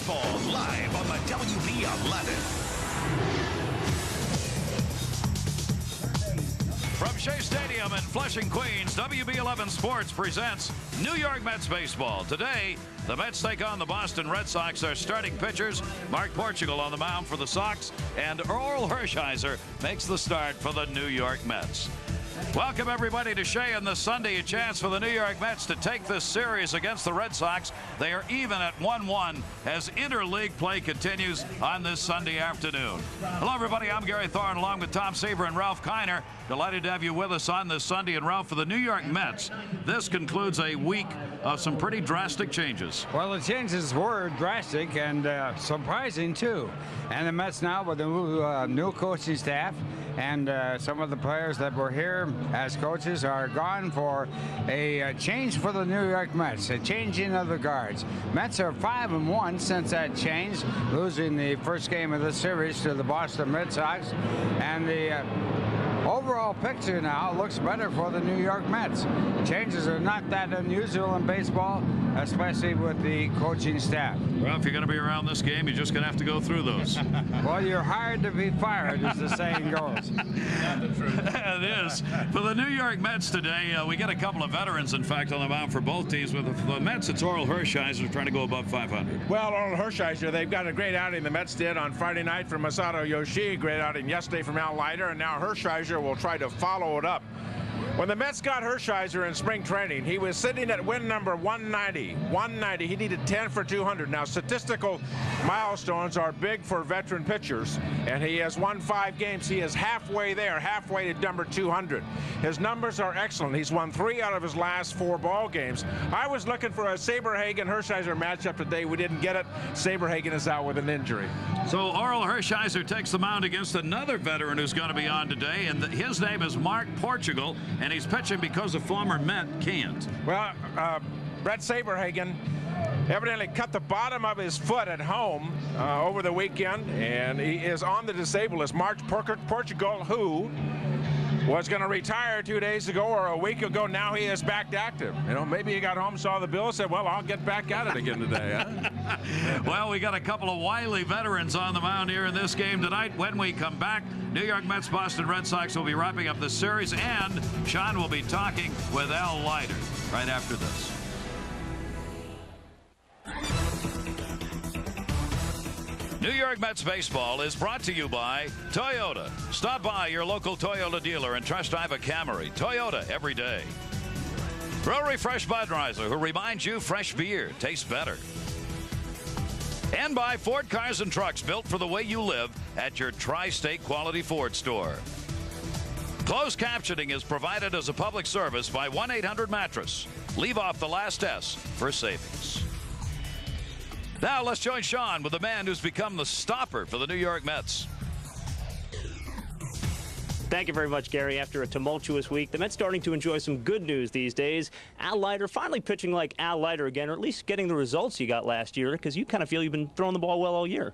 Baseball, live on the WP11. From Shea Stadium in Flushing, Queens, WP11 Sports presents New York Mets baseball. Today, the Mets take on the Boston Red Sox. Their starting pitchers, Mark Portugal on the mound for the Sox, and Orel Hershiser makes the start for the New York Mets. Welcome, everybody, to Shea on this Sunday. A chance for the New York Mets to take this series against the Red Sox. They are even at 1-1 as interleague play continues on this Sunday afternoon. Hello, everybody. I'm Gary Thorne, along with Tom Seaver and Ralph Kiner. Delighted to have you with us on this Sunday. And, Ralph, for the New York Mets, this concludes a week of some pretty drastic changes. Well, the changes were drastic and surprising, too. And the Mets now with the new coaching staff and some of the players that were here as coaches are gone for a change for the New York Mets, a changing of the guards. Mets are 5-1 since that change, losing the first game of the series to the Boston Red Sox. And the overall picture now looks better for the New York Mets. Changes are not that unusual in baseball, especially with the coaching staff. Well, if you're going to be around this game, you're just going to have to go through those. Well, you're hired to be fired, as the saying goes. Not the truth. It is. For the New York Mets today, we get a couple of veterans, in fact, on the mound for both teams. With the Mets, it's Orel Hershiser trying to go above 500. Well, Orel Hershiser, they've got a great outing the Mets did on Friday night from Masato Yoshii, great outing yesterday from Al Leiter, and now Hershiser will try to follow it up. When the Mets got Hershiser in spring training, he was sitting at win number 190. 190. He needed 10 for 200. Now, statistical milestones are big for veteran pitchers, and he has won 5 games. He is halfway there, halfway to number 200. His numbers are excellent. He's won 3 out of his last 4 ball games. I was looking for a Saberhagen-Hershiser matchup today. We didn't get it. Saberhagen is out with an injury. So Orel Hershiser takes the mound against another veteran who's going to be on today, and his name is Mark Portugal, and he's pitching because a former Met can't. Well, Brett Saberhagen evidently cut the bottom of his foot at home over the weekend, and he is on the disabled list. Mark Portugal, who was going to retire 2 days ago or a week ago, now he is back active. You know, maybe he got home, saw the bill, said, well, I'll get back at it again today. Huh? Well, we got a couple of wily veterans on the mound here in this game tonight. When we come back, New York Mets, Boston Red Sox will be wrapping up the series, and Sean will be talking with Al Leiter right after this. New York Mets baseball is brought to you by Toyota. Stop by your local Toyota dealer and test drive a Camry. Toyota every day. Brewery Fresh Budweiser, who reminds you fresh beer tastes better. And by Ford Cars and Trucks, built for the way you live at your Tri-State Quality Ford store. Closed captioning is provided as a public service by 1-800-MATTRESS. Leave off the last S for savings. Now let's join Sean with the man who's become the stopper for the New York Mets. Thank you very much, Gary. After a tumultuous week, the Mets starting to enjoy some good news these days. Al Leiter finally pitching like Al Leiter again, or at least getting the results he got last year, because you kind of feel you've been throwing the ball well all year.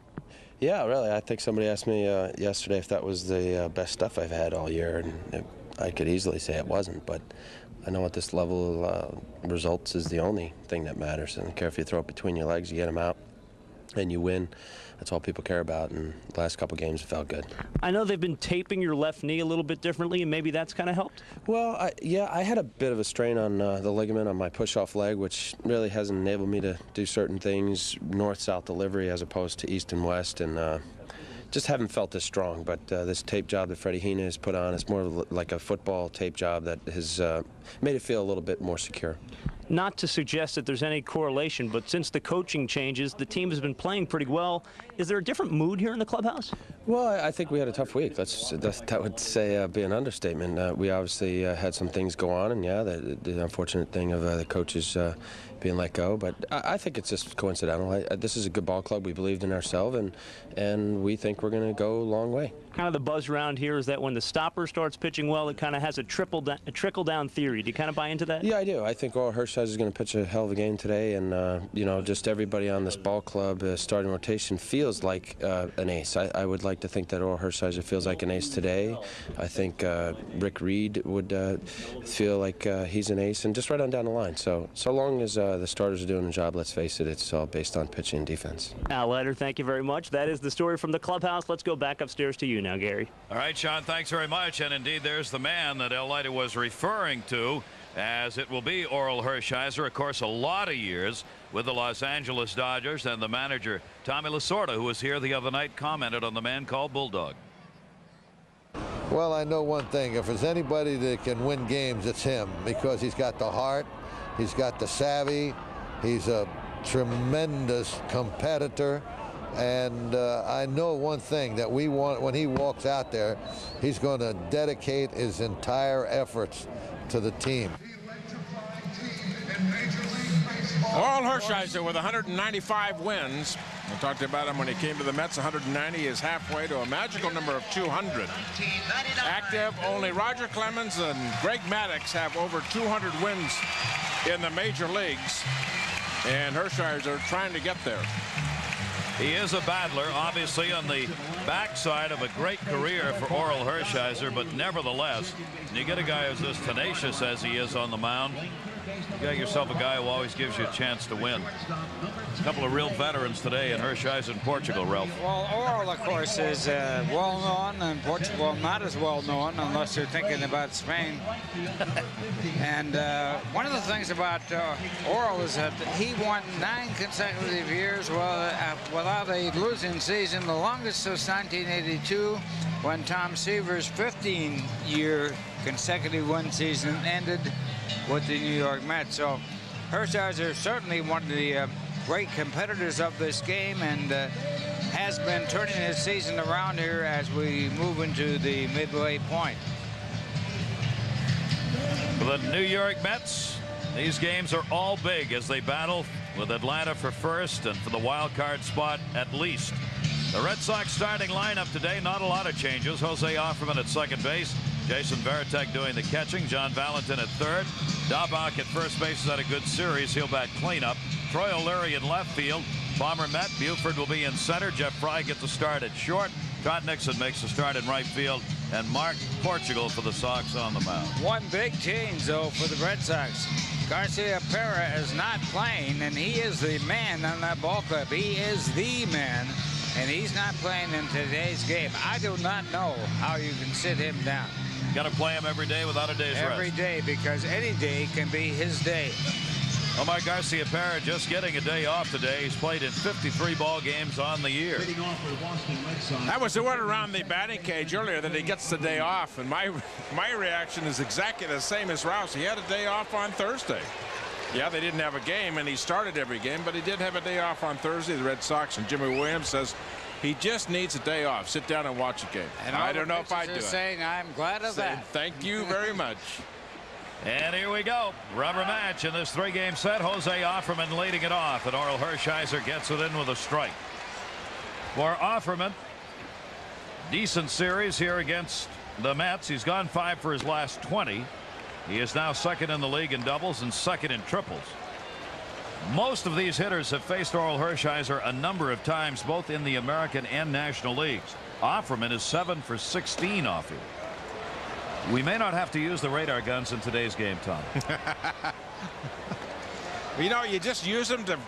Yeah, really. I think somebody asked me yesterday if that was the best stuff I've had all year, and I could easily say it wasn't, but I know at this level, results is the only thing that matters. I don't care if you throw it between your legs, you get them out, and you win. That's all people care about, and the last couple games felt good. I know they've been taping your left knee a little bit differently, and maybe that's kind of helped? Well, I had a bit of a strain on the ligament on my push-off leg, which really hasn't enabled me to do certain things, north-south delivery as opposed to east and west, and just haven't felt as strong. But this tape job that Freddie Hina has put on is more like a football tape job that has made it feel a little bit more secure. Not to suggest that there's any correlation, but since the coaching changes, the team has been playing pretty well. Is there a different mood here in the clubhouse? Well, I think we had a tough week. That would say be an understatement. We obviously had some things go on, and yeah, the unfortunate thing of the coaches being let go. But I think it's just coincidental. This is a good ball club. We believed in ourselves, and we think we're going to go a long way. kind of the buzz around here is that when the stopper starts pitching well, it kind of has a trickle-down theory. Do you kind of buy into that? Yeah, I do. I think Oral Hershiser is going to pitch a hell of a game today, and you know, just everybody on this ball club starting rotation feels like an ace. I would like to think that Oral Hershiser feels like an ace today. I think Rick Reed would feel like he's an ace, and just right on down the line. So long as the starters are doing the job, let's face it, it's all based on pitching and defense. Al Leiter, thank you very much. That is the story from the clubhouse. Let's go back upstairs to you now, Gary. All right, Sean, thanks very much. And indeed, there's the man that Al Leiter was referring to, as it will be Oral Hershiser. Of course, a lot of years with the Los Angeles Dodgers, and the manager, Tommy Lasorda, who was here the other night, commented on the man called Bulldog. Well, I know one thing. If there's anybody that can win games, it's him, because he's got the heart, he's got the savvy, he's a tremendous competitor, and I know one thing, that when he walks out there, he's going to dedicate his entire efforts to the team. Oral Hershiser with 195 wins. We talked about him when he came to the Mets. 190 is halfway to a magical number of 200. Active, only Roger Clemens and Greg Maddux have over 200 wins in the major leagues. And Hershiser trying to get there. He is a battler, obviously, on the backside of a great career for Oral Hershiser, but nevertheless, you get a guy who's as tenacious as he is on the mound, you got yourself a guy who always gives you a chance to win. A couple of real veterans today in Hershiser in Portugal, Ralph. Well, Oral, of course, is well known in Portugal, not as well known unless you're thinking about Spain. And one of the things about Oral is that he won 9 consecutive years without a losing season. The longest was 1982, when Tom Seaver's 15-year consecutive win season ended with the New York Mets. So Hershiser is certainly one of the great competitors of this game, and has been turning his season around here as we move into the midway point. For the New York Mets, these games are all big as they battle with Atlanta for first and for the wild card spot at least. The Red Sox starting lineup today, not a lot of changes. Jose Offerman at second base. Jason Varitek doing the catching. John Valentin at third. Daubach at first base has had a good series. He'll bat cleanup. Troy O'Leary in left field. Bomber Met. Buford will be in center. Jeff Fry gets a start at short. Todd Nixon makes a start in right field. And Mark Portugal for the Sox on the mound. One big change, though, for the Red Sox. Garcia Pera is not playing, and he is the man on that ball club. He is the man, and he's not playing in today's game. I do not know how you can sit him down. Got to play him every day without a day's rest. Every day, because any day can be his day. Omar Garcia Pera just getting a day off today. He's played in 53 ball games on the year. That was the word around the batting cage earlier, that he gets the day off, and my reaction is exactly the same as Rouse. He had a day off on Thursday. Yeah, they didn't have a game, and he started every game, but he did have a day off on Thursday, the Red Sox, and Jimmy Williams says he just needs a day off. Sit down and watch a game. And I don't know if I'd do it. Saying I'm glad of that. Thank you very much. And here we go. Rubber match in this 3-game set. Jose Offerman leading it off, and Oral Hershiser gets it in with a strike. For Offerman, decent series here against the Mets. He's gone 5 for his last 20. He is now second in the league in doubles and second in triples. Most of these hitters have faced Oral Hershiser a number of times, both in the American and National Leagues. Offerman is 7 for 16 off here. We may not have to use the radar guns in today's game, Tom. You know, you just use them to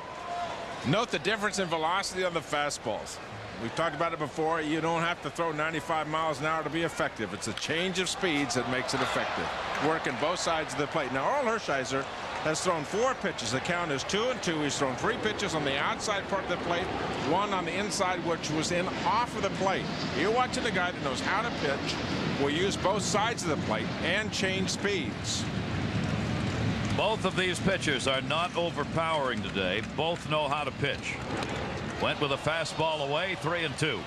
note the difference in velocity on the fastballs. We've talked about it before. You don't have to throw 95 miles an hour to be effective. It's a change of speeds that makes it effective. Working both sides of the plate. Now, Oral Hershiser has thrown 4 pitches. The count is 2-2. He's thrown 3 pitches on the outside part of the plate, 1 on the inside, which was in off of the plate. You're watching a guy that knows how to pitch, will use both sides of the plate, and change speeds. Both of these pitchers are not overpowering today. Both know how to pitch. Went with a fastball away, 3-2.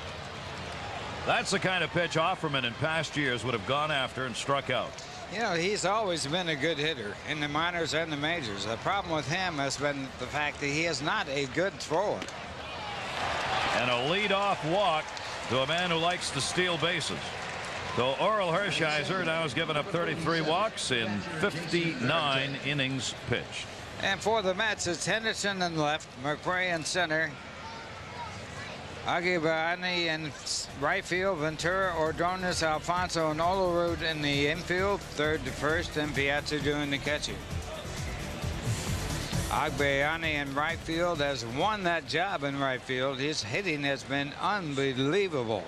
That's the kind of pitch Offerman in past years would have gone after and struck out. You know, he's always been a good hitter in the minors and the majors. The problem with him has been the fact that he is not a good thrower. And a leadoff walk to a man who likes to steal bases. So Oral Hershiser now has given up 33 walks in 59 innings pitched. And for the Mets, it's Henderson in left, McRae in center, Aguirre in right field, Ventura, Ordonez, Alfonso, and Olerud in the infield, third to first, and Piazza doing the catching. Aguirre in right field has won that job in right field. His hitting has been unbelievable.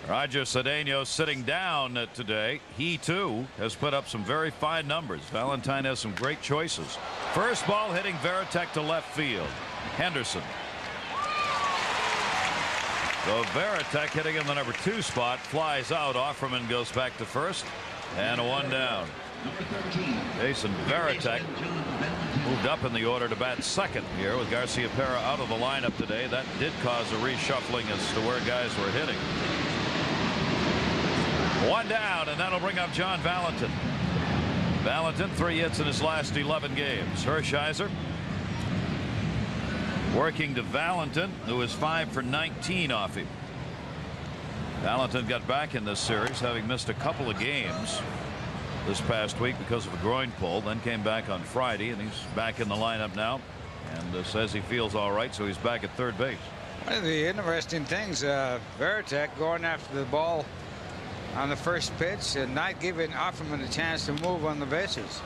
Roger Cedeno sitting down today. He too has put up some very fine numbers. Valentine has some great choices. First ball hitting Veritek to left field. Henderson. So Veritek hitting in the number 2 spot, flies out. Offerman goes back to first, and a 1 down. Jason Veritek moved up in the order to bat second here with Garcia Pera out of the lineup today. That did cause a reshuffling as to where guys were hitting. 1 down, and that'll bring up John Valentin. Valentin 3 hits in his last 11 games. Hershiser working to Valentin, who is 5 for 19 off him. Valentin got back in this series, having missed a couple of games this past week because of a groin pull, then came back on Friday, and he's back in the lineup now and says he feels all right, so he's back at third base. One of the interesting things, Veritek going after the ball on the first pitch and not giving Offerman a chance to move on the bases.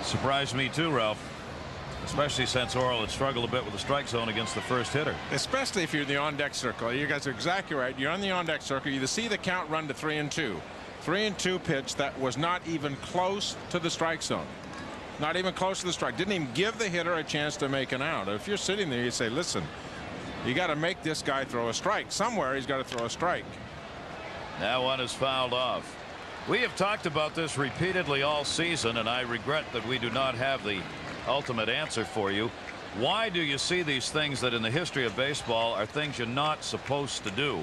Surprised me too, Ralph, especially since Oral had struggled a bit with the strike zone against the first hitter. Especially if you're in the on-deck circle. You guys are exactly right. You're on the on-deck circle. You see the count run to 3-2. 3-2 pitch that was not even close to the strike zone. Not even close to the strike. Didn't even give the hitter a chance to make an out. If you're sitting there, you say, listen, you got to make this guy throw a strike. Somewhere he's got to throw a strike. That one is fouled off. We have talked about this repeatedly all season, and I regret that we do not have the ultimate answer for you. Why do you see these things that in the history of baseball are things you're not supposed to do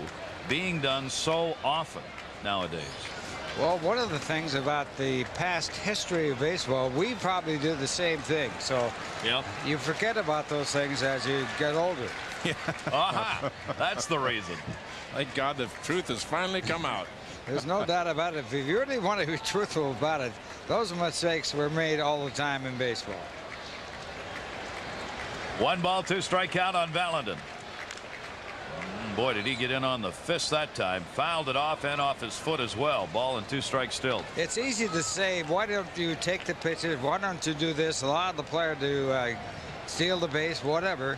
being done so often nowadays? Well, one of the things about the past history of baseball, we probably do the same thing. So yeah, you forget about those things as you get older. Yeah. Aha, that's the reason. Thank God the truth has finally come out. There's no doubt about it. If you really want to be truthful about it, those mistakes were made all the time in baseball. 1 ball, 2 strike count on Valentin. Boy, did he get in on the fist that time. Fouled it off and off his foot as well. Ball and 2 strikes still. It's easy to say, why don't you take the pitches? Why don't you do this? Allow the player to steal the base, whatever.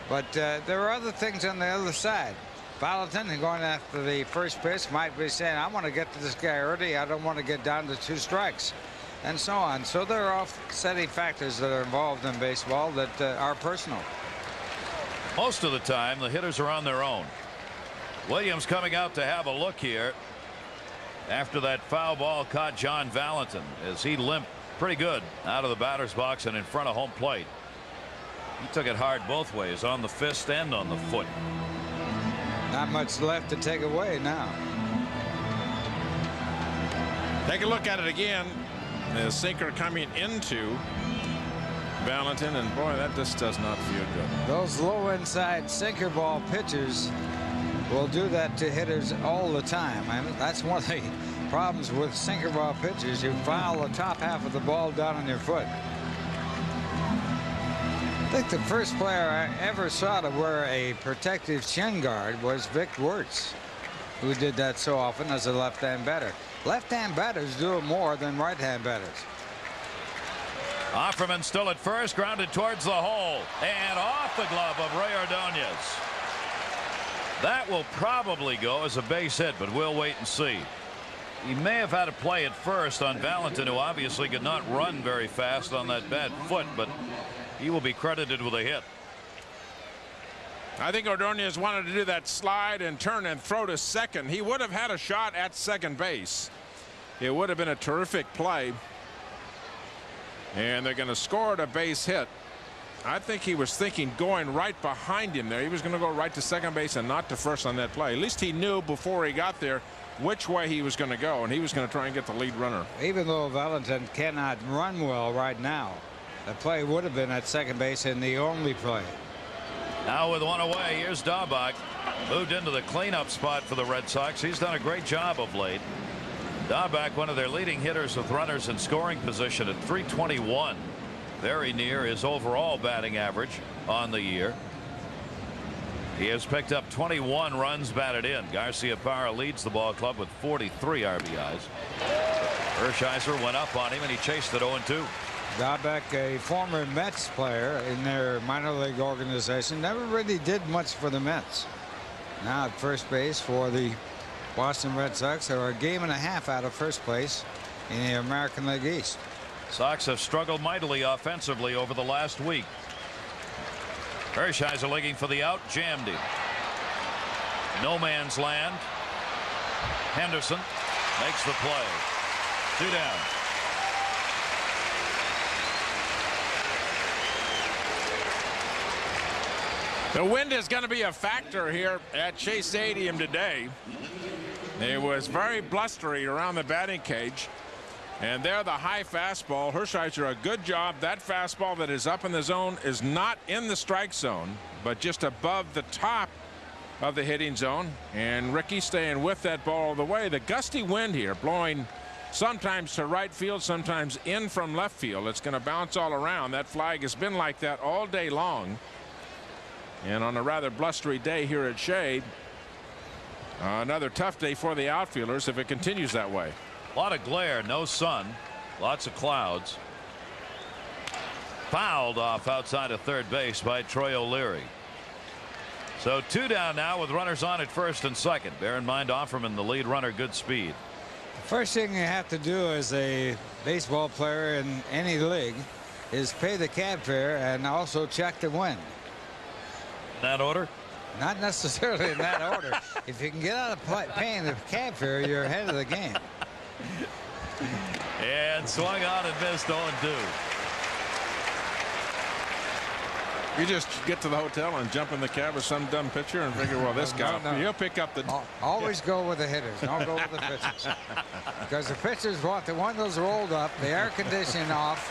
But there are other things on the other side. Valentin going after the first pitch might be saying, I want to get to this guy early. I don't want to get down to 2 strikes, and so on. So there are offsetting factors that are involved in baseball that are personal. Most of the time, the hitters are on their own. Williams coming out to have a look here after that foul ball caught John Valentin as he limped pretty good out of the batter's box and in front of home plate. He took it hard both ways, on the fist and on the foot. Not much left to take away now. Take a look at it again. The sinker coming into Valentin, and boy, that just does not feel good. Those low inside sinker ball pitchers will do that to hitters all the time. I mean, that's one of the problems with sinker ball pitchers. You foul the top half of the ball down on your foot. I think the first player I ever saw to wear a protective shin guard was Vic Wertz, who did that so often as a left-hand batter. Left-hand batters do it more than right-hand batters. Offerman still at first, grounded towards the hole and off the glove of Ray Ordonez. That will probably go as a base hit, but we'll wait and see. He may have had a play at first on Valentin, who obviously could not run very fast on that bad foot, but he will be credited with a hit. I think Ordonez wanted to do that slide and turn and throw to second. He would have had a shot at second base. It would have been a terrific play. And they're going to score a base hit. I think he was thinking going right behind him there. He was going to go right to second base and not to first on that play. At least he knew before he got there which way he was going to go, and he was going to try and get the lead runner. Even though Valentin cannot run well right now, the play would have been at second base in the only play. Now with one away, here's Daubach. moved into the cleanup spot for the Red Sox. He's done a great job of late. Dahlbeck, one of their leading hitters with runners in scoring position at .321. Very near his overall batting average on the year. He has picked up 21 runs batted in. Garcia-Parra leads the ball club with 43 RBIs. Hershiser went up on him and he chased it 0-2. Dahlbeck, a former Mets player in their minor league organization, never really did much for the Mets. Now at first base for the Boston Red Sox, are a game and a half out of first place in the American League East. Sox have struggled mightily offensively over the last week. Hershiser looking for the out, jammed him. No man's land. Henderson makes the play. 2 down. The wind is going to be a factor here at Shea Stadium today. It was very blustery around the batting cage. And there, the high fastball. Hershiser, a good job. That fastball that is up in the zone is not in the strike zone, but just above the top of the hitting zone. And Ricky staying with that ball all the way. The gusty wind here blowing sometimes to right field, sometimes in from left field. It's going to bounce all around. That flag has been like that all day long. And on a rather blustery day here at Shea, another tough day for the outfielders if it continues that way. A lot of glare, no sun, lots of clouds. Fouled off outside of third base by Troy O'Leary. So 2 down now with runners on at first and second. Bear in mind, Offerman, the lead runner, good speed. The first thing you have to do as a baseball player in any league is pay the cab fare and also check the wind. In that order? Not necessarily in that order. If you can get out of paying the cab fare, you're ahead of the game. And swung on and missed 0-2. You just get to the hotel and jump in the cab with some dumb pitcher and figure, well, this guy, he'll pick up the. Always go with the hitters. Don't go with the pitchers. Because the pitchers want the windows rolled up, the air conditioning off.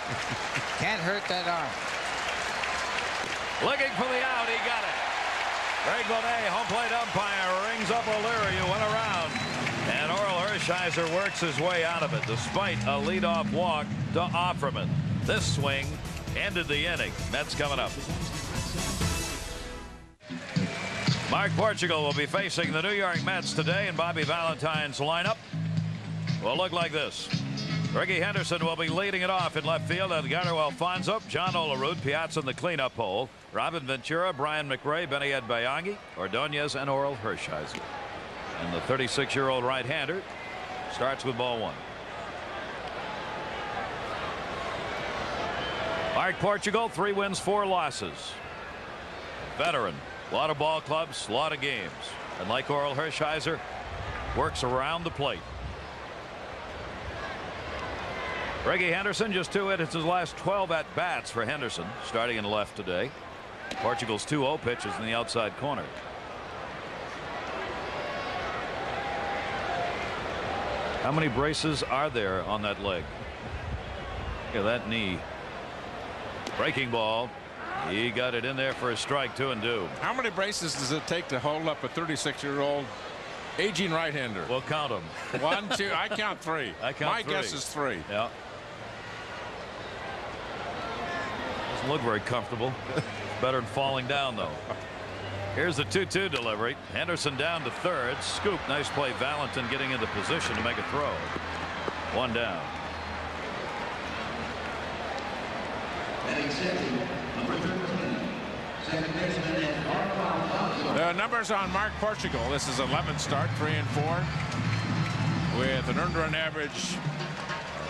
Can't hurt that arm. Looking for the out. He got it. Greg Bonet, home plate umpire, rings up O'Leary, who went around. And Orel Hershiser works his way out of it despite a leadoff walk to Offerman. This swing ended the inning. Mets coming up. Mark Portugal will be facing the New York Mets today, and Bobby Valentine's lineup will look like this. Ricky Henderson will be leading it off in left field. Edgardo Alfonso, John Olerud, Piazza in the cleanup hole. Robin Ventura, Brian McRae, Benny Edbayongi, Ordonez, and Orel Hershiser. And the 36-year-old right-hander starts with ball 1. Mark Portugal, 3 wins, 4 losses. Veteran, a lot of ball clubs, a lot of games. And like Orel Hershiser, works around the plate. Ricky Henderson, just 2 hits his last 12 at-bats for Henderson, starting in left today. Portugal's 2-0 pitches in the outside corner. How many braces are there on that leg? Look at that knee. Breaking ball. He got it in there for a strike, 2-2. How many braces does it take to hold up a 36-year-old aging right-hander? We'll count them. 1, 2. I count 3. I count My 3. guess is 3. Yeah. Doesn't look very comfortable. Better than falling down, though. Here's the 2-2 delivery. Henderson down to third. Scoop. Nice play. Valentin getting into position to make a throw. 1 down. The numbers on Mark Portugal. This is 11th start, 3 and 4, with an earned run average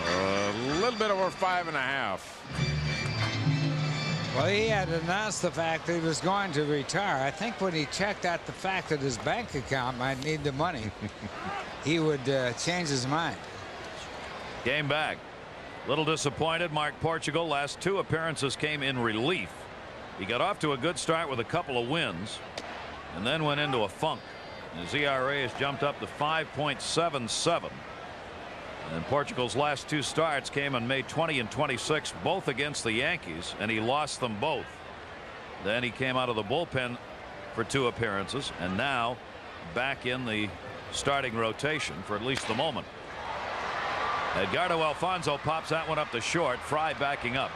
a little bit over 5.5. Well, he had announced the fact that he was going to retire. I think when he checked out the fact that his bank account might need the money, he would change his mind. Game back. Little disappointed. Mark Portugal, last 2 appearances came in relief. He got off to a good start with a couple of wins and then went into a funk. His ERA has jumped up to 5.77. And Portugal's last 2 starts came on May 20 and 26, both against the Yankees, and he lost them both. Then he came out of the bullpen for 2 appearances, and now back in the starting rotation for at least the moment. Edgardo Alfonso pops that one up to short. Fry backing up.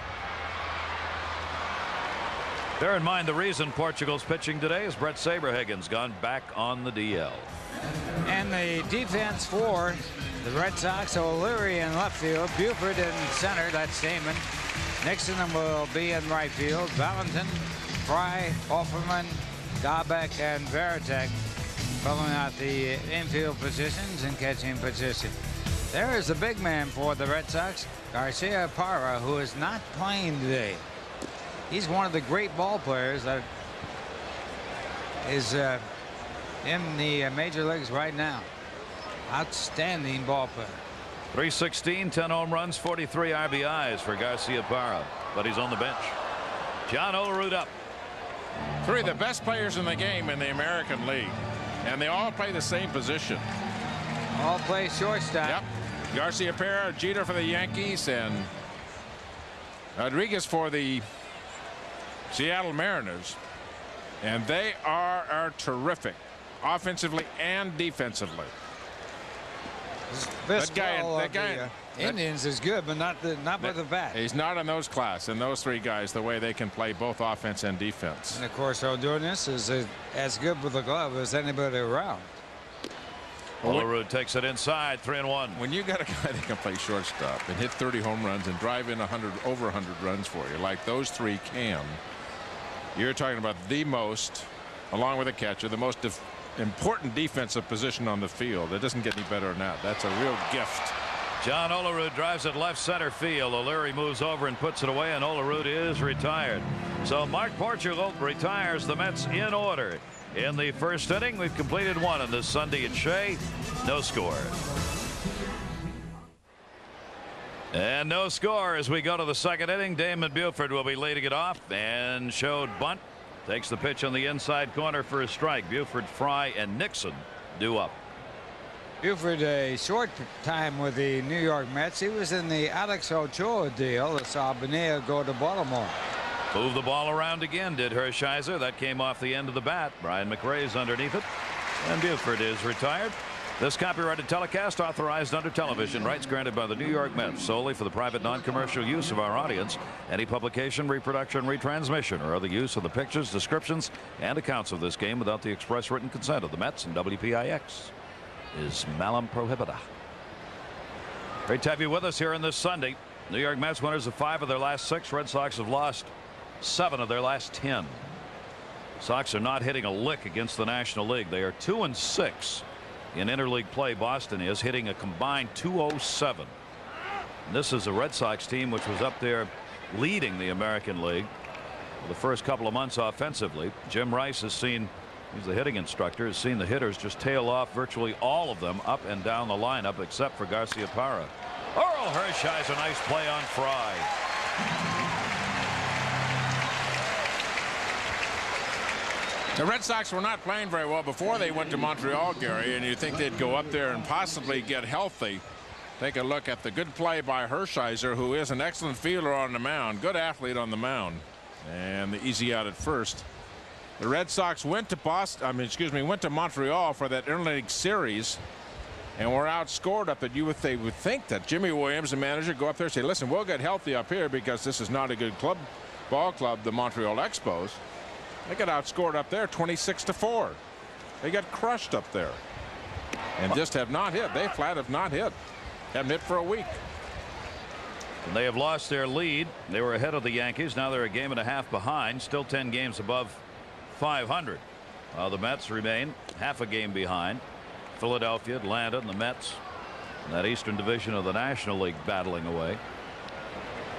Bear in mind the reason Portugal's pitching today is Brett Saberhagen's gone back on the DL. And the defense for the Red Sox, O'Leary in left field, Buford in center, that's Damon. Nixon will be in right field. Valentin, Fry, Offerman, Dabeck, and Veritek filling out the infield positions and catching position. There is the big man for the Red Sox, Garcia Parra, who is not playing today. He's one of the great ball players that is in the major leagues right now. Outstanding ball player. 316, 10 home runs, 43 RBIs for Garcia Parra, but he's on the bench. John Olerud up. 3 of the best players in the game in the American League, and they all play the same position. All play shortstop. Yep. Garcia Parra, Jeter for the Yankees, and Rodriguez for the Seattle Mariners. And they are terrific, offensively and defensively. This that guy, Indians is good, but not with the bat. He's not in those class, and those 3 guys, the way they can play both offense and defense. And of course, Ordonez is as good with the glove as anybody around. Olerud takes it inside, 3-1. When you got a guy that can play shortstop and hit 30 home runs and drive in over 100 runs for you, like those 3 can, you're talking about the most, along with a catcher, the most important defensive position on the field. It doesn't get any better than that. That's a real gift. John Olerud drives it left center field. O'Leary moves over and puts it away, and Olerud is retired. So Mark Portugal retires the Mets in order. In the first inning, we've completed 1 on this Sunday at Shea. No score. And no score as we go to the second inning. Damon Buford will be leading it off and showed bunt. Takes the pitch on the inside corner for a strike. Buford, Fry, and Nixon due up. Buford a short time with the New York Mets. He was in the Alex Ochoa deal that saw Bonilla go to Baltimore. Move the ball around again, did Hershiser. That came off the end of the bat. Brian McRae's underneath it. And Buford is retired. This copyrighted telecast authorized under television rights granted by the New York Mets solely for the private non-commercial use of our audience. Any publication, reproduction, retransmission, or other use of the pictures, descriptions, and accounts of this game without the express written consent of the Mets and WPIX is malum prohibita. Great to have you with us here on this Sunday. New York Mets winners of 5 of their last 6. Red Sox have lost 7 of their last 10. Sox are not hitting a lick against the National League. They are 2-6 in interleague play. Boston is hitting a combined .207. And this is a Red Sox team which was up there leading the American League for the first couple of months offensively. Jim Rice has seen, he's the hitting instructor, has seen the hitters just tail off virtually all of them up and down the lineup except for Garcia Parra. Earl Hershiser, nice play on Fry. The Red Sox were not playing very well before they went to Montreal, Gary, and you think they'd go up there and possibly get healthy. Take a look at the good play by Hershiser, who is an excellent fielder on the mound, good athlete on the mound, and the easy out at first. The Red Sox went to went to Montreal for that interleague series, and were outscored up there. They would think that Jimmy Williams, the manager, go up there and say, listen, we'll get healthy up here because this is not a good ball club, the Montreal Expos. They got outscored up there 26-4. They got crushed up there and just have not hit. They flat have not hit. Haven't hit for a week. And they have lost their lead. They were ahead of the Yankees. Now they're a game and a half behind, still 10 games above 500. While the Mets remain half a game behind. Philadelphia, Atlanta, and the Mets in that Eastern Division of the National League battling away.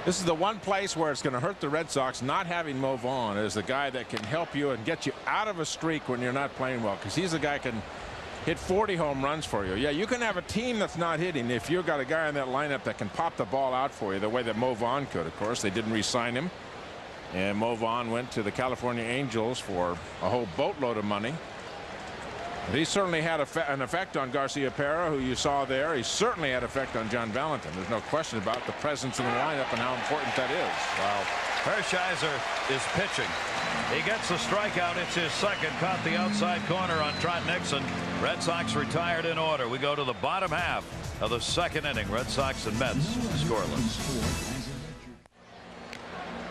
This is the one place where it's going to hurt the Red Sox not having Mo Vaughn as the guy that can help you and get you out of a streak when you're not playing well, because he's the guy who can hit 40 home runs for you. Yeah, you can have a team that's not hitting if you've got a guy in that lineup that can pop the ball out for you the way that Mo Vaughn could. Of course, they didn't re-sign him, and Mo Vaughn went to the California Angels for a whole boatload of money. He certainly had an effect on Garcia Parra, who you saw there. He certainly had effect on John Valentin. There's no question about the presence in the lineup and how important that is. Wow. Hershiser is pitching. He gets the strikeout. It's his second. Caught the outside corner on Trot Nixon. Red Sox retired in order. We go to the bottom half of the second inning. Red Sox and Mets scoreless.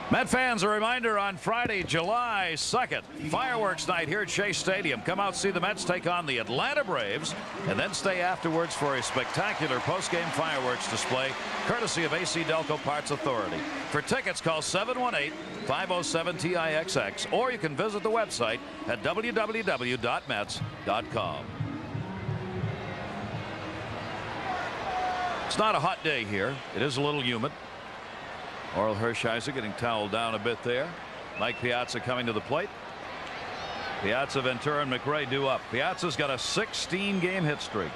Met fans, a reminder on Friday, July 2nd, fireworks night here at Shea Stadium. Come out, see the Mets take on the Atlanta Braves, and then stay afterwards for a spectacular postgame fireworks display, courtesy of AC Delco Parts Authority. For tickets, call 718-507-TIXX, or you can visit the website at www.mets.com. It's not a hot day here. It is a little humid. Orel Hershiser getting toweled down a bit there. Mike Piazza coming to the plate. Piazza, Ventura, and McRae due up. Piazza's got a 16-game hit streak.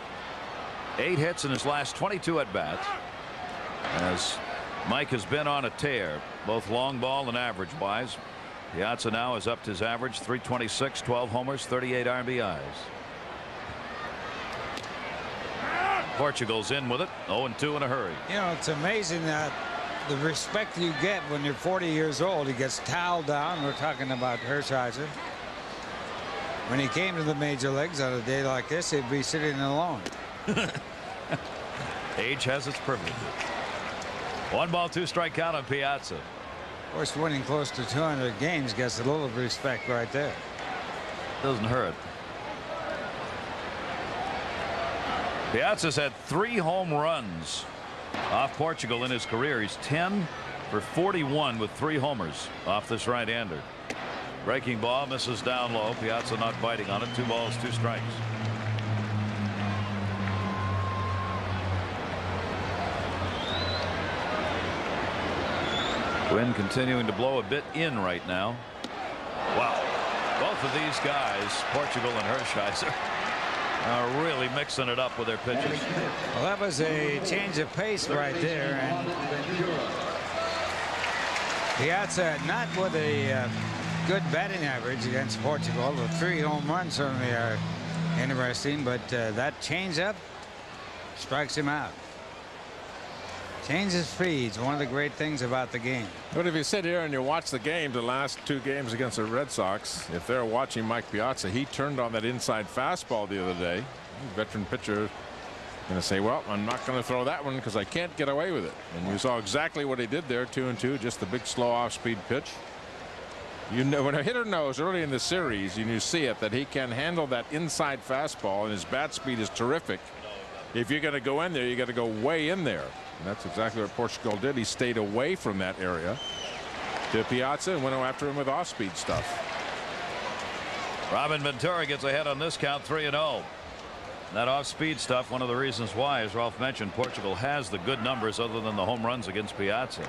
8 hits in his last 22 at-bats. As Mike has been on a tear, both long ball and average-wise. Piazza now is up to his average, 326, 12 homers, 38 RBIs. Portugal's in with it, 0-2 in a hurry. You know, it's amazing that the respect you get when you're 40 years old. He gets toweled down. We're talking about Hershiser. When he came to the major leagues on a day like this, he'd be sitting alone. Age has its privileges. 1-2 strike count on Piazza. Of course, winning close to 200 games gets a little respect right there. Doesn't hurt. Piazza's had 3 home runs off Portugal in his career. He's 10 for 41 with 3 homers off this right-hander. Breaking ball misses down low. Piazza not biting on it. 2 balls, 2 strikes. Wind continuing to blow a bit in right now. Wow. Both of these guys, Portugal and Hershiser, are really mixing it up with their pitches. Well, that was a change of pace right there. And Piazza not with a good batting average against Portugal. The 3 home runs certainly are interesting, but that change-up strikes him out. Changes speeds, one of the great things about the game. But if you sit here and you watch the game, the last 2 games against the Red Sox, if they're watching Mike Piazza, he turned on that inside fastball the other day. Veteran pitcher going to say, well, I'm not going to throw that one because I can't get away with it. And you saw exactly what he did there, 2-2, just the big slow off-speed pitch. You know, when a hitter knows early in the series, and you see it, that he can handle that inside fastball, and his bat speed is terrific. If you're going to go in there, you got to go way in there. And that's exactly what Portugal did. He stayed away from that area to Piazza and went after him with off-speed stuff. Robin Ventura gets ahead on this count, 3-0. That off-speed stuff, one of the reasons why, as Ralph mentioned, Portugal has the good numbers other than the home runs against Piazza.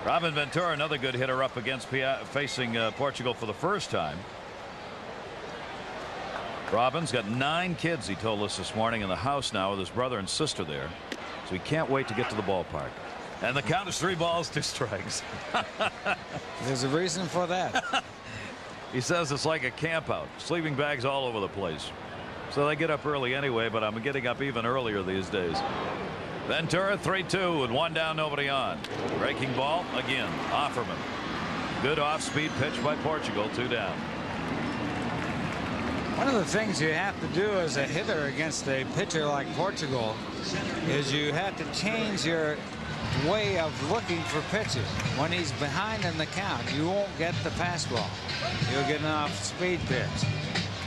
Robin Ventura, another good hitter up against facing Portugal for the first time. Robin's got 9 kids, he told us this morning, in the house now with his brother and sister there. So he can't wait to get to the ballpark. And the count is 3 balls, 2 strikes. There's a reason for that. He says it's like a camp out. Sleeping bags all over the place. So they get up early anyway, but I'm getting up even earlier these days. Ventura 3-2 with 1 down, nobody on. Breaking ball again. Offerman. Good off-speed pitch by Portugal, 2 down. One of the things you have to do as a hitter against a pitcher like Portugal is you have to change your way of looking for pitches. When he's behind in the count, you won't get the fastball. You'll get an off-speed pitch.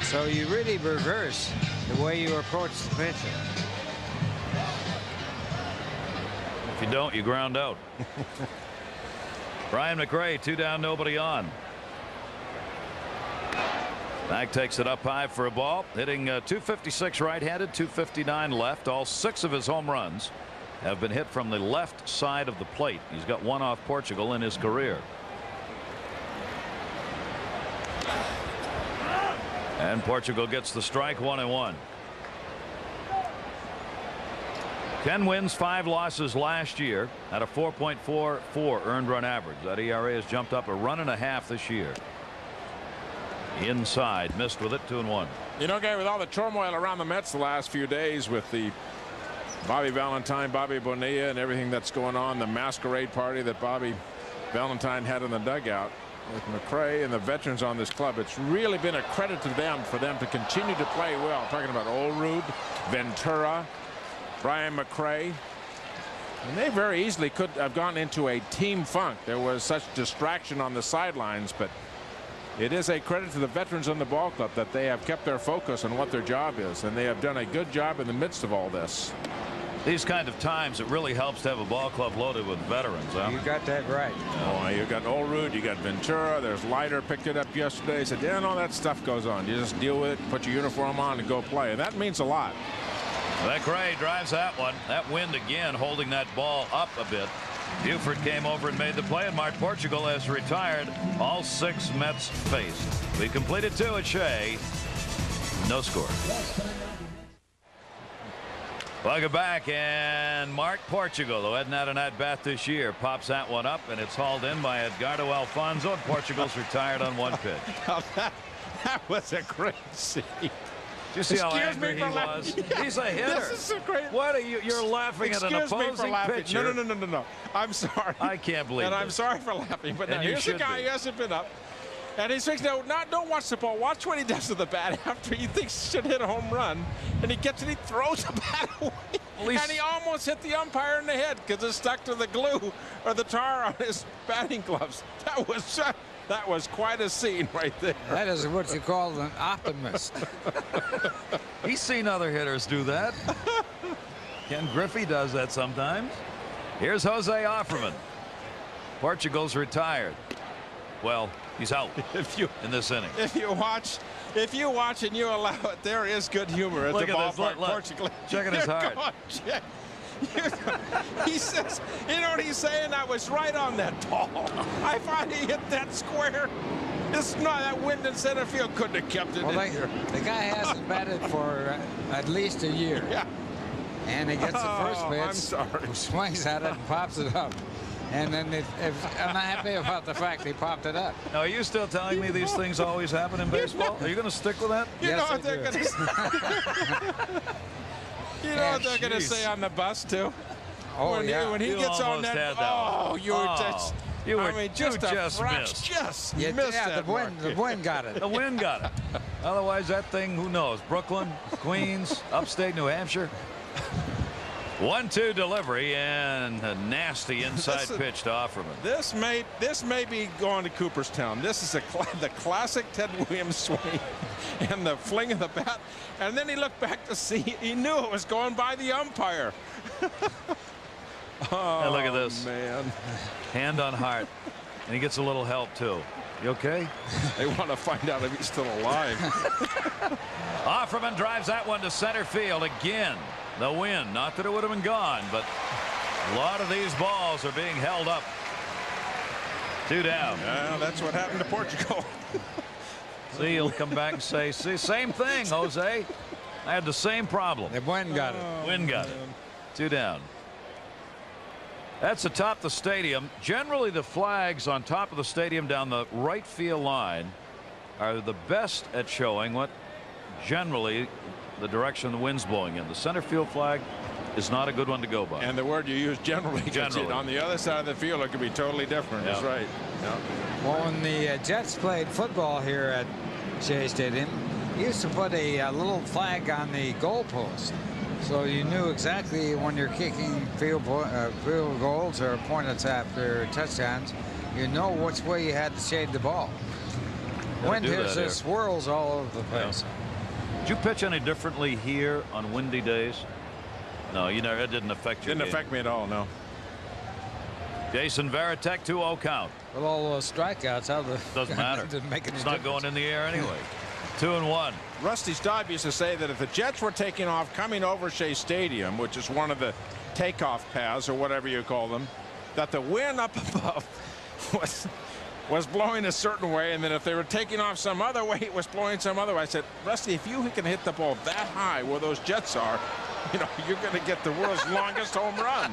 So you really reverse the way you approach the pitcher. If you don't, you ground out. Brian McRae, 2 down, nobody on. Mack takes it up high for a ball, hitting 256 right-handed, 259 left. All 6 of his home runs have been hit from the left side of the plate. He's got 1 off Portugal in his career. And Portugal gets the strike, 1-1. 10 wins, 5 losses last year at a 4.44 earned run average. That ERA has jumped up a 1.5 this year. Inside, missed with it, 2-1. You know, Gary, with all the turmoil around the Mets the last few days with the Bobby Valentine, Bobby Bonilla, and everything that's going on, the masquerade party that Bobby Valentine had in the dugout, with McRae and the veterans on this club, it's really been a credit to them for them to continue to play well. I'm talking about Olerud, Ventura, Brian McRae. And they very easily could have gone into a team funk. There was such distraction on the sidelines, but it is a credit to the veterans on the ball club that they have kept their focus on what their job is, and they have done a good job in the midst of all this. These kind of times, it really helps to have a ball club loaded with veterans. Huh? You got that right. Oh, you got Olerud, you got Ventura. There's Leiter, picked it up yesterday. Said, yeah, no, that stuff goes on. You just deal with it, put your uniform on, and go play. And that means a lot. McRae drives that one. That wind again, holding that ball up a bit. Buford came over and made the play, and Mark Portugal has retired. All 6 Mets faced. We completed 2 at Shea. No score. Welcome back, and Mark Portugal, who hadn't had an at-bat this year, pops that one up, and it's hauled in by Edgardo Alfonso, and Portugal's retired on 1 pitch. Now that was a great scene. Did you see how Excuse angry me he for was? laughing. He's a hitter. This is so great. What are you? You're laughing at an opposing pitcher. No. I'm sorry. I can't believe it. And I'm sorry for laughing, but now And you here's the should guy be. who hasn't been up. And he's thinking, no, don't watch the ball. Watch what he does to the bat after he thinks he should hit a home run. And he gets it, he throws the bat away. And he almost hit the umpire in the head because it stuck to the glue or the tar on his batting gloves. That was quite a scene right there. That is what you call an optimist. He's seen other hitters do that. Ken Griffey does that sometimes. Here's Jose Offerman. Portugal's retired. Well, he's out in this inning. If you watch and you allow it, there is good humor at Look the at this, ballpark. look. Portugal. Checking his heart. Go on, check. He says, you know what he's saying? I was right on that ball. I finally hit that square. That wind in center field couldn't have kept it in here. The guy hasn't batted for at least a year. Yeah. And he gets the first pitch. I'm sorry. Swings at it and pops it up. And then I'm not happy about the fact he popped it up. Now, are you still telling me these things always happen in baseball? Are you going to stick with that? You know Yes, what they're going to say? You know what they're going to say on the bus, too? Oh, When he You gets on almost that, had that one. you were just... You were, I mean, just you a just missed. Just Yeah, missed yeah, that the wind got it. The wind got it. Otherwise, that thing, who knows? Brooklyn, Queens, upstate New Hampshire. 1-2 delivery and a nasty inside pitch to Offerman. This may be going to Cooperstown. This is the classic Ted Williams swing and the fling of the bat. And then he looked back to see. He knew it was going by the umpire. Oh, Hey, look at this. Man. Hand on heart. And he gets a little help, too. You okay? They want to find out if he's still alive. Offerman drives that one to center field again. The win. Not that it would have been gone, but a lot of these balls are being held up. 2 down. Yeah, that's what happened to Portugal. See, he'll come back and say, see, same thing, Jose. I had the same problem. The wind got it. Wind got it. 2 down. That's atop the stadium. Generally, the flags on top of the stadium down the right field line are the best at showing what generally the direction the wind's blowing in. The center field flag is not a good one to go by. And the word you use, generally. Generally. On the other side of the field, it could be totally different. Yeah. That's right. Yeah. Well, when the Jets played football here at Shea Stadium, he used to put a little flag on the goalpost. So you knew exactly when you're kicking field goals or points after touchdowns, you know which way you had to shade the ball. Wind here just swirls all over the place. Yeah. Did you pitch any differently here on windy days? No, you know, it didn't affect you. Didn't affect me at all, no. Jason Varitek, 2-0 count. With all those strikeouts, how the Doesn't matter. Didn't make any It's not difference. going in the air anyway. 2-1. Rusty Staub used to say that if the Jets were taking off coming over Shea Stadium, which is one of the takeoff paths or whatever you call them, that the wind up above was blowing a certain way, and then if they were taking off some other way, it was blowing some other way. I said, Rusty, if you can hit the ball that high where those Jets are, you know, you're going to get the world's longest home run.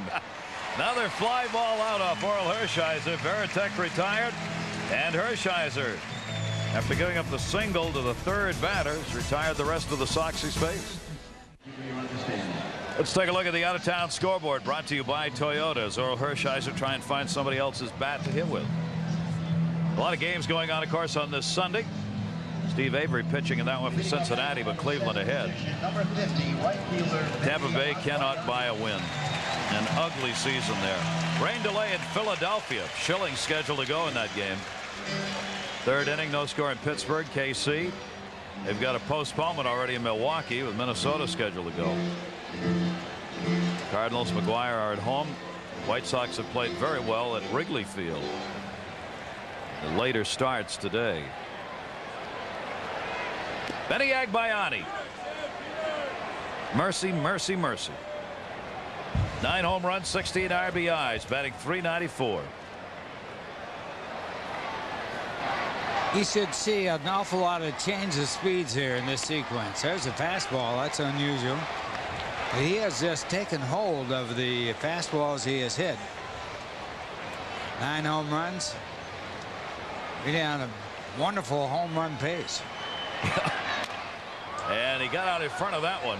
Another fly ball out off Oral Hershiser. Varitek retired, and Hershiser, after giving up the single to the third batter, has retired the rest of the Soxy space. Let's take a look at the out-of-town scoreboard, brought to you by Toyota, as Oral Hershiser try and find somebody else's bat to hit with. A lot of games going on, of course, on this Sunday. Steve Avery pitching in that one for Cincinnati, but Cleveland ahead. Tampa Bay cannot buy a win. An ugly season there. Rain delay in Philadelphia. Schilling scheduled to go in that game. Third inning, no score in Pittsburgh. KC. They've got a postponement already in Milwaukee with Minnesota scheduled to go. Cardinals, McGuire are at home. White Sox have played very well at Wrigley Field. The later starts today. Benny Agbayani. Mercy, mercy, mercy. 9 home runs, 16 RBIs, batting .394. He should see an awful lot of change of speeds here in this sequence. There's a fastball. That's unusual. He has just taken hold of the fastballs he has hit. 9 home runs. Really on a wonderful home run pace. And he got out in front of that one.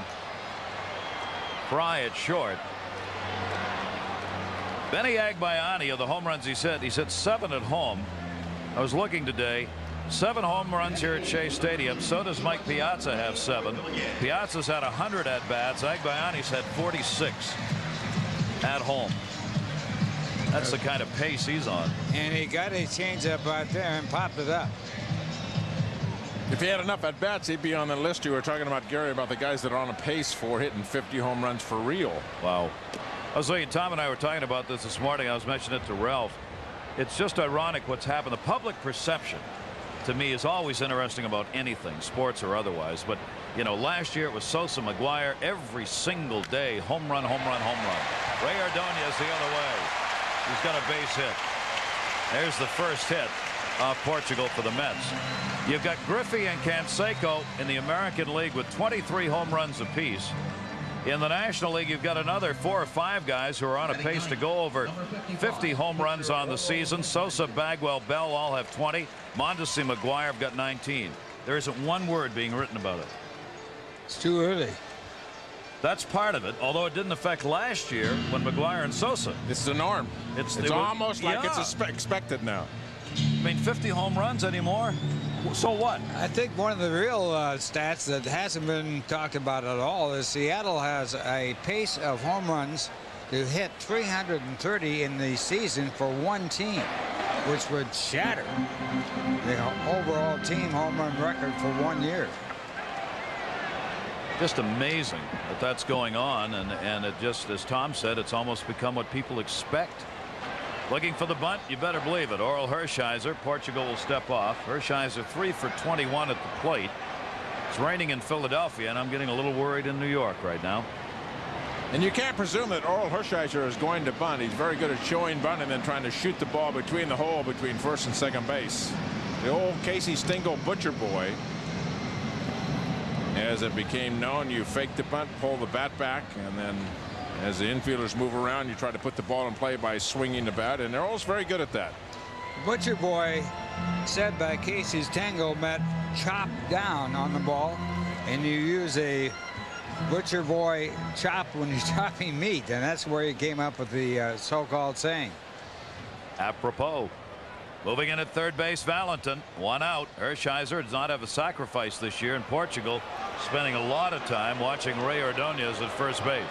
Fry at short. Benny Agbayani, of the home runs he's hit 7 at home. I was looking today. 7 home runs here at Shea Stadium. So does Mike Piazza have 7. Piazza's had 100 at bats. Agbayani's had 46 at home. That's the kind of pace he's on. And he got a changeup out there and popped it up. If he had enough at bats, he'd be on the list you were talking about, Gary, about the guys that are on a pace for hitting 50 home runs for real. Wow. I was saying, Tom and I were talking about this morning. I was mentioning it to Ralph. It's just ironic what's happened. The public perception, to me, is always interesting about anything, sports or otherwise. But, you know, last year it was Sosa, McGuire, every single day, home run, home run, home run. Ray Ordonez the other way. He's got a base hit. There's the first hit of Portugal for the Mets. You've got Griffey and Canseco in the American League with 23 home runs apiece. In the National League, you've got another 4 or 5 guys who are on a pace to go over 50 home runs on the season. Sosa, Bagwell, Bell all have 20. Mondesi, McGuire have got 19. There isn't one word being written about it. It's too early. That's part of it, although it didn't affect last year when McGuire and Sosa. It's the norm. It's almost like it's expected now. I mean, 50 home runs anymore? So what? I think one of the real stats that hasn't been talked about at all is Seattle has a pace of home runs to hit 330 in the season for one team, which would shatter the overall team home run record for 1 year. Just amazing that that's going on, and it just, as Tom said, it's almost become what people expect. Looking for the bunt, you better believe it. Oral Hershiser, Portugal will step off. Hershiser 3 for 21 at the plate. It's raining in Philadelphia, and I'm getting a little worried in New York right now. And you can't presume that Oral Hershiser is going to bunt. He's very good at showing bunt and then trying to shoot the ball between the hole between first and second base. The old Casey Stengel butcher boy. As it became known, you fake the bunt, pull the bat back, and then as the infielders move around, you try to put the ball in play by swinging the bat, and they're always very good at that. Butcher boy, said by Casey Stengel, meant chop down on the ball, and you use a butcher boy chop when you're chopping meat, and that's where he came up with the so-called saying. Apropos. Moving in at third base, Valentin. 1 out. Hershiser does not have a sacrifice this year in Portugal, spending a lot of time watching Ray Ordonez at first base.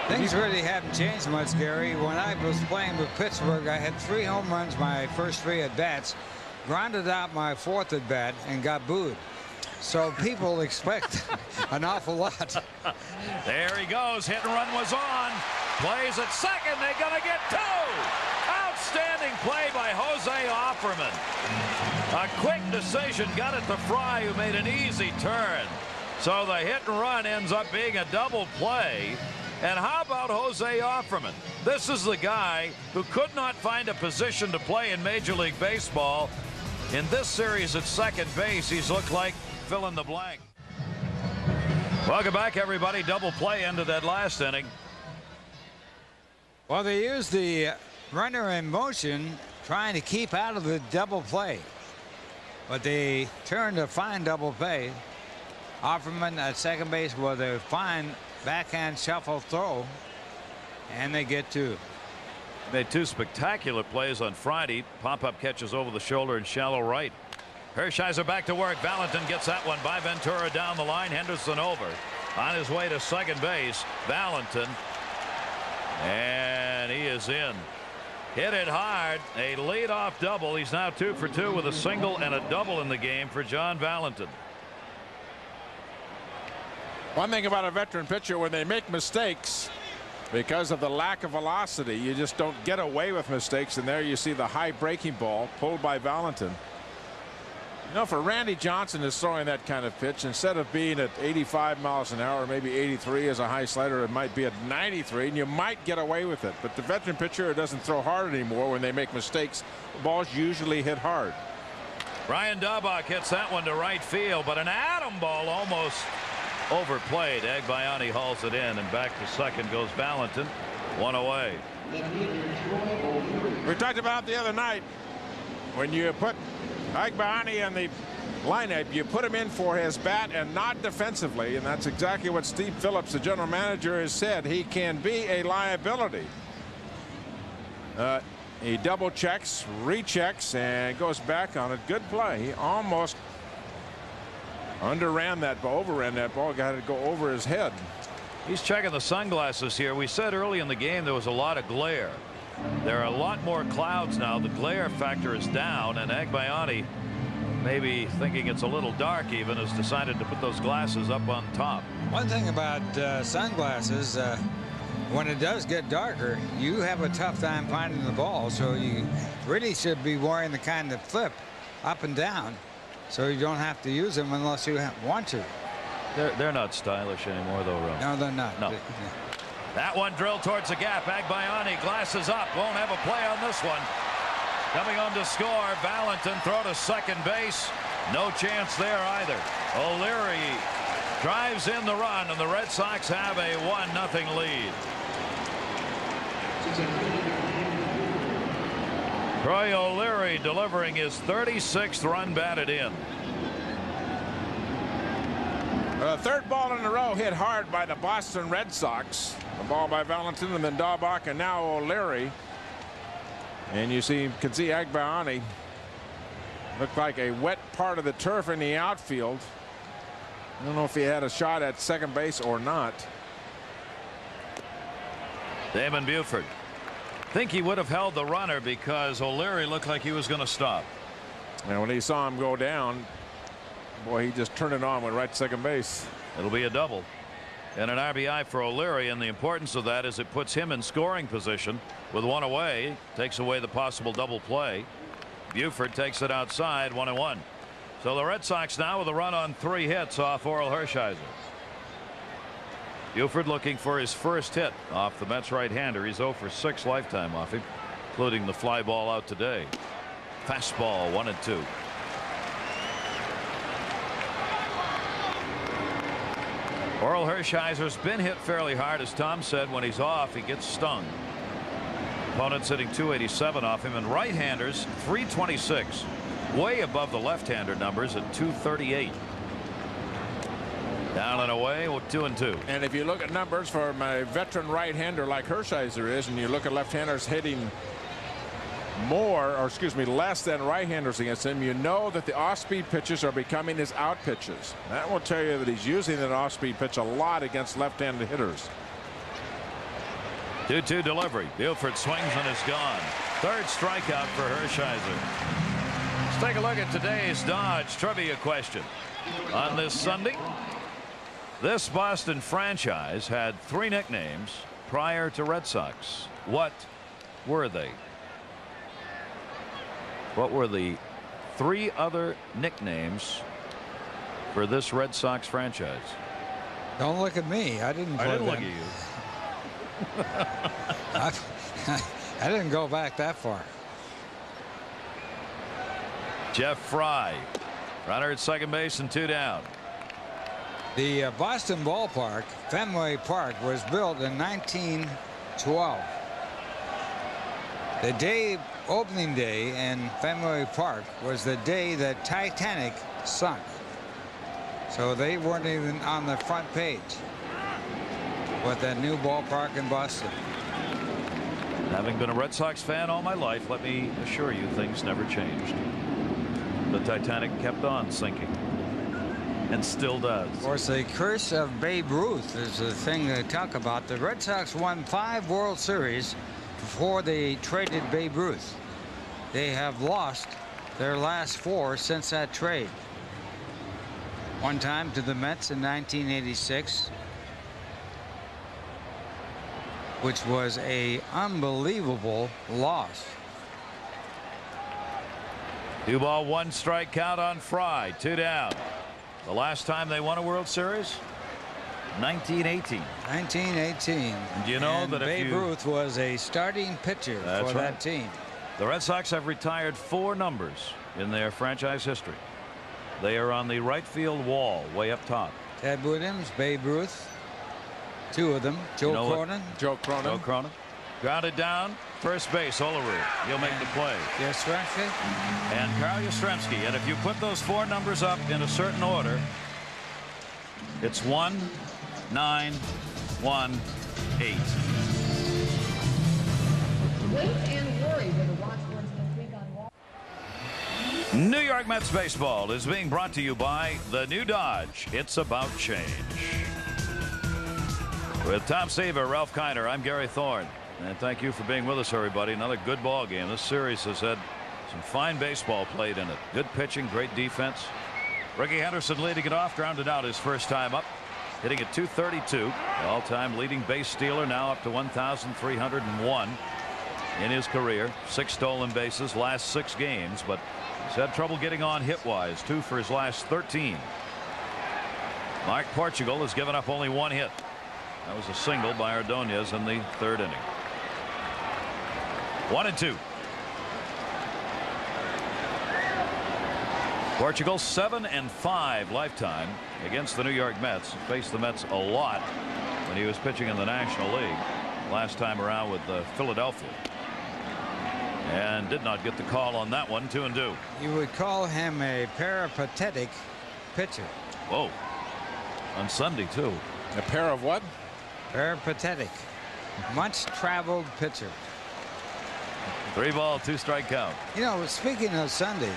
Things really haven't changed much, Gary. When I was playing with Pittsburgh, I had 3 home runs my first 3 at bats, grounded out my 4th at bat, and got booed. So people expect an awful lot. There he goes. Hit and run was on. Plays at second. They're going to get 2. Outstanding play by Jose Offerman. A quick decision. Got it to Fry, who made an easy turn. So the hit and run ends up being a double play. And how about Jose Offerman? This is the guy who could not find a position to play in Major League Baseball. In this series at second base, he's looked like fill in the blank. Welcome back, everybody. Double play into that last inning. Well, they used the runner in motion trying to keep out of the double play, but they turned a fine double play. Offerman at second base with a fine backhand shuffle throw, and they get 2. Made two spectacular plays on Friday. Pop-up catches over the shoulder and shallow right. Hershiser back to work. Valentin gets that one by Ventura down the line. Henderson over. On his way to second base. Valentin. And he is in. Hit it hard. A leadoff double. He's now 2 for 2 with a single and a double in the game for John Valentin. One thing about a veteran pitcher, when they make mistakes, because of the lack of velocity, you just don't get away with mistakes. And there you see the high breaking ball pulled by Valentin. You know, for Randy Johnson is throwing that kind of pitch, instead of being at 85 miles an hour, maybe 83 as a high slider, it might be at 93, and you might get away with it. But the veteran pitcher doesn't throw hard anymore. When they make mistakes, the balls usually hit hard. Ryan Daubach hits that one to right field, but an atom ball almost overplayed. Agbayani hauls it in, and back to second goes Valentin. One away. We talked about the other night, when you put Agbayani in the lineup, you put him in for his bat and not defensively, and that's exactly what Steve Phillips, the general manager, has said. He can be a liability. He double checks, rechecks, and goes back on it. Good play. He almost overran that ball. Got to go over his head. He's checking the sunglasses here. We said early in the game there was a lot of glare. There are a lot more clouds now. The glare factor is down, and Agbayani, maybe thinking it's a little dark even, has decided to put those glasses up on top. One thing about sunglasses, when it does get darker, you have a tough time finding the ball, so you really should be wearing the kind that flip up and down, so you don't have to use them unless you want to. They're not stylish anymore, though, Ron. No, they're not. No. That one drilled towards the gap. Agbayani, glasses up. Won't have a play on this one. Coming on to score. Valentin throw to second base. No chance there either. O'Leary drives in the run, and the Red Sox have a 1-0 lead. Troy O'Leary delivering his 36th run batted in. Third ball in a row hit hard by the Boston Red Sox. The ball by Valentin, and then Daubach, and now O'Leary. And you can see Agbayani looked like a wet part of the turf in the outfield. I don't know if he had a shot at second base or not. Damon Buford. Think he would have held the runner because O'Leary looked like he was going to stop. And when he saw him go down, boy, he just turned it on, went right to second base. It'll be a double and an RBI for O'Leary, and the importance of that is it puts him in scoring position with one away, takes away the possible double play. Buford takes it outside, 1-1. So the Red Sox now with a run on 3 hits off Oral Hershiser. Buford looking for his first hit off the Mets right-hander. He's 0 for 6 lifetime off him, including the fly ball out today. Fastball 1-2. Oral Hershiser's been hit fairly hard, as Tom said. When he's off, he gets stung. Opponents hitting .287 off him, and right-handers .326, way above the left-hander numbers at .238. Down and away with 2-2. And if you look at numbers for my veteran right-hander like Hershiser is, and you look at left-handers hitting less than right-handers against him, you know that the off-speed pitches are becoming his out pitches. That will tell you that he's using that off-speed pitch a lot against left-handed hitters. 2-2 delivery. Buford swings and is gone. Third strikeout for Hershiser. Let's take a look at today's Dodge trivia question. On this Sunday, this Boston franchise had 3 nicknames prior to Red Sox. What were they? What were the 3 other nicknames for this Red Sox franchise? Don't look at me. I didn't look at you. I didn't go back that far. Jeff Fry, runner at second base and 2 down. The Boston ballpark, Fenway Park, was built in 1912. The opening day in Fenway Park was the day that Titanic sunk. So they weren't even on the front page with that new ballpark in Boston. Having been a Red Sox fan all my life, let me assure you things never changed. The Titanic kept on sinking and still does. Of course, the curse of Babe Ruth is the thing they talk about. The Red Sox won 5 World Series before they traded Babe Ruth. They have lost their last 4 since that trade. One time to the Mets in 1986, which was a unbelievable loss. 2 ball 1 strike count on Fry. 2 down. The last time they won a World Series, 1918. 1918. And you know that if Babe Ruth was a starting pitcher for that team. The Red Sox have retired 4 numbers in their franchise history. They are on the right field wall, way up top. Ted Williams, Babe Ruth, 2 of them. Joe Cronin. Joe Cronin. Grounded down, first base, Olerud. He'll make the play. Yastrzemski. And Carl Yastrzemski. And if you put those 4 numbers up in a certain order, it's 1, 9, 1, 8. Wait and worry with the Watch Sportsman Week on Wall. New York Mets baseball is being brought to you by the new Dodge. It's about change. With Tom Seaver, Ralph Kiner, I'm Gary Thorne. And thank you for being with us, everybody. Another good ball game. This series has had some fine baseball played in it. Good pitching, great defense. Ricky Henderson leading it off, grounded out his first time up, hitting at .232. All-time leading base stealer, now up to 1,301 in his career. 6 stolen bases, last 6 games, but he's had trouble getting on hit-wise. 2 for his last 13. Mark Portugal has given up only 1 hit. That was a single by Ordonez in the 3rd inning. 1-2. Portugal 7-5 lifetime against the New York Mets. Faced the Mets a lot when he was pitching in the National League last time around with Philadelphia, and did not get the call on that one. 2-2. You would call him a peripatetic pitcher. Whoa. On Sunday too. A pair of what? Peripatetic. Much traveled pitcher. 3 ball 2 strike count. You know, speaking of Sunday,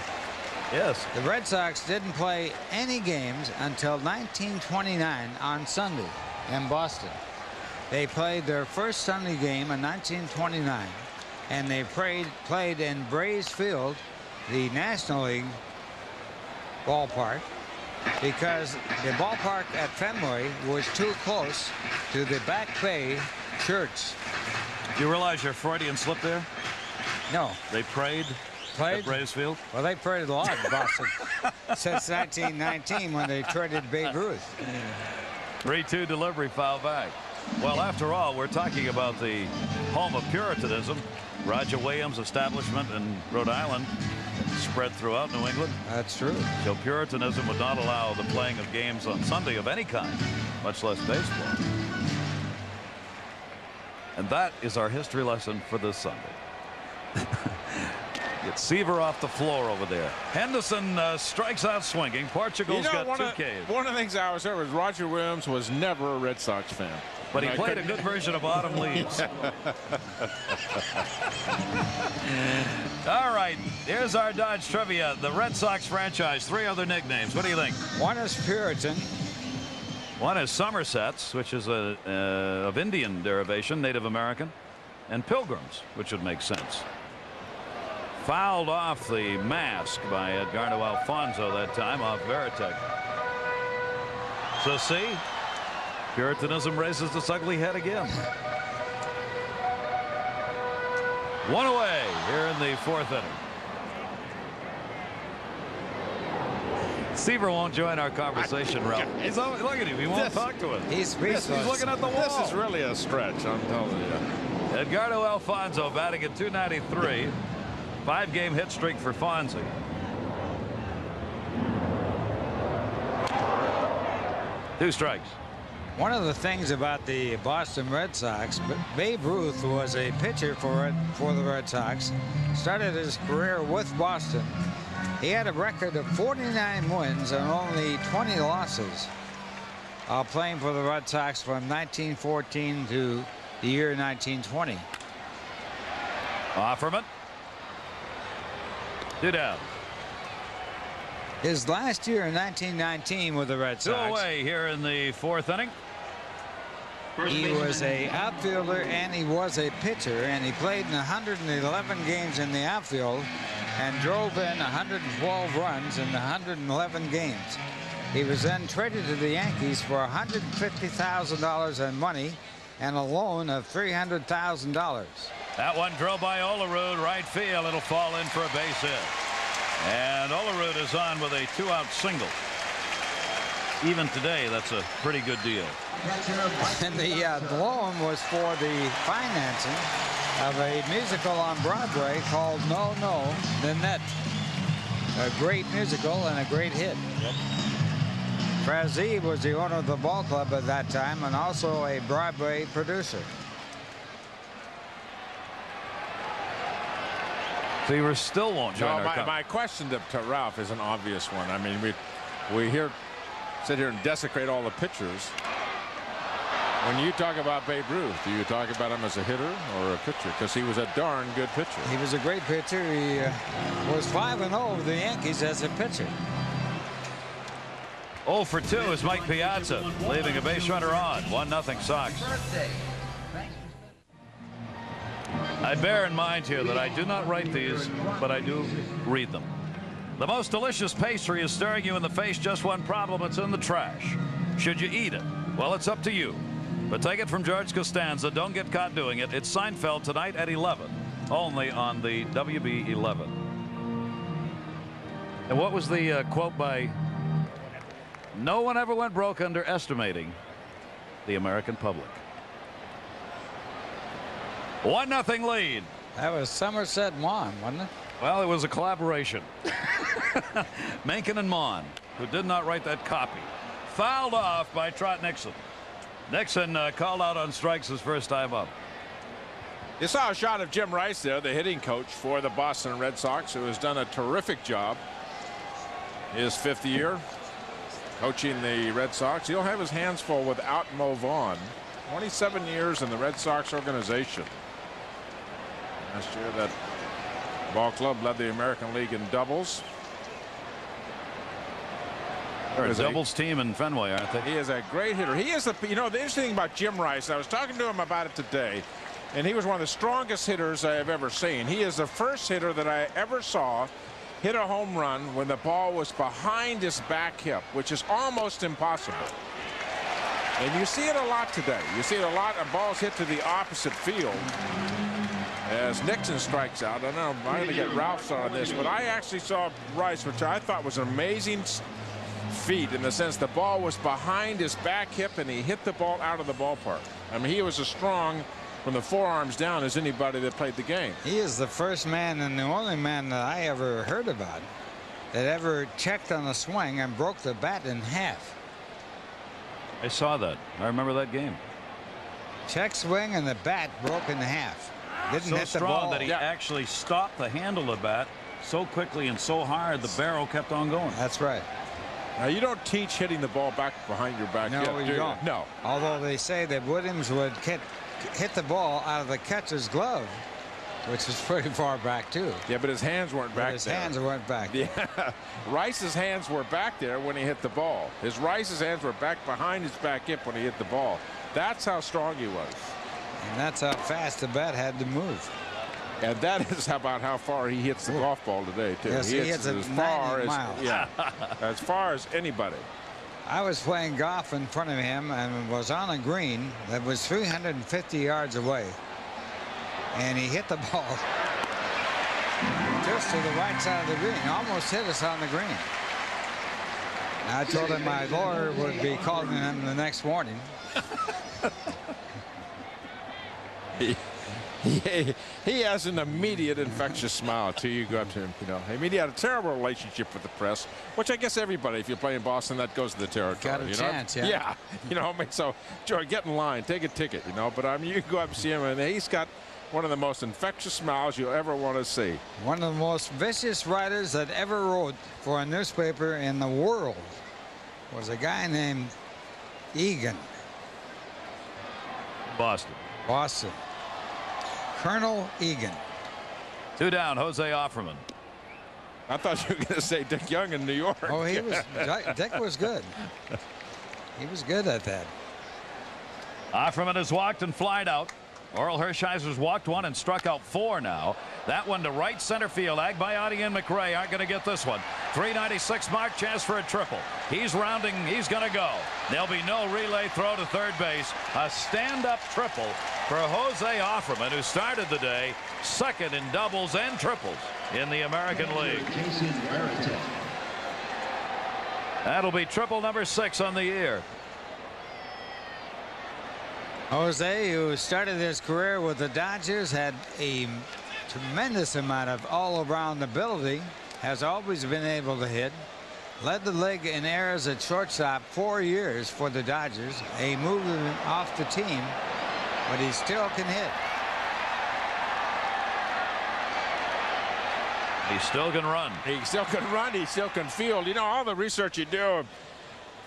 Yes. the Red Sox didn't play any games until 1929 on Sunday in Boston. They played their first Sunday game in 1929, and they played in Braves Field, the National League ballpark, because the ballpark at Fenway was too close to the Back Bay Church. Do you realize your Freudian slip there? No. They prayed at Braves Field? Well, they prayed a lot in Boston since 1919 when they traded Babe Ruth. 3-2 delivery, foul back. Well, after all, we're talking about the home of Puritanism. Roger Williams' establishment in Rhode Island spread throughout New England. That's true. So Puritanism would not allow the playing of games on Sunday of any kind, much less baseball. And that is our history lesson for this Sunday. Get Seaver off the floor over there. Henderson strikes out swinging. Portugal's got 2 Ks. One of the things I always heard was Roger Williams was never a Red Sox fan. But he played a good version of Autumn Leaves. All right, here's our Dodge trivia. The Red Sox franchise, 3 other nicknames. What do you think? One is Puritan. One is Somersets, which is of Indian derivation, Native American, and Pilgrims, which would make sense. Fouled off the mask by Edgardo Alfonso that time off Veritek. So see, Puritanism raises its ugly head again. 1 away here in the 4th inning. Seaver won't join our conversation, Ralph. Look at him. He won't talk to us. He's speechless. He's looking at the wall. This is really a stretch, I'm telling you. Edgardo Alfonso batting at .293. 5-game hit streak for Fonzie. Two strikes. One of the things about the Boston Red Sox, Babe Ruth was a pitcher for the Red Sox. Started his career with Boston. He had a record of 49 wins and only 20 losses playing for the Red Sox from 1914 to the year 1920. Offerman. 2 down. His last year in 1919 with the Red 2 Sox. away here in the 4th inning. He was a outfielder and he was a pitcher, and he played in 111 games in the outfield and drove in 112 runs in 111 games. He was then traded to the Yankees for $150,000 in money and a loan of $300,000. That one drove by Olerud, right field. It'll fall in for a base hit. And Olerud is on with a 2-out single. Even today, that's a pretty good deal. And the loan was for the financing of a musical on Broadway called No, No, Nanette. A great musical and a great hit. Frazee was the owner of the ball club at that time and also a Broadway producer. Fever still won't join our my question to Ralph is an obvious one. I mean, we sit here and desecrate all the pitchers. When you talk about Babe Ruth, do you talk about him as a hitter or a pitcher? Because he was a darn good pitcher. He was a great pitcher. He was 5-0 with the Yankees as a pitcher. 0 for 2 is Mike Piazza, leaving a base runner on. 1-0 Sox. I bear in mind here that I do not write these, but I do read them. The most delicious pastry is staring you in the face. Just one problem: it's in the trash. Should you eat it? Well, it's up to you. But take it from George Costanza. Don't get caught doing it. It's Seinfeld tonight at 11, only on the WB11. And what was the quote by? No one ever went broke underestimating the American public. 1-0 lead. That was Somerset Maugham, wasn't it? Well, it was a collaboration. Mencken and Mon, who did not write that copy. Fouled off by Trot Nixon. Nixon called out on strikes his first time up. You saw a shot of Jim Rice there, the hitting coach for the Boston Red Sox, who has done a terrific job. His 5th year coaching the Red Sox. He'll have his hands full without Mo Vaughn. 27 years in the Red Sox organization. Last year that ball club led the American League in doubles. They're a doubles team in Fenway, aren't they? He is a great hitter. He is the interesting thing about Jim Rice, I was talking to him about it today, and he was one of the strongest hitters I have ever seen. He is the first hitter that I ever saw hit a home run when the ball was behind his back hip, which is almost impossible. And you see it a lot today. You see it a lot of balls hit to the opposite field as Nixon strikes out. I don't know, I'm going to get Ralph's on this, but I actually saw Rice, which I thought was an amazing feat in the sense the ball was behind his back hip and he hit the ball out of the ballpark. I mean, he was as strong from the forearms down as anybody that played the game. He is the first man and the only man that I ever heard about that ever checked on a swing and broke the bat in half. I saw that. I remember that game. Check swing and the bat broke in half. Didn't So hit the strong ball. that he actually stopped the handle of the bat so quickly and so hard the barrel kept on going. That's right. Now, you don't teach hitting the ball back behind your back hip, No, do you don't. No. Although they say that Williams would hit the ball out of the catcher's glove, which is pretty far back too. Yeah, but his hands weren't back there. His hands weren't back. Yeah, Rice's hands were back there when he hit the ball. Rice's hands were back behind his back hip when he hit the ball. That's how strong he was. And that's how fast the bat had to move. And that is about how far he hits the golf ball today, too. Yes, he hits it as far 90 as miles. yeah, as far as anybody. I was playing golf in front of him and was on a green that was 350 yards away. And he hit the ball just to the right side of the green, almost hit us on the green. And I told him my lawyer would be calling him the next morning. He has an immediate infectious smile until you go up to him. I mean, he had a terrible relationship with the press, which I guess everybody, if you play in Boston, that goes to the territory. Got a chance, yeah. Yeah, I mean, so Joe, get in line, take a ticket, but I mean, you can go up and see him, and he's got one of the most infectious smiles you'll ever want to see. One of the most vicious writers that ever wrote for a newspaper in the world was a guy named Egan. Boston. Colonel Egan. 2 down, Jose Offerman. I thought you were going to say Dick Young in New York. Oh, he was. Dick was good. He was good at that. Offerman has walked and flied out. Oral Hershiser's walked 1 and struck out 4 now. That one to right center field. Agbayani and McRae aren't going to get this one. 396 mark, chance for a triple. He's rounding. He's going to go. There'll be no relay throw to third base. A stand-up triple for Jose Offerman, who started the day second in doubles and triples in the American League. That'll be triple number 6 on the year. Jose, who started his career with the Dodgers, had a tremendous amount of all-around ability, has always been able to hit, led the league in errors at shortstop 4 years for the Dodgers. They moved him off the team, but he still can hit. He still can run. He still can run. He still can field. You know, all the research you do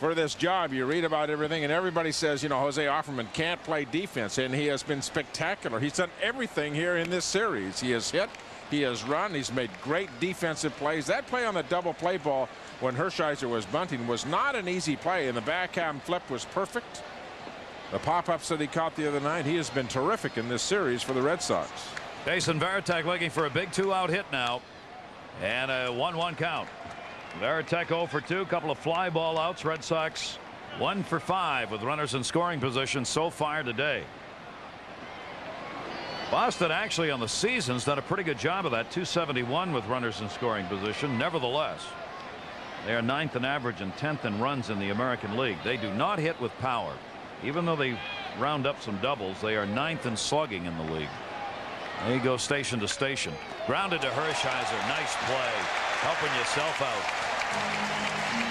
for this job, you read about everything, and everybody says, you know, Jose Offerman can't play defense, and he has been spectacular. He's done everything here in this series. He has hit, he has run, he's made great defensive plays. That play on the double play ball when Hershiser was bunting was not an easy play, and the backhand flip was perfect. The pop-ups that he caught the other night, he has been terrific in this series for the Red Sox. Jason Varitek looking for a big 2-out hit now, and a 1-1 count. Varitek 0 for 2, couple of fly ball outs. Red Sox 1 for 5 with runners in scoring position so far today. Boston actually on the season's done a pretty good job of that. 271 with runners in scoring position. Nevertheless, they are 9th in average and 10th in runs in the American League. They do not hit with power. Even though they round up some doubles, they are 9th in slugging in the league. There you go, station to station. Grounded to Hershiser. Nice play. Helping yourself out.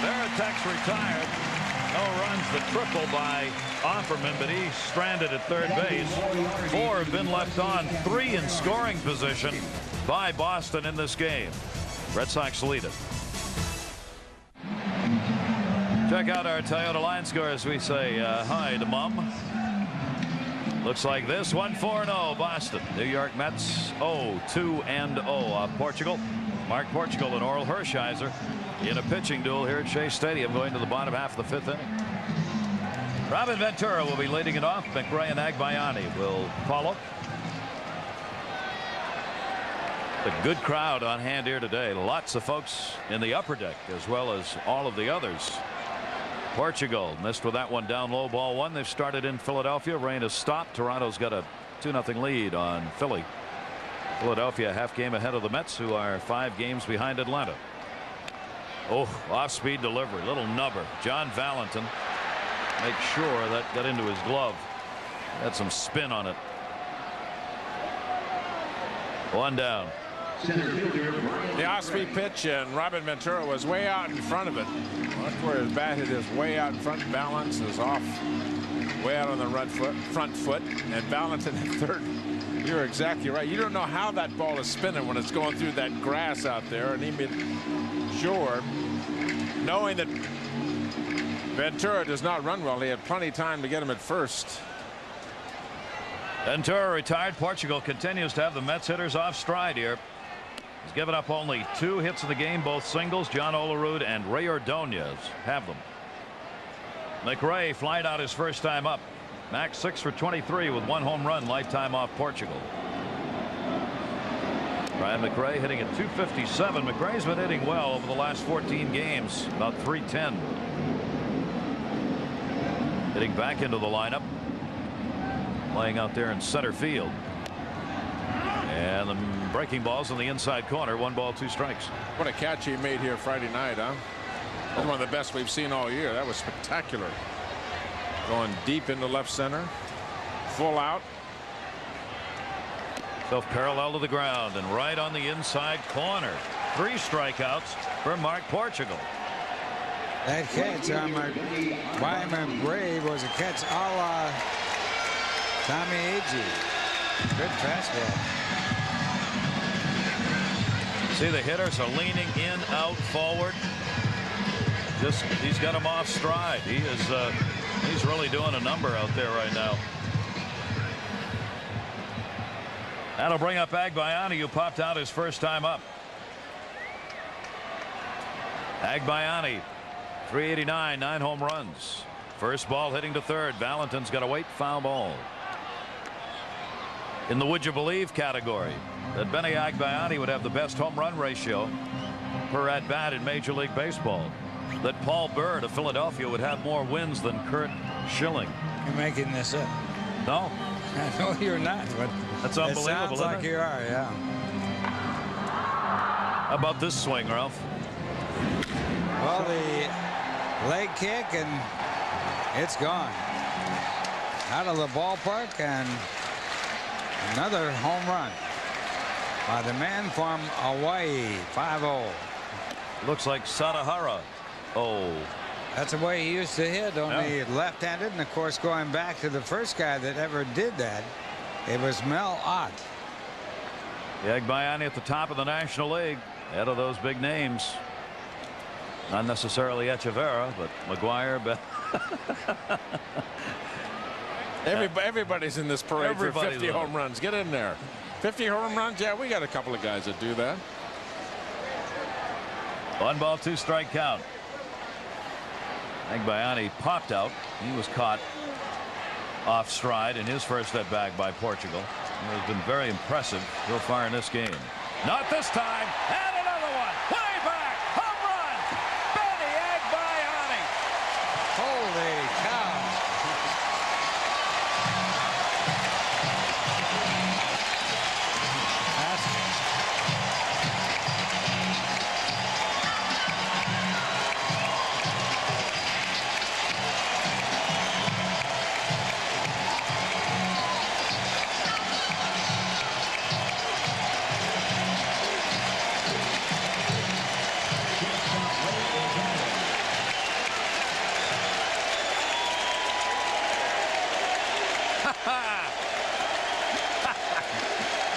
Varitek's retired. No runs. The triple by Offerman, but he's stranded at third base. 4 have been left on. 3 in scoring position by Boston in this game. Red Sox lead it. Check out our Toyota line scores. We say hi to Mum. Looks like this. 1-4-0 Boston. New York Mets 0-2-0 Portugal. Mark Portugal and Oral Hershiser in a pitching duel here at Shea Stadium going to the bottom half of the 5th inning. Robin Ventura will be leading it off. McRae and Agbayani will follow. A good crowd on hand here today. Lots of folks in the upper deck as well as all of the others. Portugal missed with that one down low, ball 1. They've started in Philadelphia. Rain has stopped. Toronto's got a 2-0 lead on Philly. Philadelphia half game ahead of the Mets, who are 5 games behind Atlanta. Oh, off-speed delivery, little nubber. John Valentin make sure that got into his glove. Had some spin on it. 1 down. The off-speed pitch, and Robin Ventura was way out in front of it. Look where his bat hit is way out in front. Balance is off, way out on the front foot, and Valentin at third. You're exactly right. You don't know how that ball is spinning when it's going through that grass out there, and he made sure, knowing that Ventura does not run well, he had plenty of time to get him at first. Ventura retired. Portugal continues to have the Mets hitters off stride here. He's given up only 2 hits in the game, both singles. John Olerud and Ray Ordonez have them. McRae flied out his first time up. Max 6 for 23 with 1 home run lifetime off Portugal. Brian McRae hitting at 257. McRae's been hitting well over the last 14 games, about 310. Hitting back into the lineup, playing out there in center field. And the breaking balls in the inside corner. 1 ball, 2 strikes. What a catch he made here Friday night, huh? That's one of the best we've seen all year. That was spectacular. Going deep into left center. Full out. Self parallel to the ground and right on the inside corner. 3 strikeouts for Mark Portugal. That catch on by McRae was a catch a la Tommy Agee. Good fastball. See, the hitters are leaning in, out, forward. He's got them off stride. He's really doing a number out there right now. That'll bring up Agbayani, who popped out his first time up. Agbayani, 389, 9 home runs. First ball hitting to third. Valentin's got a wait, foul ball. In the would you believe category, that Benny Agbayani would have the best home run ratio per at bat in Major League Baseball. That Paul Bird of Philadelphia would have more wins than Kurt Schilling. You're making this up. No, No, you're not. But that's unbelievable. It sounds like you are, yeah. How about this swing, Ralph? Well, the leg kick, and it's gone. Out of the ballpark, and another home run by the man from Hawaii, 5-0. Looks like Sadahara. Oh. That's the way he used to hit, only Yeah. left-handed. And, of course, going back to the first guy that ever did that, it was Mel Ott. Agbayani at the top of the National League. Head of those big names. Not necessarily Echeverria, but McGuire. Everybody's in this parade Everybody's for 50 on it. home runs. Get in there. 50 home runs? Yeah, we got a couple of guys that do that. 1 ball, 2 strike count. Agbayani popped out. He was caught off stride in his first at bat by Portugal. It has been very impressive so far in this game. Not this time. And another one. Way back. Home run. Benny Agbayani. Holy cow.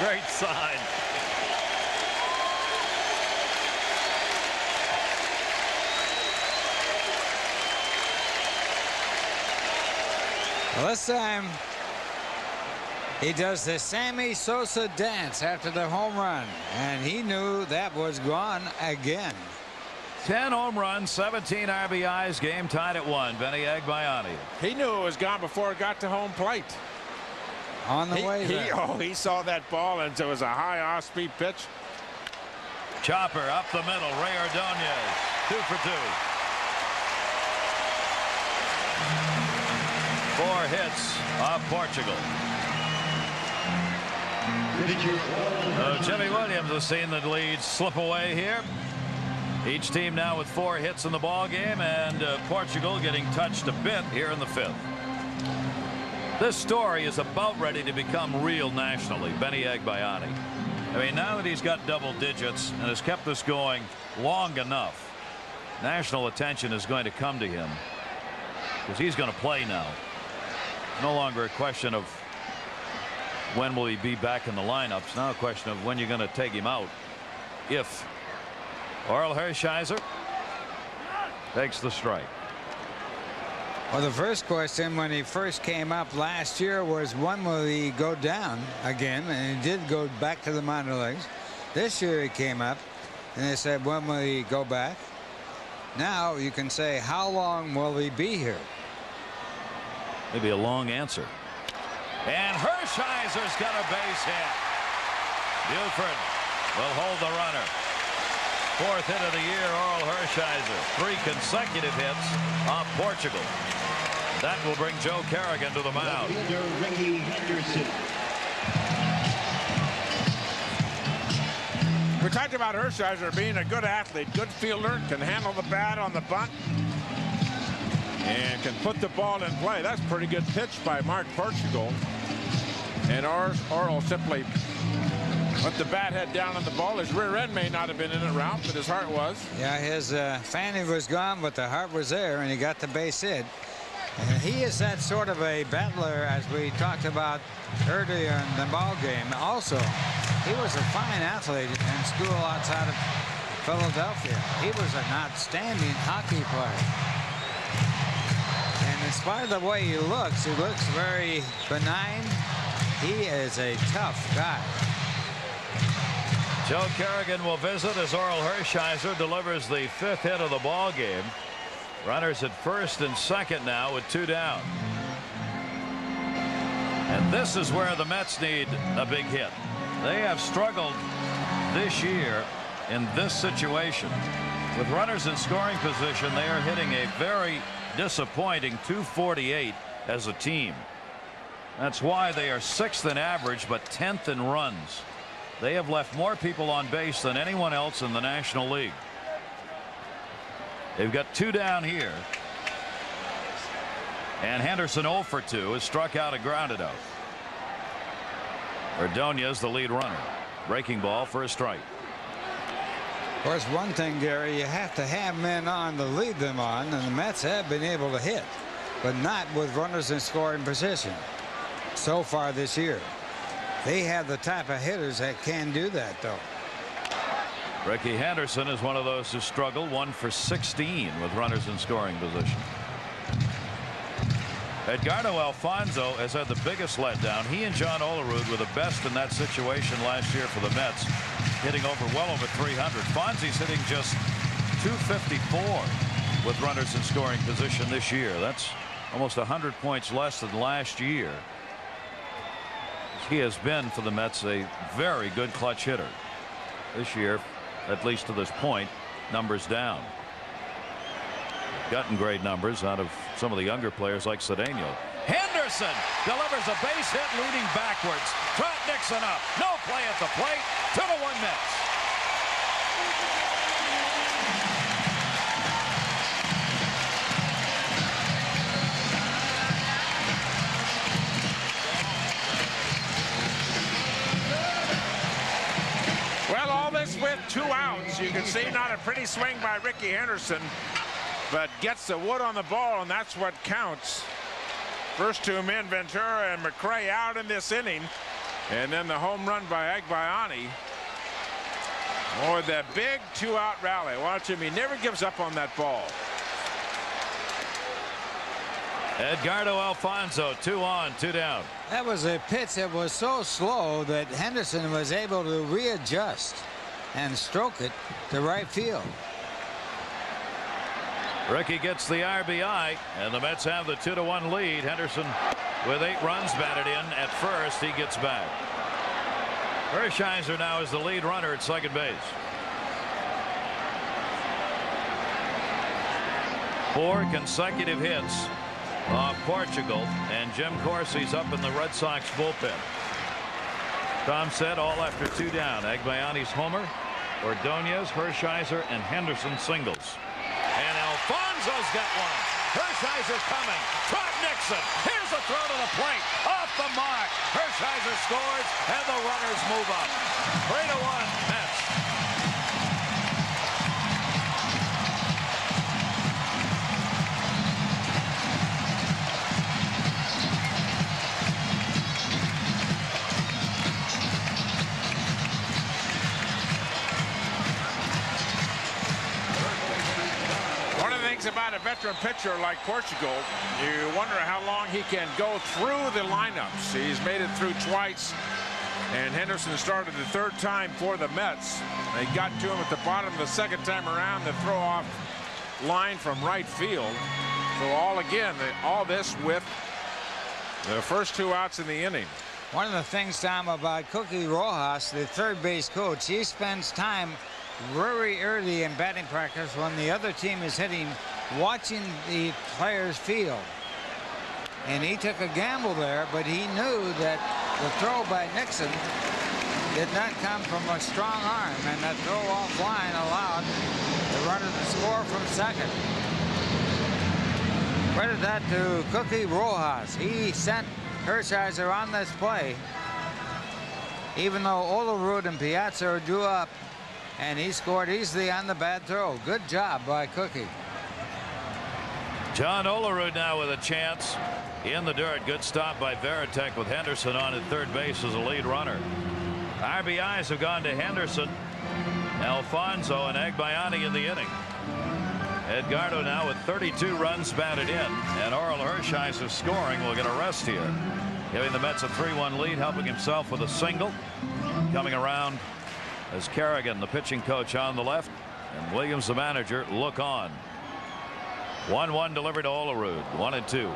Great sign. Well, this time he does the Sammy Sosa dance after the home run, and he knew that was gone again. 10 home runs, 17 RBIs, game tied at 1. Benny Agbayani. He knew it was gone before it got to home plate. On the way there. He saw that ball, and it was a high off-speed pitch. Chopper up the middle. Ray Ordonez, 2 for 2. 4 hits off Portugal. Jimmy Williams has seen the lead slip away here. Each team now with 4 hits in the ball game, and Portugal getting touched a bit here in the 5th. This story is about ready to become real nationally. Benny Agbayani. I mean, now that he's got double digits and has kept this going long enough, national attention is going to come to him because he's going to play now. No longer a question of when will he be back in the lineups. Now a question of when you're going to take him out. If Orel Hershiser takes the strike. Well, the first question when he first came up last year was when will he go down again, and he did go back to the minor leagues. This year he came up and they said when will he go back. Now you can say how long will he be here. Maybe a long answer. And Hershiser's got a base hit. Buford will hold the runner. 4th hit of the year, Orel Hershiser. 3 consecutive hits off Portugal. That will bring Joe Kerrigan to the mound. Ricky Henderson. We talked about Hershiser being a good athlete, good fielder, can handle the bat on the bunt, and can put the ball in play. That's a pretty good pitch by Mark Portugal. And Orel simply put the bat head down on the ball. His rear end may not have been in it, Ralph, but his heart was. Yeah, his fanny was gone, but the heart was there, and he got the base hit. And he is that sort of a battler, as we talked about earlier in the ball game. Also, he was a fine athlete in school outside of Philadelphia. He was an outstanding hockey player. And in spite of the way he looks very benign, He is a tough guy. Joe Kerrigan will visit as Oral Hershiser delivers the 5th hit of the ball game. Runners at first and second now with 2 down. And this is where the Mets need a big hit. They have struggled this year in this situation. With runners in scoring position, they are hitting a very disappointing 248 as a team. That's why they are 6th in average but 10th in runs. They have left more people on base than anyone else in the National League. They've got 2 down here. And Henderson 0 for 2 has struck out and grounded out. Ordonez the lead runner. Breaking ball for a strike. Of course, one thing, Gary, you have to have men on to lead them on, and the Mets have been able to hit, but not with runners in scoring position so far this year. They have the type of hitters that can do that, though. Ricky Henderson is one of those who struggle, 1 for 16 with runners in scoring position. Edgardo Alfonzo has had the biggest letdown. He and John Olerud were the best in that situation last year for the Mets, hitting well over 300. Fonzie's hitting just 254 with runners in scoring position this year. That's almost 100 points less than last year. He has been for the Mets a very good clutch hitter. This year, at least to this point, numbers down. Gotten great numbers out of some of the younger players like Cedeno. Henderson delivers a base hit leading backwards. Trot Nixon up. No play at the plate. 2-1 Mets. Well, all this with 2 outs. You can see not a pretty swing by Ricky Henderson, but gets the wood on the ball, and that's what counts. First 2 men, Ventura and McRae, out in this inning, and then the home run by Agbayani. Oh, that big 2-out rally. Watch him. He never gives up on that ball. Edgardo Alfonzo, 2 on, 2 down. That was a pitch that was so slow that Henderson was able to readjust and stroke it to right field. Ricky gets the RBI, and the Mets have the 2-1 lead. Henderson with 8 runs batted in at first. He gets back. Hershiser now is the lead runner at second base. 4 consecutive hits off Portugal, and Jim Corsi's up in the Red Sox bullpen. Tom said all after 2 down. Agbayani's homer, Ordonez, Hershiser, and Henderson singles. And Alfonzo's got one. Hershiser coming. Trot Nixon. Here's a throw to the plate. Off the mark. Hershiser scores, and the runners move up. 3-1 Mets. About a veteran pitcher like Portugal, you wonder how long he can go through the lineups. He's made it through twice, and Henderson started the 3rd time for the Mets. They got to him at the bottom the 2nd time around, the throw off line from right field. So all this with the first 2 outs in the inning. One of the things, Tom, about Cookie Rojas, the third base coach, he spends time very early in batting practice when the other team is hitting, watching the players field. And he took a gamble there, but he knew that the throw by Nixon did not come from a strong arm, and that throw off line allowed the runner to score from second. Credit that to Cookie Rojas. He sent Hershiser on this play, even though Olerud and Piazza drew up, and he scored easily on the bad throw. Good job by Cookie. John Olerud now with a chance in the dirt. Good stop by Veritek with Henderson on at third base as a lead runner. RBIs have gone to Henderson, Alfonzo, and Agbayani in the inning. Edgardo now with 32 runs batted in, and Oral Hershiser scoring will get a rest here. giving the Mets a 3-1 lead, helping himself with a single. Coming around as Kerrigan, the pitching coach, on the left, and Williams, the manager, look on. 1-1 delivered to Olerud. 1-2.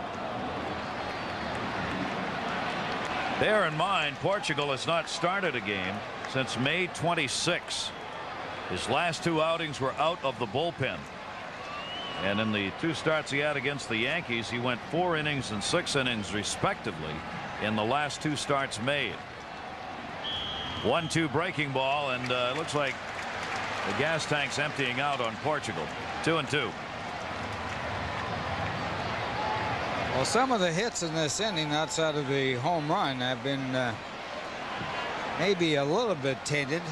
Bear in mind, Portugal has not started a game since May 26. His last 2 outings were out of the bullpen. And in the 2 starts he had against the Yankees, he went 4 innings and 6 innings respectively in the last 2 starts made. 1-2 breaking ball, and it looks like the gas tank's emptying out on Portugal. 2-2. Well, some of the hits in this inning outside of the home run have been maybe a little bit tainted.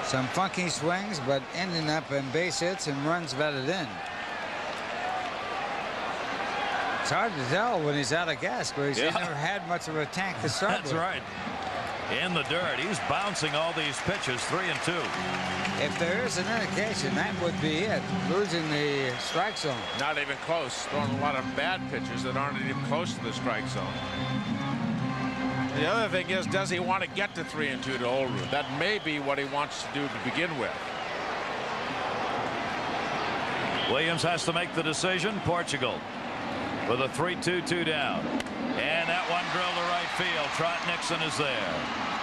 Some funky swings, but ending up in base hits and runs batted in. It's hard to tell when he's out of gas because he's never had much of a tank to start with. That's right. In the dirt. He's bouncing all these pitches. 3-2. If there is an indication, that would be it. Losing the strike zone. Not even close. Throwing a lot of bad pitches that aren't even close to the strike zone. The other thing is, does he want to get to 3-2 to Olerud? That may be what he wants to do to begin with. Williams has to make the decision. Portugal with a 3-2 down. And that one drilled to right field. Trot Nixon is there.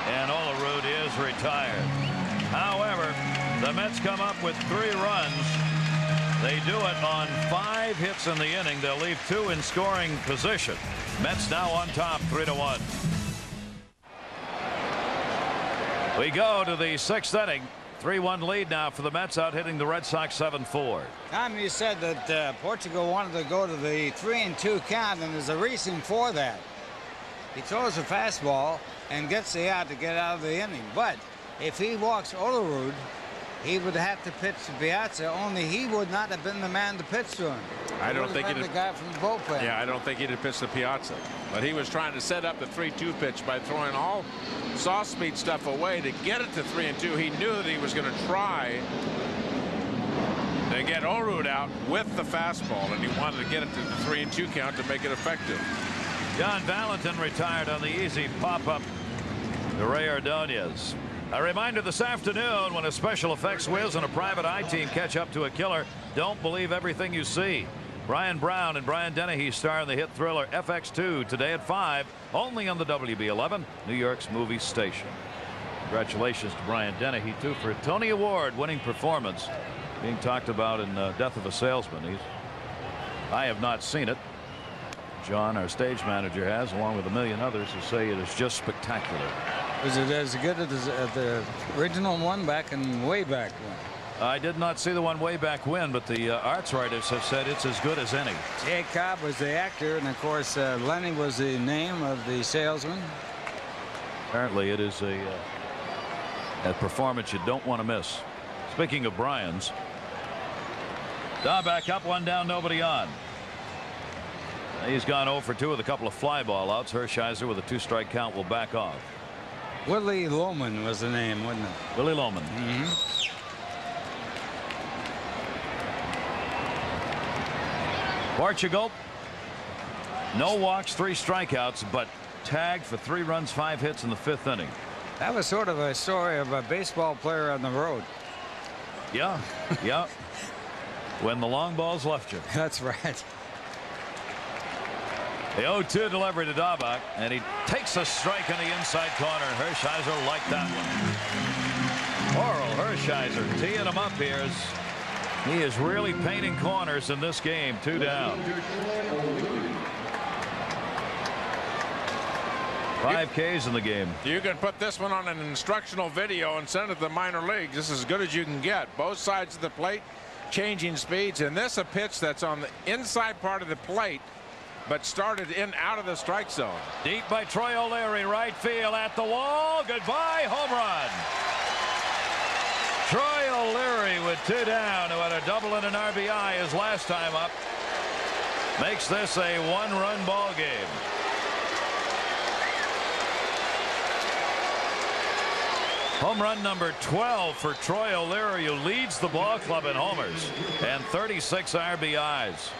And Olerud is retired. However, the Mets come up with 3 runs. They do it on 5 hits in the inning. They'll leave 2 in scoring position. Mets now on top, 3-1. We go to the 6th inning. 3-1 lead now for the Mets, out hitting the Red Sox 7-4. Tom, you said that Portugal wanted to go to the 3-2 count, and there's a reason for that. He throws a fastball and gets the out to get out of the inning. But if he walks Olerud, he would have to pitch to Piazza, only he would not have been the man to pitch to him. I don't think he'd have been the guy from the bullpen. Yeah, I don't think he'd have pitched to Piazza. But he was trying to set up the 3-2 pitch by throwing all soft speed stuff away to get it to 3-2. He knew that he was going to try to get Olerud out with the fastball, and he wanted to get it to the 3-2 count to make it effective. John Valentin retired on the easy pop-up to Ray Ordonez. A reminder this afternoon, when a special effects whiz and a private eye team catch up to a killer, don't believe everything you see. Brian Brown and Brian Dennehy star in the hit thriller FX2 today at 5, only on the WB11, New York's movie station. Congratulations to Brian Dennehy, too, for a Tony Award-winning performance being talked about in Death of a Salesman. I have not seen it. John, our stage manager, has, along with a million others who say it is just spectacular. Was it as good as the original one back in way back when? I did not see the one way back when, but the arts writers have said it's as good as any. Jay Cobb was the actor, and of course Lenny was the name of the salesman. Apparently it is a performance you don't want to miss. Speaking of Brian's, back up, 1 down, nobody on. He's gone 0 for 2 with a couple of fly ball outs. Hershiser with a 2-strike count will back off. Willie Loman was the name, wasn't it? Willie Loman. Portugal, no walks, 3 strikeouts, but tagged for 3 runs, 5 hits in the 5th inning. That was sort of a story of a baseball player on the road. Yeah, yeah. When the long balls left you. That's right. The 0-2 delivery to Dahlbach, and he takes a strike in the inside corner. Hershiser liked that one. Oral Hershiser teeing him up here. He is really painting corners in this game. 2 down. 5 Ks in the game. You can put this one on an instructional video and send it to the minor leagues. This is as good as you can get. Both sides of the plate changing speeds, and this a pitch that's on the inside part of the plate, but started in out of the strike zone. Deep by Troy O'Leary, right field at the wall. Goodbye, home run. Troy O'Leary with 2 down, who had a double and an RBI his last time up, makes this a 1-run ball game. Home run number 12 for Troy O'Leary, who leads the ball club in homers and 36 RBIs.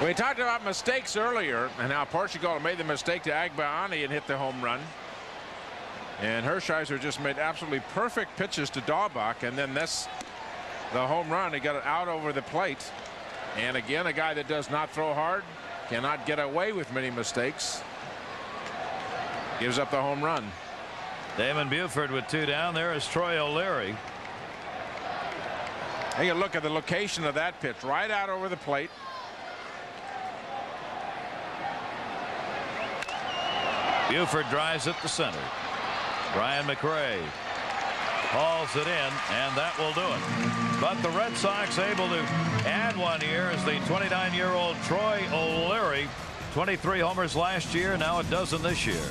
We talked about mistakes earlier, and now Portugal made the mistake to Agbayani and hit the home run. And Hershiser just made absolutely perfect pitches to Dahlbach, and then the home run. He got it out over the plate. And again, a guy that does not throw hard cannot get away with many mistakes. Gives up the home run. Damon Buford with 2 down. There is Troy O'Leary. Take a look at the location of that pitch, right out over the plate. Buford drives it to center. Brian McRae hauls it in, and that will do it. But the Red Sox able to add one here as the 29-year-old Troy O'Leary, 23 homers last year, now a dozen this year.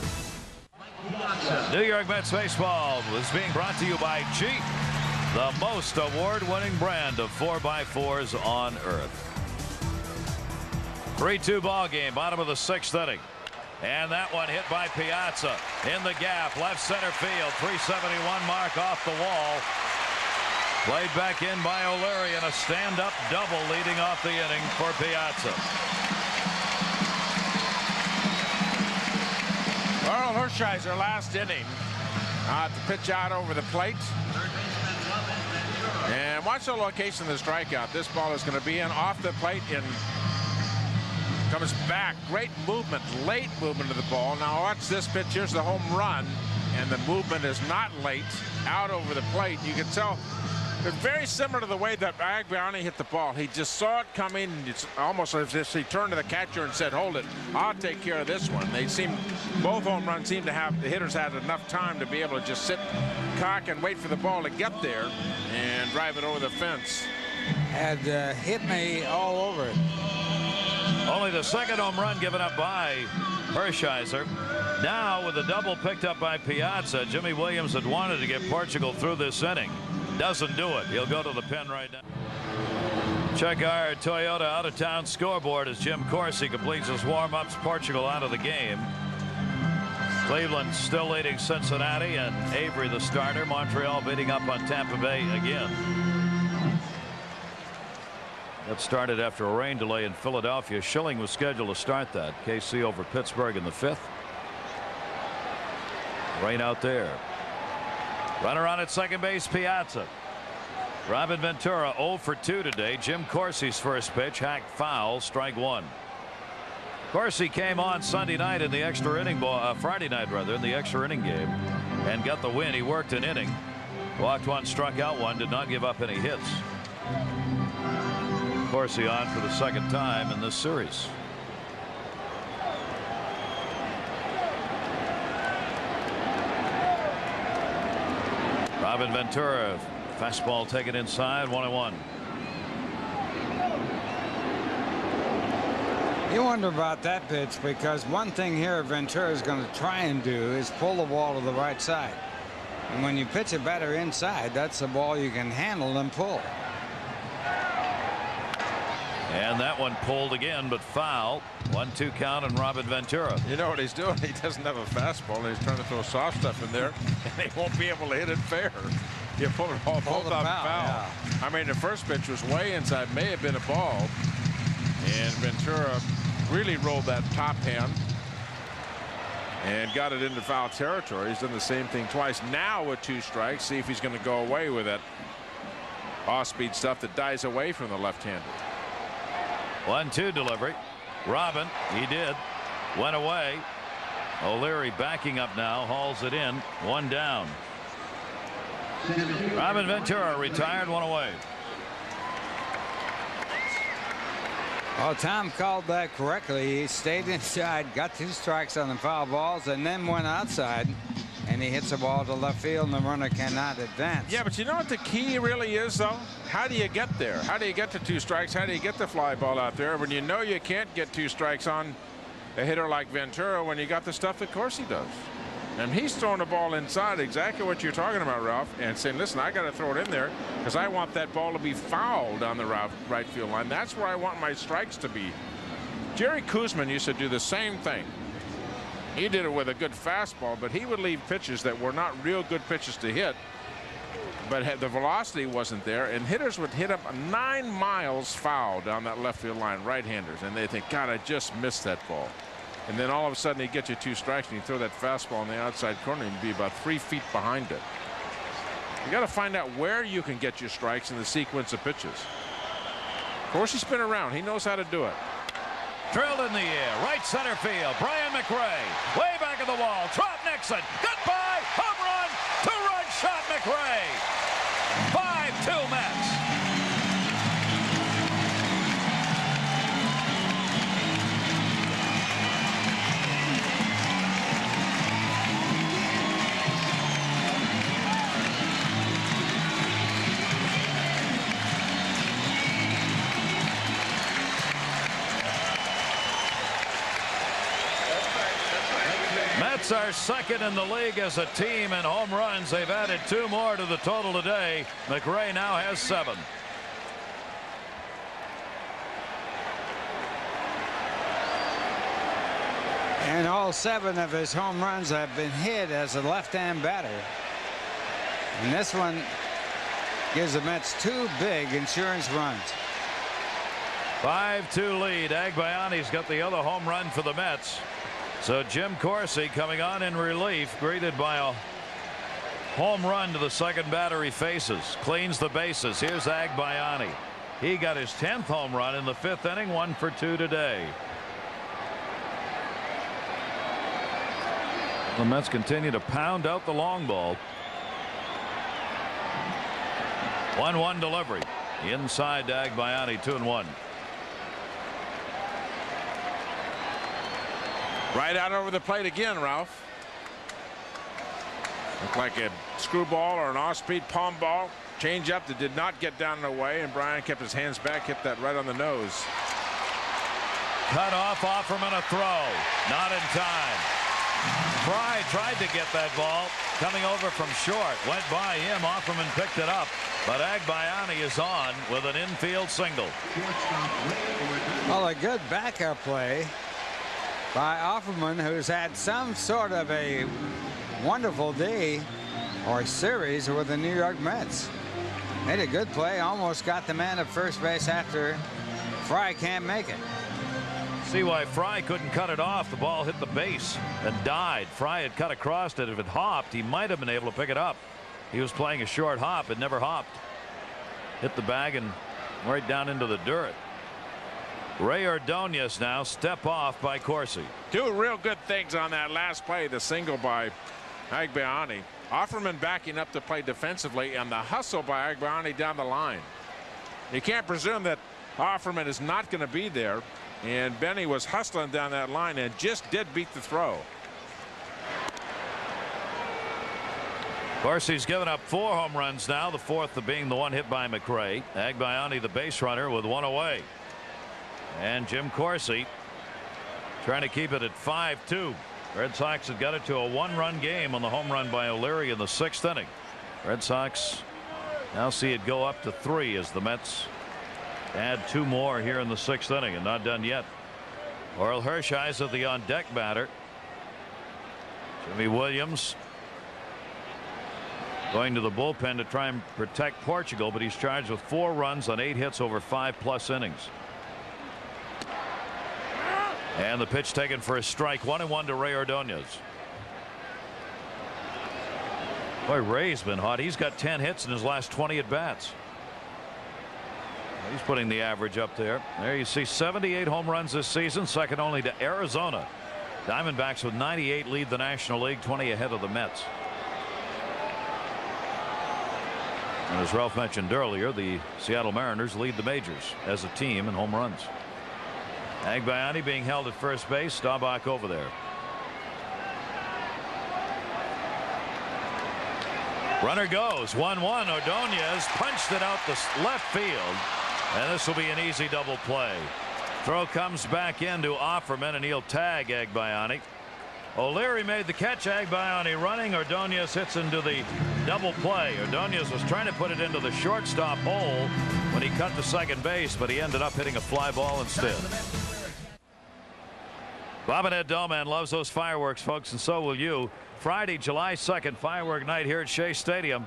New York Mets baseball was being brought to you by Jeep, the most award-winning brand of 4x4s on earth. 3-2 ball game, bottom of the 6th inning. And that one hit by Piazza in the gap, left center field, 371 mark off the wall. Played back in by O'Leary, and a stand-up double leading off the inning for Piazza. Earl Hershiser last inning to pitch out over the plate. And watch the location of the strikeout. This ball is going to be in off the plate in. Comes back. Great movement. Late movement of the ball. Now watch this pitch. Here's the home run. And the movement is not late. Out over the plate. You can tell it's very similar to the way that Agbayani hit the ball. He just saw it coming. It's almost as if he turned to the catcher and said, hold it. I'll take care of this one. Both home runs seem to have, the hitters had enough time to be able to just sit, cock, and wait for the ball to get there and drive it over the fence. Had hit me all over it. Only the second home run given up by Hershiser. Now with a double picked up by Piazza, Jimmy Williams had wanted to get Portugal through this inning. Doesn't do it. He'll go to the pen right now. Check our Toyota out-of-town scoreboard as Jim Corsi completes his warm-ups. Portugal out of the game. Cleveland still leading Cincinnati, and Avery the starter. Montreal beating up on Tampa Bay again. That started after a rain delay in Philadelphia. Schilling was scheduled to start that. KC over Pittsburgh in the 5th. Rain out there. Runner on at second base, Piazza. Robin Ventura 0 for 2 today. Jim Corsi's first pitch, hacked foul, strike 1. Corsi came on Sunday night in the extra inning, Friday night rather, in the extra inning game, and got the win. He worked an inning, walked 1, struck out 1, did not give up any hits. Corsi on for the second time in this series. Robin Ventura, fastball taken inside, 1-1. You wonder about that pitch, because one thing here Ventura is going to try and do is pull the ball to the right side. And when you pitch a batter inside, that's the ball you can handle and pull. And that one pulled again, but foul. 1-2 count on Robin Ventura. You know what he's doing? He doesn't have a fastball, and he's trying to throw soft stuff in there, and he won't be able to hit it fair. You pull it all both on foul. Yeah. I mean, the first pitch was way inside, may have been a ball, and Ventura really rolled that top hand and got it into foul territory. He's done the same thing twice. Now with 2 strikes, see if he's going to go away with that off-speed stuff that dies away from the left-hander. 1-2 delivery. Robin, he did. Went away. O'Leary backing up now, hauls it in. 1 down. Robin Ventura retired, 1 away. Oh, Tom called that correctly. He stayed inside, got 2 strikes on the foul balls, and then went outside. And he hits the ball to left field, and the runner cannot advance. Yeah, but you know what the key really is, though? How do you get there? How do you get to 2 strikes? How do you get the fly ball out there when you know you can't get 2 strikes on a hitter like Ventura when you got the stuff that Corsi does? And he's throwing the ball inside, exactly what you're talking about, Ralph, and saying, listen, I got to throw it in there because I want that ball to be fouled on the right field line. That's where I want my strikes to be. Jerry Koosman used to do the same thing. He did it with a good fastball, but he would leave pitches that were not real good pitches to hit but the velocity wasn't there, and hitters would hit up 9 miles foul down that left field line, right-handers, and they think, God, I just missed that ball. And then all of a sudden he gets you 2 strikes and you throw that fastball on the outside corner and be about 3 feet behind it. You got to find out where you can get your strikes in the sequence of pitches. Of course, he's been around. He knows how to do it. Drilled in the air, right center field. Brian McRae, way back of the wall. Trot Nixon, goodbye, home run, 2-run shot McRae. 5-2 Mets. Mets are second in the league as a team in home runs. They've added 2 more to the total today. McRae now has 7. And all 7 of his home runs have been hit as a left-hand batter. And this one gives the Mets 2 big insurance runs. 5-2 lead. Agbayani's got the other home run for the Mets. So Jim Corsi coming on in relief, greeted by a home run to the second batter he faces. Cleans the bases. Here's Agbayani. He got his 10th home run in the 5th inning, 1 for 2 today. The Mets continue to pound out the long ball. 1-1 delivery. Inside to Agbayani, 2-1. Right out over the plate again, Ralph. Looked like a screwball or an off-speed palm ball. Change up that did not get down and away, and Brian kept his hands back, hit that right on the nose. Cut off Offerman, a throw. Not in time. Fry tried to get that ball coming over from short. Went by him. Offerman picked it up. But Agbayani is on with an infield single. Well, a good backup play by Offerman, who's had some sort of a wonderful day or series with the New York Mets. Made a good play, almost got the man at first base after Fry can't make it. See why Fry couldn't cut it off. The ball hit the base and died. Fry had cut across it. If it hopped, he might have been able to pick it up. He was playing a short hop. It never hopped. Hit the bag and right down into the dirt. Ray Ordonez now step off by Corsi. 2 real good things on that last play. The single by Agbayani. Offerman backing up to play defensively, and the hustle by Agbayani down the line. You can't presume that Offerman is not going to be there, and Benny was hustling down that line and just did beat the throw. Corsi's given up 4 home runs now, the 4th being the one hit by McRae. Agbayani, the base runner, with 1 away. And Jim Corsi trying to keep it at 5-2. Red Sox had got it to a 1-run game on the home run by O'Leary in the 6th inning. Red Sox now see it go up to 3 as the Mets add 2 more here in the 6th inning, and not done yet. Orel Hershiser, the on deck batter. Jimmy Williams going to the bullpen to try and protect Portugal, but he's charged with 4 runs on 8 hits over 5+ innings. And the pitch taken for a strike. 1-1 to Ray Ordonez. Boy, Ray's been hot. He's got 10 hits in his last 20 at bats. He's putting the average up there. There you see 78 home runs this season, second only to Arizona. Diamondbacks with 98 lead the National League, 20 ahead of the Mets. And as Ralph mentioned earlier, the Seattle Mariners lead the majors as a team in home runs. Agbayani being held at first base. Staubach over there. Runner goes 1-1. Ordonez punched it out the left field, and this will be an easy double play. Throw comes back into Offerman, and he'll tag Agbayani. O'Leary made the catch. Agbayani running. Ordonez hits into the double play. Ordonez was trying to put it into the shortstop hole when he cut to second base, but he ended up hitting a fly ball instead. Bob and Ed Dolman loves those fireworks, folks, and so will you. Friday, July 2nd, firework night here at Shea Stadium.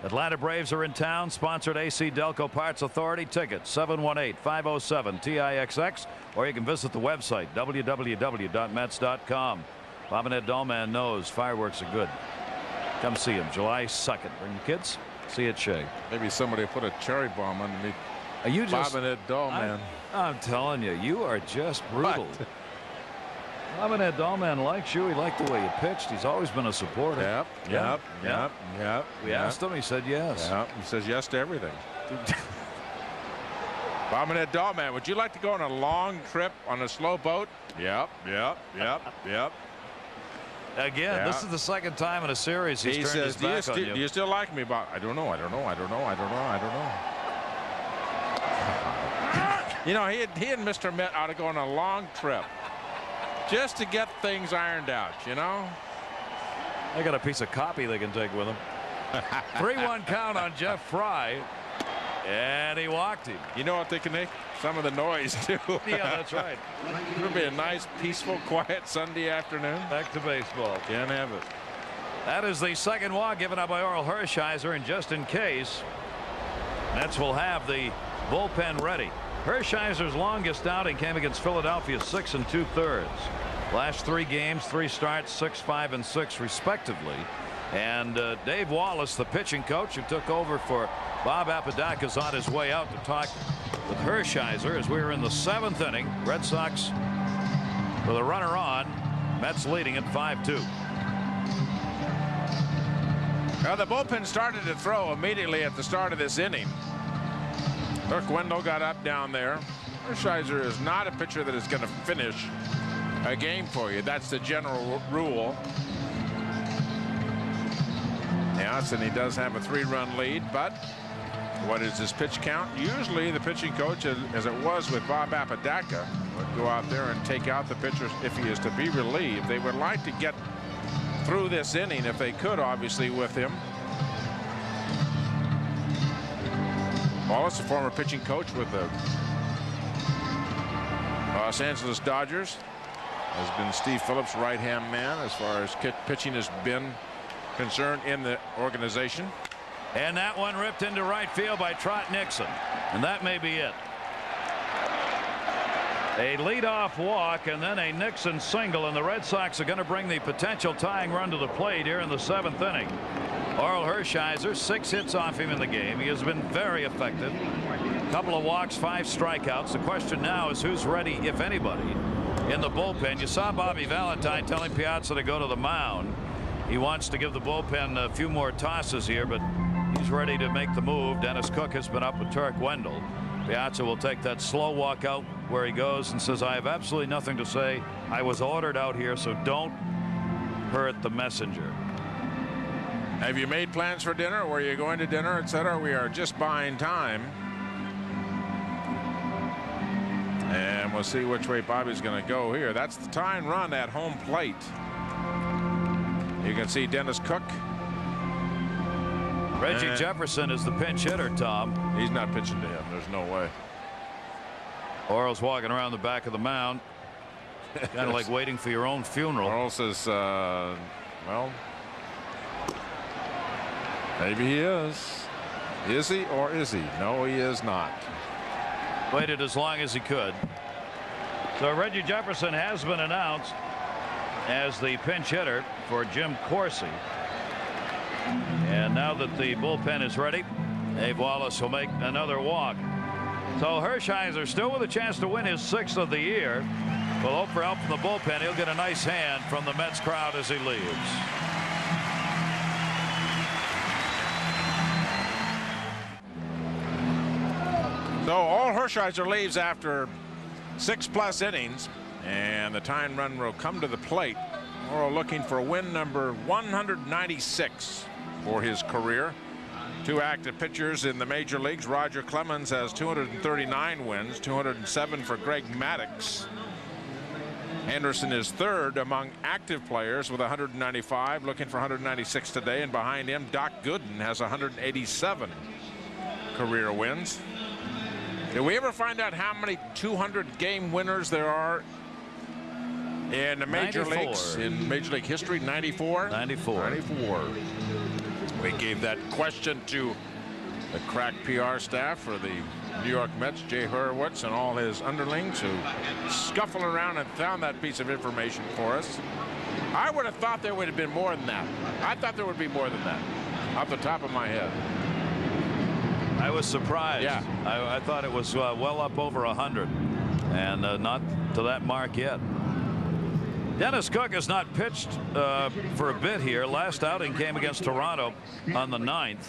Atlanta Braves are in town. Sponsored AC Delco Parts Authority. Tickets 718-507-TIXX, or you can visit the website www.mets.com. Bob and Ed Dahlman knows fireworks are good. Come see him July 2nd. Bring your kids. See you at Shea. Maybe somebody put a cherry bomb underneath You just, Bob and Ed Dahlman. I'm telling you, you are just brutal. Bob and Ed Dahlman likes you. He liked the way you pitched. He's always been a supporter. Yep. We asked him. He said yes. Yep. He says yes to everything. Bob and Ed Dahlman, would you like to go on a long trip on a slow boat? Yep. Again, this is the second time in a series he's turned his back on you. Do you still like me, Bob? I don't know. You know, he and Mr. Met ought to go on a long trip just to get things ironed out, you know? They got a piece of copy they can take with them. 3-1 count on Jeff Fry. And he walked him. You know what they can make? Some of the noise, too. Yeah, that's right. It'll be a nice, peaceful, quiet Sunday afternoon. Back to baseball. Can't have it. That is the second walk given up by Oral Hershiser, and just in case, Mets will have the bullpen ready. Hershiser's longest outing came against Philadelphia, 6 2/3. Last 3 games, 3 starts, 6, 5, and 6 respectively. And Dave Wallace, the pitching coach who took over for Bob Apodaca, is on his way out to talk with Hershiser as we were in the 7th inning. Red Sox with a runner on. Mets leading at 5-2. Now the bullpen started to throw immediately at the start of this inning. Turk Wendell got up down there. Hershiser is not a pitcher that is going to finish a game for you. That's the general rule. Yes, and he does have a 3-run lead, but what is his pitch count? Usually the pitching coach, as it was with Bob Apodaca, would go out there and take out the pitcher if he is to be relieved. They would like to get through this inning if they could, obviously, with him. Wallace, a former pitching coach with the Los Angeles Dodgers, has been Steve Phillips' right-hand man as far as pitching has been concerned in the organization. And that one ripped into right field by Trot Nixon, and that may be it. A leadoff walk and then a Nixon single, and the Red Sox are going to bring the potential tying run to the plate here in the 7th inning. Oral Hershiser, 6 hits off him in the game. He has been very effective. A couple of walks, 5 strikeouts. The question now is who's ready, if anybody, in the bullpen. You saw Bobby Valentine telling Piazza to go to the mound. He wants to give the bullpen a few more tosses here, but he's ready to make the move. Dennis Cook has been up with Turk Wendell. Piazza will take that slow walk out where he goes and says, I have absolutely nothing to say. I was ordered out here, so don't hurt the messenger. Have you made plans for dinner? Where are you going to dinner, etc.? We are just buying time. And we'll see which way Bobby's going to go here. That's the tying run at home plate. You can see Dennis Cook. Reggie Jefferson is the pinch hitter, Tom. He's not pitching to him. There's no way. Oral's walking around the back of the mound. Kind of like waiting for your own funeral. Oral says, well, maybe he is. Is he or is he? No, he is not. Waited as long as he could. So Reggie Jefferson has been announced as the pinch hitter for Jim Corsi. And now that the bullpen is ready, Dave Wallace will make another walk. So Hershiser still with a chance to win his 6th of the year. We'll hope for help from the bullpen. He'll get a nice hand from the Mets crowd as he leaves. So all Hershiser leaves after 6+ innings, and the tying run will come to the plate. Oral looking for win number 196 for his career. 2 active pitchers in the major leagues. Roger Clemens has 239 wins, 207 for Greg Maddux. Henderson is 3rd among active players with 195, looking for 196 today, and behind him Doc Gooden has 187 career wins. Did we ever find out how many 200-game winners there are in the major leagues, in Major League history? 94? 94. We gave that question to the crack PR staff for the New York Mets, Jay Hurwitz, and all his underlings who scuffled around and found that piece of information for us. I would have thought there would have been more than that. I thought there would be more than that, off the top of my head. I was surprised. Yeah. I thought it was well up over 100, and not to that mark yet. Dennis Cook has not pitched for a bit here. Last outing came against Toronto on the 9th.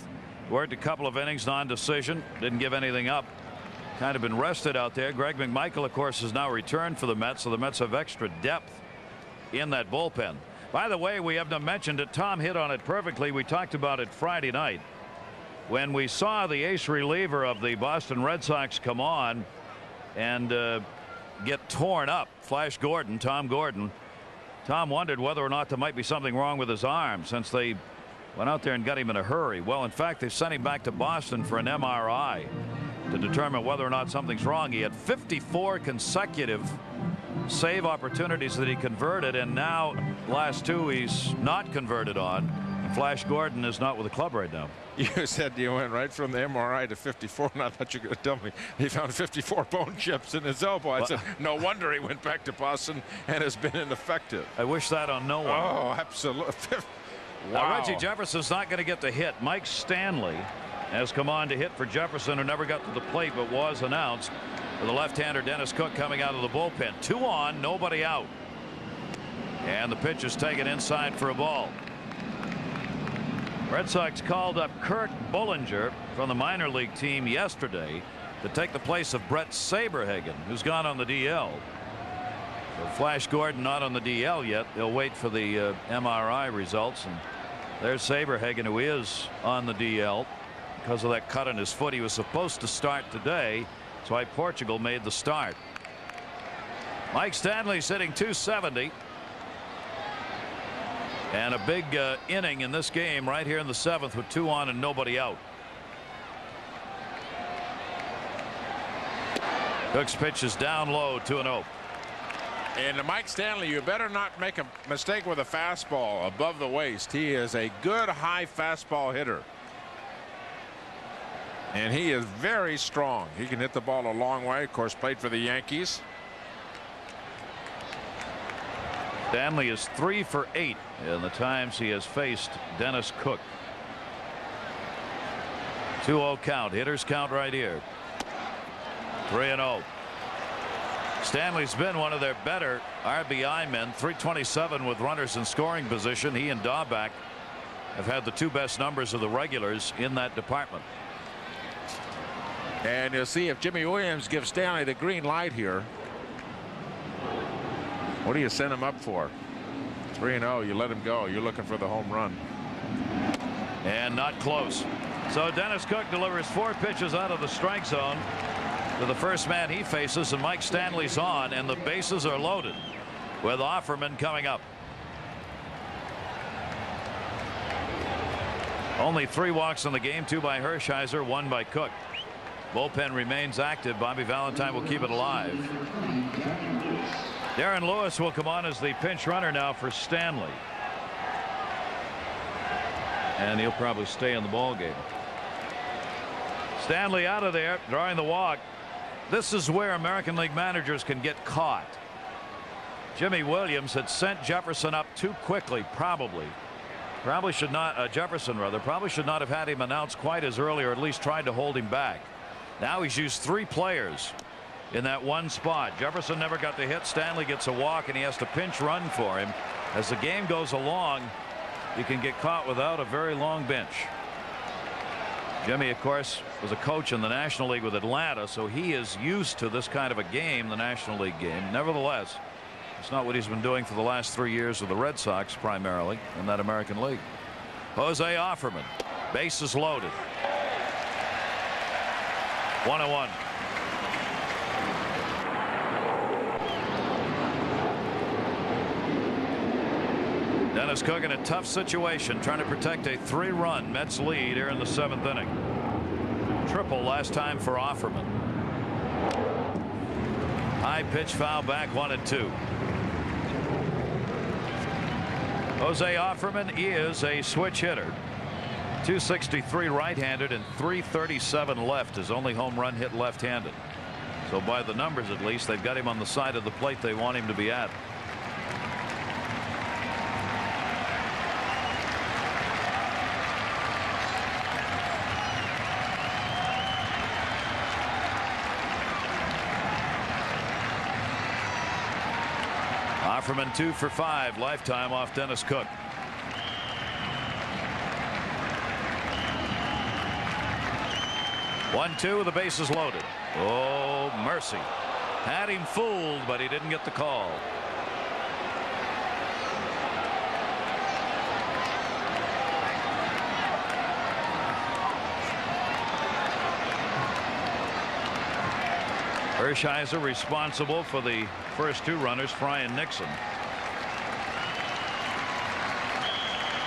Worked a couple of innings, non-decision, didn't give anything up. Kind of been rested out there. Greg McMichael, of course, has now returned for the Mets, so the Mets have extra depth in that bullpen. By the way, we haven't mentioned it. Tom hit on it perfectly. We talked about it Friday night when we saw the ace reliever of the Boston Red Sox come on and get torn up. Flash Gordon, Tom Gordon. Tom wondered whether or not there might be something wrong with his arm since they went out there and got him in a hurry. Well, in fact, they sent him back to Boston for an MRI to determine whether or not something's wrong. He had 54 consecutive save opportunities that he converted, and now last 2 he's not converted on. Flash Gordon is not with the club right now. You said you went right from the MRI to 54, and I thought you were going to tell me he found 54 bone chips in his elbow. I said, no wonder he went back to Boston and has been ineffective. I wish that on no one. Oh, absolutely. Wow. Reggie Jefferson's not going to get the hit. Mike Stanley has come on to hit for Jefferson, who never got to the plate but was announced. With the left-hander Dennis Cook coming out of the bullpen. 2 on, nobody out. And the pitch is taken inside for a ball. Red Sox called up Kurt Bullinger from the minor league team yesterday to take the place of Brett Saberhagen, who's gone on the DL. So Flash Gordon not on the DL yet. They'll wait for the MRI results. And there's Saberhagen, who is on the DL because of that cut in his foot. He was supposed to start today. That's why Portugal made the start. Mike Stanley sitting 270. And a big inning in this game right here in the 7th with 2 on and nobody out. Cook's pitch is down low, 2-0. And Mike Stanley, you better not make a mistake with a fastball above the waist. He is a good high fastball hitter. And he is very strong. He can hit the ball a long way. Of course, played for the Yankees. Stanley is 3 for 8 in the times he has faced Dennis Cook. 2-0 count. Hitters count right here. 3-0. Stanley's been one of their better RBI men. 327 with runners in scoring position. He and Dahlbeck have had the 2 best numbers of the regulars in that department. And you'll see if Jimmy Williams gives Stanley the green light here. What do you send him up for? 3-0. You let him go. You're looking for the home run. And not close. So Dennis Cook delivers 4 pitches out of the strike zone to the first man he faces, and Mike Stanley's on, and the bases are loaded with Offerman coming up. Only 3 walks in the game, 2 by Hershiser, 1 by Cook. Bullpen remains active. Bobby Valentine will keep it alive. Darren Lewis will come on as the pinch runner now for Stanley. And he'll probably stay in the ball game. Stanley out of there, drawing the walk. This is where American League managers can get caught. Jimmy Williams had sent Jefferson up too quickly, probably should not, Jefferson rather, probably should not have had him announced quite as early, or at least tried to hold him back. Now he's used 3 players in that one spot. Jefferson never got the hit. Stanley gets a walk, and he has to pinch run for him. As the game goes along, you can get caught without a very long bench. Jimmy, of course, was a coach in the National League with Atlanta, so he is used to this kind of a game, the National League game. Nevertheless, it's not what he's been doing for the last 3 years with the Red Sox, primarily in that American League. Jose Offerman, bases loaded. 1-1. Dennis Cook in a tough situation, trying to protect a 3-run Mets lead here in the 7th inning. Triple last time for Offerman. High pitch, foul back, 1-2. Jose Offerman is a switch hitter. .263 right-handed and .337 left. His only home run hit left-handed. So by the numbers, at least, they've got him on the side of the plate they want him to be at. Offerman 2 for 5 lifetime off Dennis Cook. One-two with the bases loaded. Oh, mercy. Had him fooled, but he didn't get the call. Hershiser responsible for the first 2 runners, Fry and Nixon.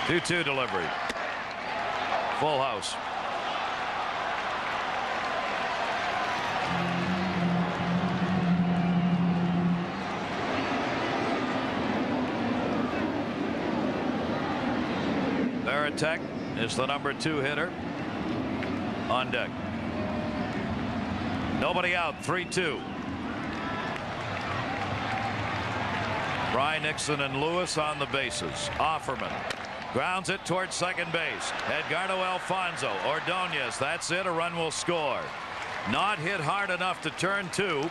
2-2 delivery. Full house. Veritek is the number 2 hitter on deck. Nobody out. 3-2. Fry, Nixon, and Lewis on the bases. Offerman grounds it towards second base. Edgardo Alfonso. Ordonez. That's it. A run will score. Not hit hard enough to turn 2.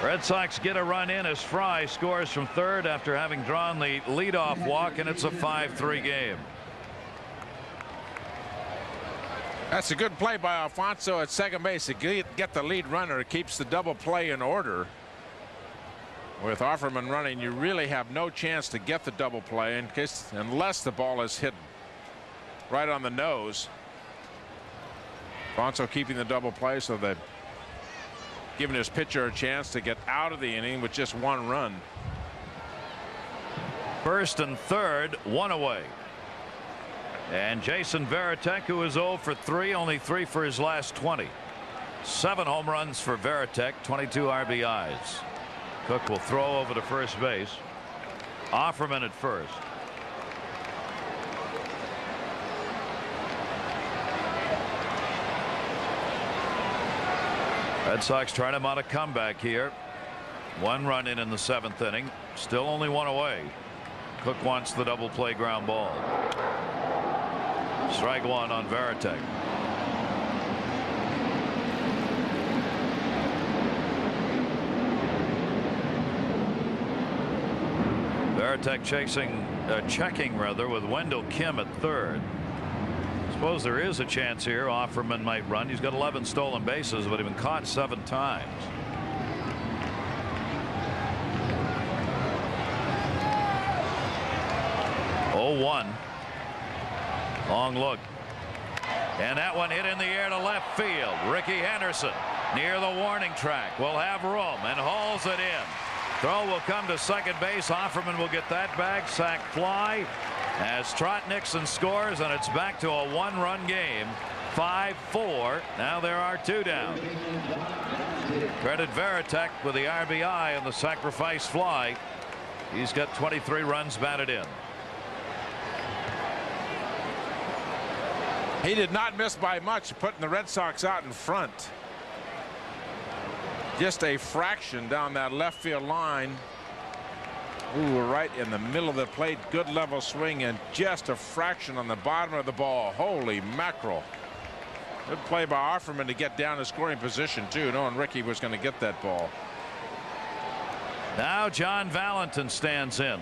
Red Sox get a run in as Fry scores from third after having drawn the leadoff walk, and it's a 5-3 game. That's a good play by Alfonso at second base to get the lead runner. It keeps the double play in order. With Offerman running, you really have no chance to get the double play unless the ball is hit right on the nose. Alfonso keeping the double play so that giving his pitcher a chance to get out of the inning with just 1 run. First and third, 1 away. And Jason Veritek, who is 0 for 3, only 3 for his last 20. 7 home runs for Veritek, 22 RBIs. Cook will throw over to first base. Offerman at first. Red Sox trying to mount a comeback here. 1 run in the 7th inning. Still only 1 away. Cook wants the double play ground ball. Strike 1 on Veritek. Veritek checking with Wendell Kim at third. Suppose there is a chance here. Offerman might run. He's got 11 stolen bases, but he's been caught 7 times. Oh, 1. Long look. And that one hit in the air to left field. Ricky Henderson near the warning track will have room and hauls it in. Throw will come to second base. Offerman will get that back. Sac fly as Trot Nixon scores, and it's back to a 1-run game. 5-4. Now there are 2 down. Credit Veritek with the RBI and the sacrifice fly. He's got 23 runs batted in. He did not miss by much, putting the Red Sox out in front. Just a fraction down that left field line. Ooh, right in the middle of the plate. Good level swing, and just a fraction on the bottom of the ball. Holy mackerel. Good play by Offerman to get down in scoring position, too, knowing Ricky was going to get that ball. Now John Valentin stands in.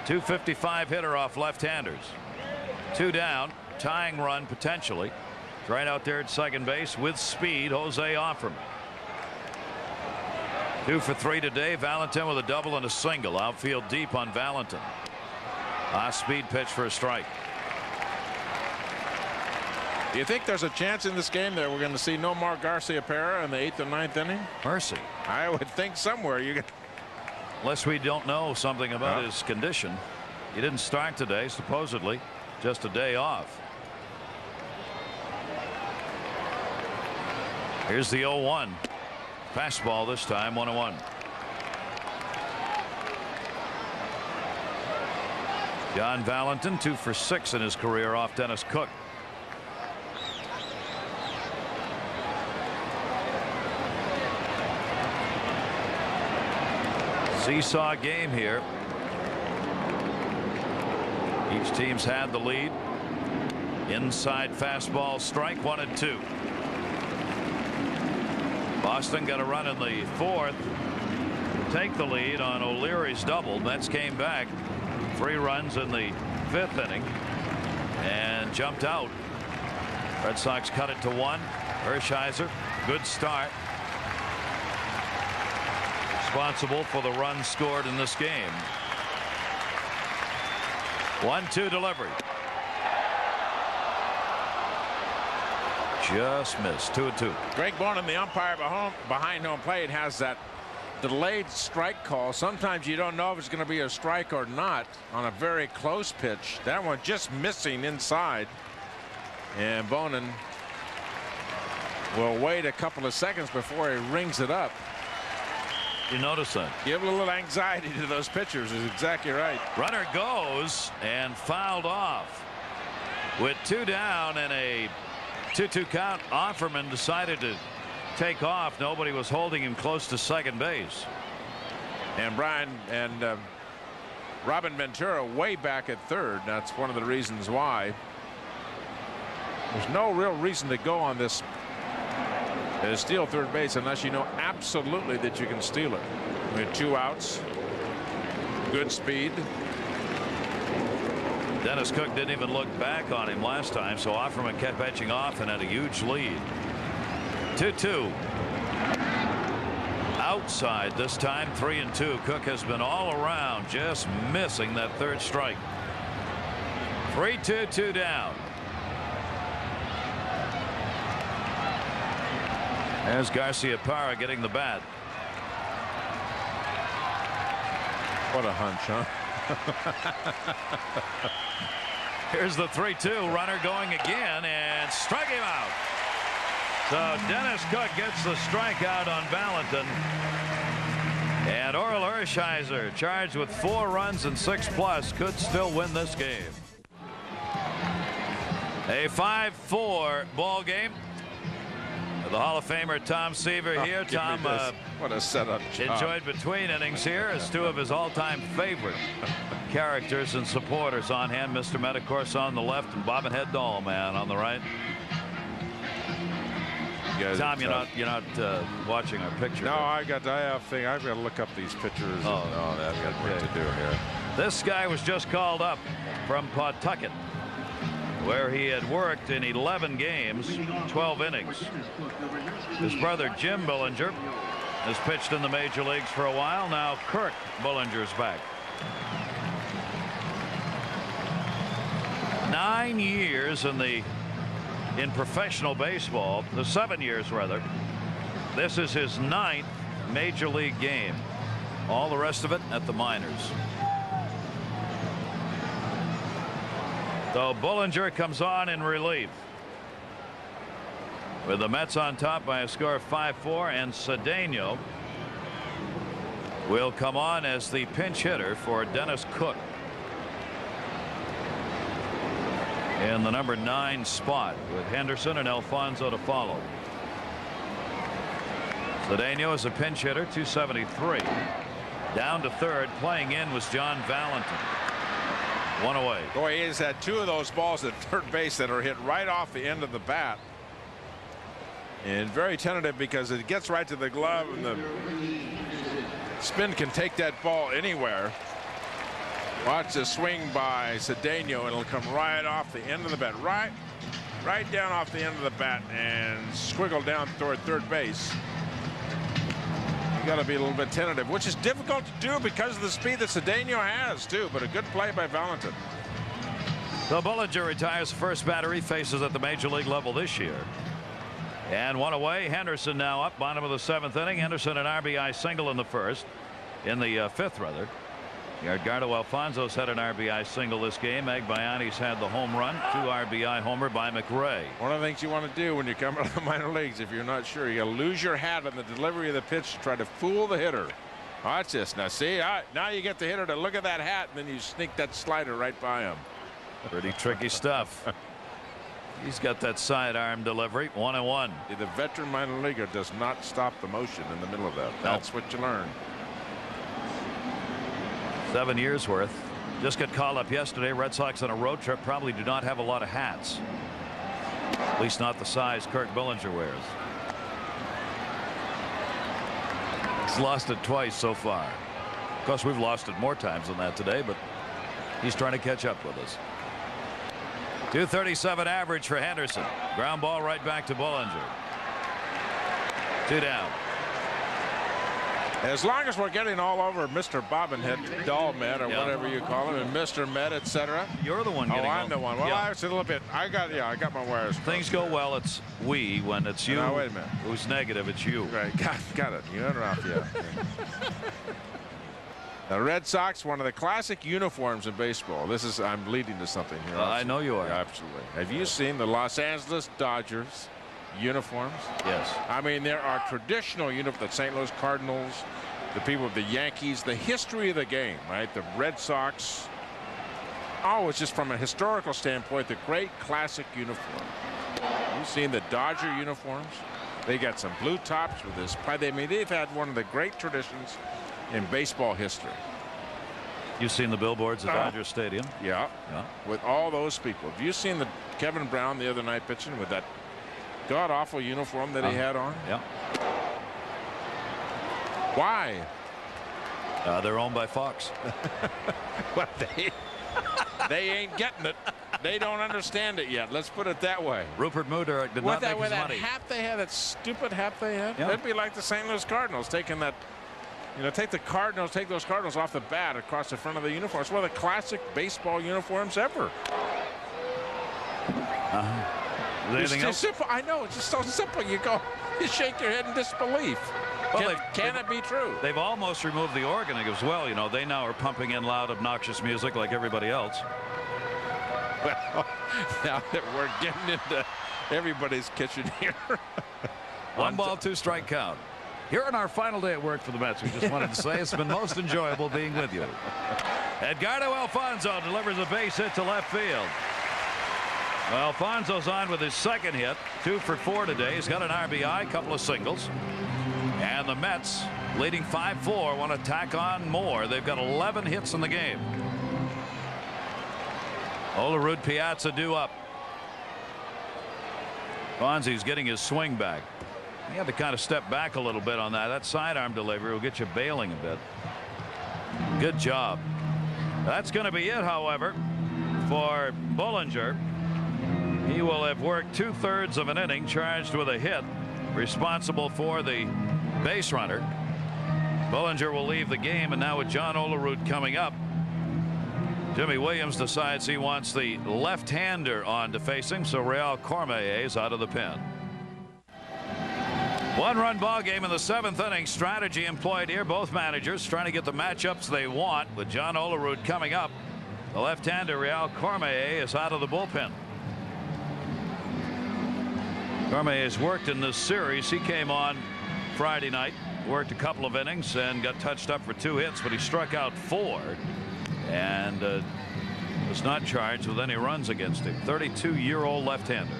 .255 hitter off left-handers. 2 down. Tying run potentially. Right out there at second base with speed, Jose Offerman. 2 for 3 today. Valentin with a double and a single. Outfield deep on Valentin. Speed pitch for a strike. Do you think there's a chance in this game that we're going to see Nomar Garciaparra in the 8th or 9th inning? Mercy. I would think somewhere you get. Unless we don't know something about his condition. He didn't start today, supposedly. Just a day off. Here's the 0-1. Fastball this time, 1-1. John Valentin 2 for 6 in his career off Dennis Cook. Seesaw game here. Each team's had the lead. Inside fastball strike 1-2. Boston got a run in the 4th. Take the lead on O'Leary's double. Mets came back 3 runs in the 5th inning and jumped out. Red Sox cut it to 1. Hershiser, good start. Responsible for the runs scored in this game. 1-2 delivery. Just missed. 2-2. Greg Bonin, the umpire behind home plate, has that delayed strike call. Sometimes you don't know if it's going to be a strike or not on a very close pitch. That one just missing inside. And Bonin will wait a couple of seconds before he rings it up. You notice that? Give a little anxiety to those pitchers is exactly right. Runner goes and fouled off. With 2 down and a 2-2 count, Offerman decided to take off. Nobody was holding him close to second base. And Robin Ventura way back at third. That's one of the reasons why. There's no real reason to go on this steal third base unless you know absolutely that you can steal it. We had 2 outs. Good speed. Dennis Cook didn't even look back on him last time, so Offerman kept edging off and had a huge lead. 2-2. Outside this time. 3-2. Cook has been all around, just missing that 3rd strike. 3-2, 2 down. There's Garcia-Parra getting the bat. What a hunch, huh? Here's the 3-2. Runner going again and struck him out. So Dennis Cook gets the strikeout on Valentin. And Orel Hershiser, charged with 4 runs and 6+, could still win this game. A 5-4 ball game. The Hall of Famer Tom Seaver here. Tom, what a setup job. Enjoyed between innings here as 2 of his all-time favorite characters and supporters on hand. Mr. Met, of course, on the left, and Bobbin Head Doll Man on the right. Tom, you're not watching our picture. No, I've got to look up these pictures. Oh, I've got work to do here. This guy was just called up from Pawtucket, where he had worked in 11 games, 12 innings. His brother Jim Bullinger has pitched in the major leagues for a while. Now Kirk Bullinger's back. 9 years in professional baseball, 7 years rather. This is his 9th major league game. All the rest of it at the minors. So Bullinger comes on in relief, with the Mets on top by a score of 5-4, and Cedeno will come on as the pinch hitter for Dennis Cook in the number 9 spot, with Henderson and Alfonso to follow. Cedeno is a pinch hitter, 273. Down to third, playing in was John Valentin. 1 away. Boy, he has had 2 of those balls at third base that are hit right off the end of the bat. And very tentative because it gets right to the glove, and the spin can take that ball anywhere. Watch the swing by Cedeno, and it'll come right off the end of the bat. Right down off the end of the bat and squiggle down toward third base. You got to be a little bit tentative, which is difficult to do because of the speed that Cedeno has too, but a good play by Valentin. So Bullinger retires the first batter he faces at the major league level this year. And 1 away. Henderson now up, bottom of the 7th inning. Henderson an RBI single in the 5th rather. Edgardo Alfonso's had an RBI single this game. Agbayani's had the home run, 2 RBI homer by McRae. One of the things you want to do when you come out of the minor leagues, if you're not sure, you got to lose your hat on the delivery of the pitch to try to fool the hitter. Watch this. Now, see, now you get the hitter to look at that hat, and then you sneak that slider right by him. Pretty tricky stuff. He's got that sidearm delivery. 1-1. The veteran minor leaguer does not stop the motion in the middle of that. That's what you learn. 7 years worth. Just got called up yesterday. Red Sox on a road trip probably do not have a lot of hats. At least not the size Kirk Billinger wears. He's lost it twice so far. Of course, we've lost it more times than that today, but he's trying to catch up with us. 237 average for Henderson. Ground ball right back to Bollinger. 2 down. As long as we're getting all over Mr. Bobbinhead, Dollmet, or whatever you call him, and Mr. Met, etc. You're the one getting I'm the one. Well, yeah. I was a little bit. I got my wires crossed. Things go well. It's we. When it's you. Now, wait a minute. Who's negative? It's you. Right. Got it. You interrupt. Yeah. The Red Sox, one of the classic uniforms in baseball. I'm leading to something here. I know you are. Yeah, absolutely. Have you seen the Los Angeles Dodgers uniforms? Yes. I mean, there are traditional uniforms. The St. Louis Cardinals, the people of the Yankees, the history of the game, right? The Red Sox. Oh, it's just from a historical standpoint, the great classic uniform. You've seen the Dodger uniforms. They got some blue tops with this. I mean, they've had one of the great traditions in baseball history. You've seen the billboards at Dodger Stadium. Yeah. With all those people. Have you seen the Kevin Brown the other night pitching with that god-awful uniform that he had on? Yeah. Why? They're owned by Fox. Well, they ain't getting it. They don't understand it yet. Let's put it that way. Rupert Murdoch did not make his money. That hat they had, that stupid hat they had, that'd be like the St. Louis Cardinals taking that. Take those Cardinals off the bat across the front of the uniform. It's one of the classic baseball uniforms ever. Anything It's else? simple. I know. It's just so simple. You shake your head in disbelief. Well, can it be true? They've almost removed the organ as well. They now are pumping in loud, obnoxious music like everybody else. Well, now that we're getting into everybody's kitchen here. 1 ball, 2 strike count. Here on our final day at work for the Mets, we just wanted to say it's been most enjoyable being with you. Edgardo Alfonzo delivers a base hit to left field. Well, Alfonzo's on with his second hit, 2 for 4 today. He's got an RBI, a couple of singles. And the Mets, leading 5-4, want to tack on more. They've got 11 hits in the game. Olerud Piazza due up. Fonzie's getting his swing back. He had to kind of step back a little bit on that. That sidearm delivery will get you bailing a bit. Good job. That's going to be it, however, for Bollinger. He will have worked 2/3 of an inning, charged with a hit, responsible for the base runner. Bollinger will leave the game, and now with John Olerud coming up, Jimmy Williams decides he wants the left-hander on to face him, so Real Cormier is out of the pen. 1-run ball game in the 7th inning. Strategy employed here. Both managers trying to get the matchups they want. With John Olerud coming up, the left-hander Real Cormier is out of the bullpen. Cormier has worked in this series. He came on Friday night, worked a couple of innings, and got touched up for 2 hits, but he struck out 4 and was not charged with any runs against him. 32-year-old left-hander.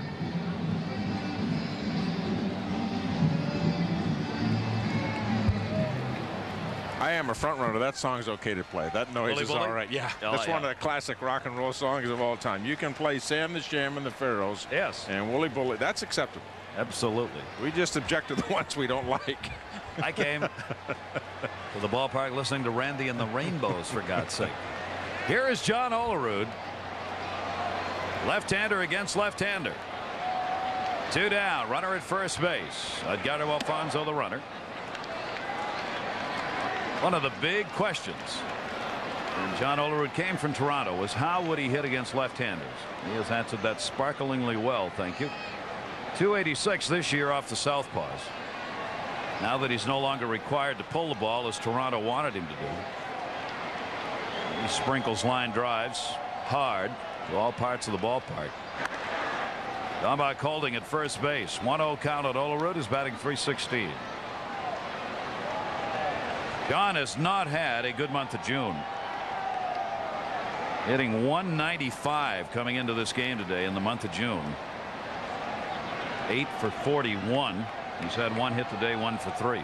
I am a front runner. That song's okay to play. That noise Bully is Bully? all right. Yeah, Oh, that's yeah. one of the classic rock and roll songs of all time. You can play Sam the Sham and the Pharaohs. Yes. And Wooly Bully. That's acceptable. Absolutely. We just object to the ones we don't like. I came to the ballpark listening to Randy and the Rainbows, for God's sake. Here is John Olerud. Left-hander against left-hander. 2 down. Runner at first base. Edgardo Alfonzo the runner. One of the big questions when John Olerud came from Toronto was how would he hit against left-handers. He has answered that sparklingly well, thank you. 286 this year off the southpaws. Now that he's no longer required to pull the ball as Toronto wanted him to do. He sprinkles line drives hard to all parts of the ballpark. Dominic Holding at first base. 1-0 count on Olerud, is batting .316. John has not had a good month of June. Hitting 195 coming into this game today in the month of June. 8 for 41. He's had one hit today, 1 for 3.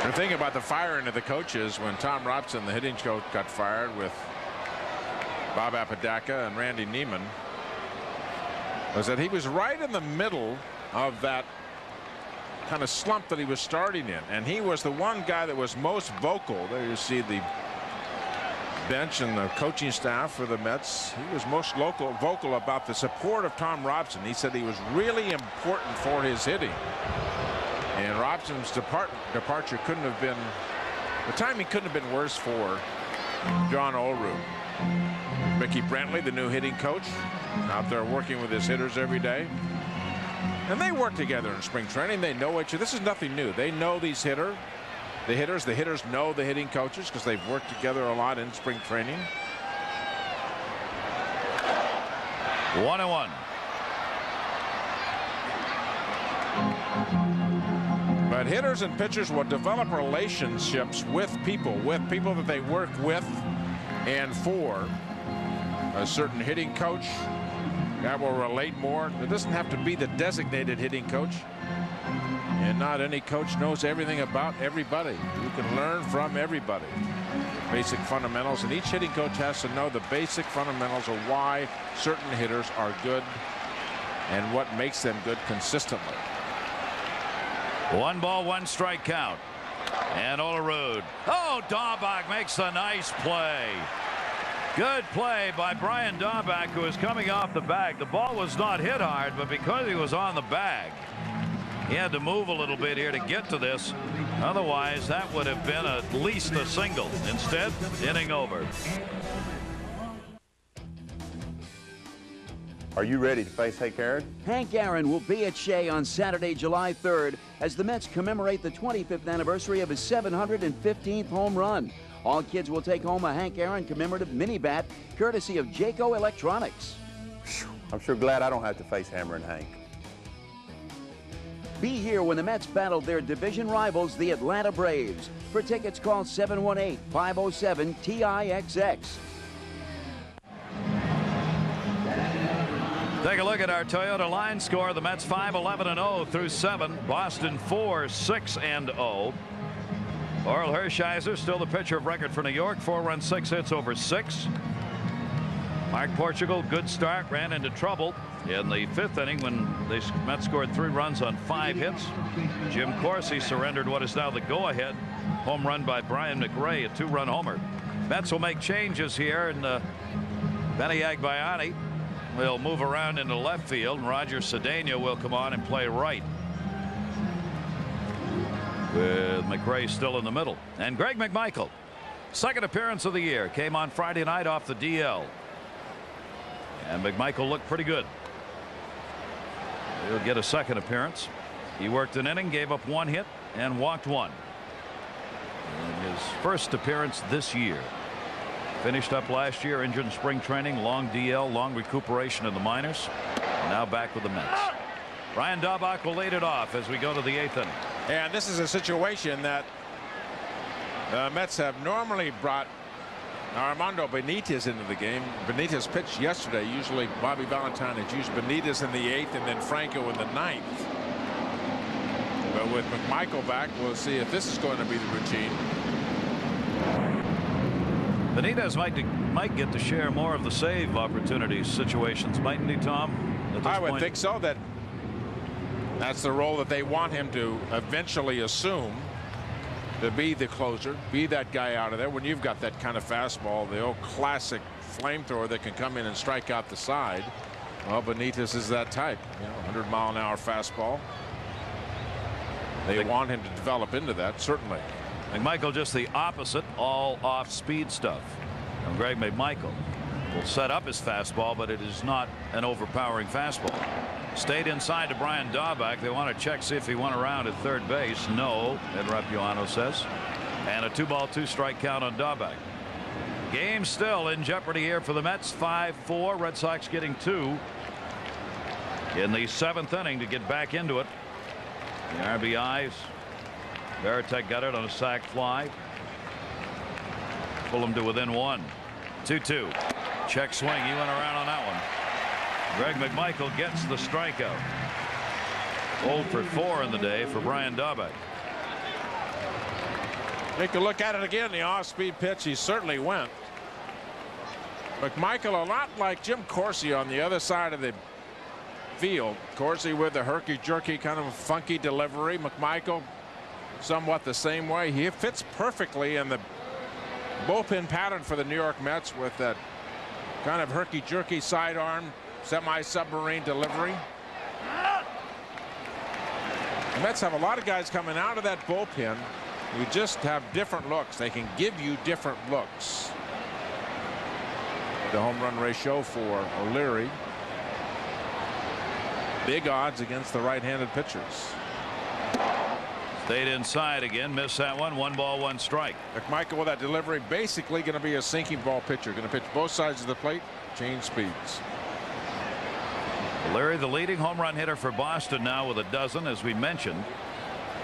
The thing about the firing of the coaches, when Tom Robson, the hitting coach, got fired with Bob Apodaca and Randy Neiman, was that he was right in the middle of that kind of slump that he was starting in, and he was the one guy that was most vocal. There you see the bench and the coaching staff for the Mets. He was most vocal about the support of Tom Robson. He said he was really important for his hitting. And Robson's departure couldn't have been, the timing couldn't have been worse for John Olerud. Mickey Brantley, the new hitting coach, out there working with his hitters every day. And they work together in spring training. They know each other. This is nothing new. They know these hitters. The hitters know the hitting coaches because they've worked together a lot in spring training. 1-1. But hitters and pitchers will develop relationships with people that they work with and for. A certain hitting coach that will relate more. It doesn't have to be the designated hitting coach. And not any coach knows everything about everybody. You can learn from everybody. Basic fundamentals, and each hitting coach has to know the basic fundamentals of why certain hitters are good and what makes them good consistently. 1 ball, 1 strike count. And Olerud. Oh, Dahlbach makes a nice play. Good play by Brian Dahlbach, who is coming off the bag. The ball was not hit hard, but because he was on the bag, he had to move a little bit here to get to this. Otherwise, that would have been at least a single. Instead, inning over. Are you ready to face Hank Aaron? Hank Aaron will be at Shea on Saturday, July 3rd, as the Mets commemorate the 25th anniversary of his 715th home run. All kids will take home a Hank Aaron commemorative mini bat, courtesy of Jayco Electronics. I'm sure glad I don't have to face Hammer and Hank. Be here when the Mets battle their division rivals, the Atlanta Braves. For tickets, call 718-507-TIXX. Take a look at our Toyota line score. The Mets 5-11-0 through 7. Boston 4-6-0. Orel Hershiser still the pitcher of record for New York. 4 runs, 6 hits over 6. Mark Portugal, good start, ran into trouble in the 5th inning when the Mets scored 3 runs on 5 hits. Jim Corsi surrendered what is now the go-ahead home run by Brian McRae, a 2-run homer. Mets will make changes here, and Benny Agbayani will move around into left field, and Roger Cedeno will come on and play right, with McRae still in the middle. And Greg McMichael, second appearance of the year, came on Friday night off the DL. And McMichael looked pretty good. He'll get a second appearance. He worked an inning, gave up 1 hit, and walked 1. In his first appearance this year. Finished up last year, injured in spring training, long DL, long recuperation in the minors. Now back with the Mets. Brian Dahlbach will lead it off as we go to the 8th inning. And this is a situation that the Mets have normally brought Armando Benitez into the game. Benitez pitched yesterday. Usually Bobby Valentine has used Benitez in the 8th and then Franco in the 9th. But with McMichael back, we'll see if this is going to be the routine. Benitez might get to share more of the save opportunities situations, mightn't he, Tom? I would think so. That's the role that they want him to eventually assume, to be the closer, be that guy out of there. When you've got that kind of fastball, the old classic flamethrower that can come in and strike out the side. Well, Benitez is that type, 100-mile-an-hour fastball. They want him to develop into that, certainly. McMichael just the opposite, all off speed stuff. And Greg McMichael will set up his fastball, but it is not an overpowering fastball. Stayed inside to Brian Dahlbach. They want to check, see if he went around at third base. No, Ed Rapuano says. And a 2-ball, 2-strike count on Dahlbach. Game still in jeopardy here for the Mets. 5-4. Red Sox getting 2 in the 7th inning to get back into it. The RBIs. Veritek got it on a sac fly. Pull him to within 1. 2-2. Check swing. He went around on that one. Greg McMichael gets the strikeout. 0 for 4 in the day for Brian Daubach. Take a look at it again. The off-speed pitch. He certainly went. McMichael, a lot like Jim Corsi on the other side of the field. Corsi with the herky-jerky kind of funky delivery. McMichael somewhat the same way. He fits perfectly in the bullpen pattern for the New York Mets with that kind of herky-jerky sidearm, semi-submarine delivery. The Mets have a lot of guys coming out of that bullpen who just have different looks. They can give you different looks. The home run ratio for O'Leary. Big odds against the right-handed pitchers. Stayed inside again. Missed that one. 1 ball, 1 strike. McMichael with that delivery, basically going to be a sinking ball pitcher. Going to pitch both sides of the plate, change speeds. O'Leary, the leading home run hitter for Boston now with a dozen, as we mentioned,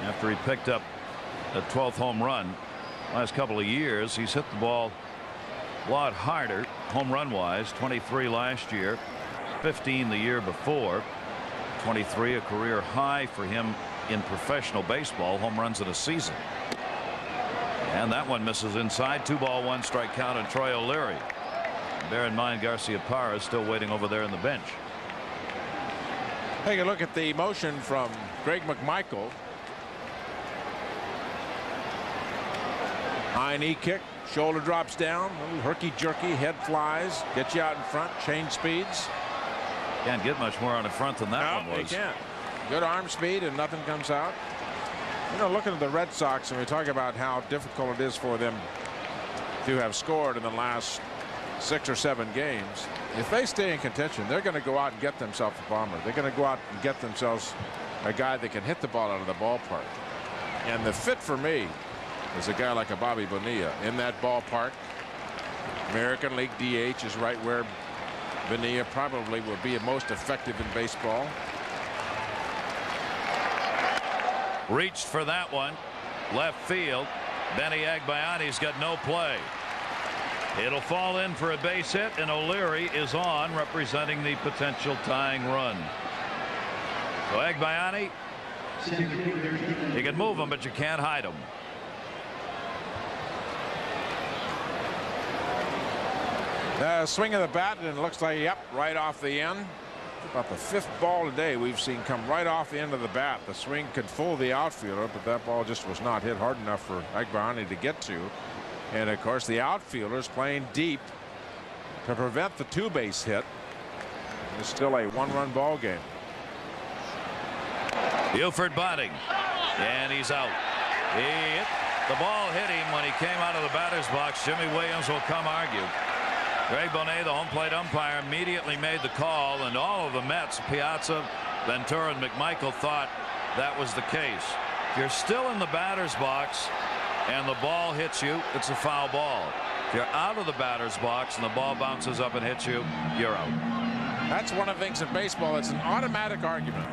after he picked up the 12th home run. Last couple of years, he's hit the ball a lot harder, home run wise. 23 last year, 15 the year before. 23 a career high for him in professional baseball, home runs in a season. And that one misses inside. 2 ball, 1 strike count on Troy O'Leary. Bear in mind, Garcia-Parra is still waiting over there in the bench. Take a look at the motion from Greg McMichael. High knee kick, shoulder drops down, a little herky-jerky, head flies, gets you out in front, change speeds. Can't get much more on the front than that one was. They can't. Good arm speed and nothing comes out. You know, looking at the Red Sox, and we talk about how difficult it is for them to have scored in the last 6 or 7 games. If they stay in contention, they're going to go out and get themselves a bomber. They're going to go out and get themselves a guy that can hit the ball out of the ballpark. And the fit for me is a guy like a Bobby Bonilla in that ballpark. American League DH is right where Bonilla probably will be most effective in baseball. Reached for that one. Left field. Benny Agbayani's got no play. It'll fall in for a base hit, and O'Leary is on, representing the potential tying run. So Agbayani, you can move him, but you can't hide him. Swing of the bat, and it looks like, yep, right off the end. About the 5th ball today we've seen come right off the end of the bat. The swing could fool the outfielder, but that ball just was not hit hard enough for Agbayani to get to. And of course, the outfielders playing deep to prevent the 2-base hit. It's still a 1-run ball game. Buford batting, and he's out. The ball hit him when he came out of the batter's box. Jimmy Williams will come argue. Greg Bonet, the home plate umpire, immediately made the call, and all of the Mets, Piazza, Ventura, and McMichael, thought that was the case. If you're still in the batter's box and the ball hits you, it's a foul ball. If you're out of the batter's box and the ball bounces up and hits you, you're out. That's one of the things in baseball. It's an automatic argument,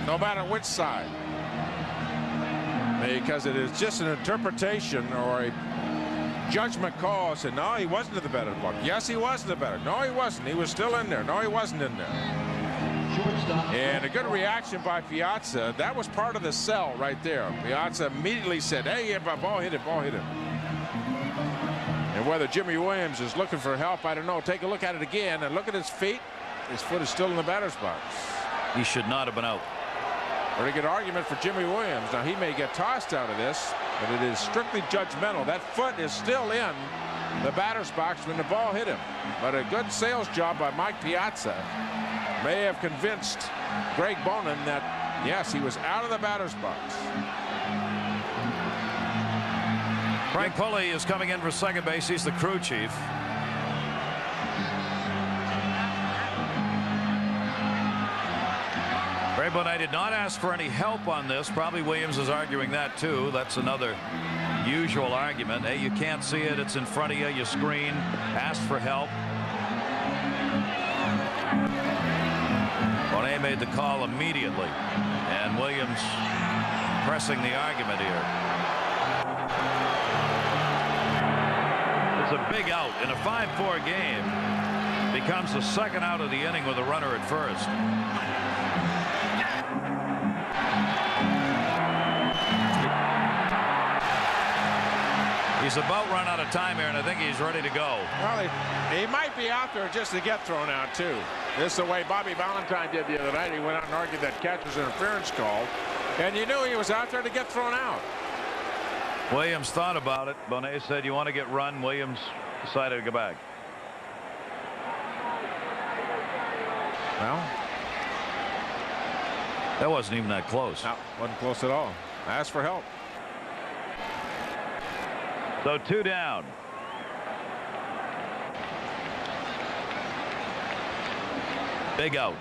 no matter which side, because it is just an interpretation or a judgment call. Said no, he wasn't in the batter's box. Yes, he was in the batter. No, he wasn't. He was still in there. No, he wasn't in there. And a good reaction by Piazza. That was part of the sell right there. Piazza immediately said, hey, ball hit it, ball hit it. And whether Jimmy Williams is looking for help, I don't know. Take a look at it again and look at his feet. His foot is still in the batter's box. He should not have been out. Pretty good argument for Jimmy Williams. Now, he may get tossed out of this, but it is strictly judgmental. That foot is still in the batter's box when the ball hit him. But a good sales job by Mike Piazza may have convinced Greg Bonin that, yes, he was out of the batter's box. Frank Pulley is coming in for second base. He's the crew chief. Greg Bonin did not ask for any help on this. Probably Williams is arguing that too. That's another usual argument. Hey, you can't see it. It's in front of you. You screen. Ask for help. Bonin made the call immediately, and Williams pressing the argument here. It's a big out in a 5-4 game. Becomes the second out of the inning with a runner at first. He's about run out of time here, and I think he's ready to go. Well, he might be out there just to get thrown out, too. This is the way Bobby Valentine did the other night. He went out and argued that catcher's interference call, and you knew he was out there to get thrown out. Williams thought about it. Bonet said, "You want to get run?" Williams decided to go back. Well, that wasn't even that close. No, wasn't close at all. Asked for help. So 2 down. Big out.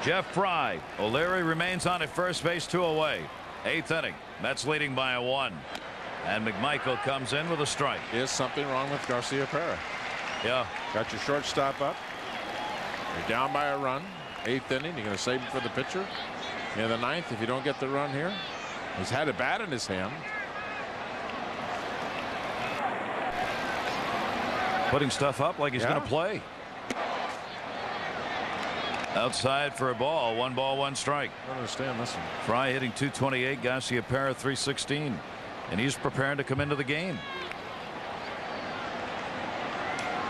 Jeff Fry. O'Leary remains on at first base, 2 away. 8th inning. Mets leading by a 1. And McMichael comes in with a strike. Is something wrong with Garciaparra? Yeah. Got your shortstop up. You're down by a run. 8th inning. You're going to save him for the pitcher. In the 9th, if you don't get the run here. He's had a bat in his hand. Putting stuff up like he's going to play. Outside for a ball. 1 ball, 1 strike. I don't understand this one. Fry hitting .228. Garciaparra .316. And he's preparing to come into the game.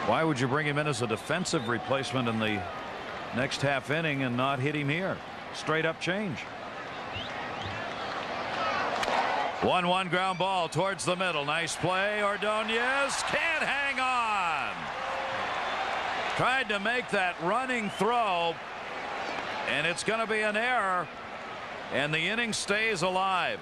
Why would you bring him in as a defensive replacement in the next half inning and not hit him here? Straight up change. 1-1 ground ball towards the middle. Nice play. Ordonez can't hang on. Tried to make that running throw, and it's going to be an error, and the inning stays alive.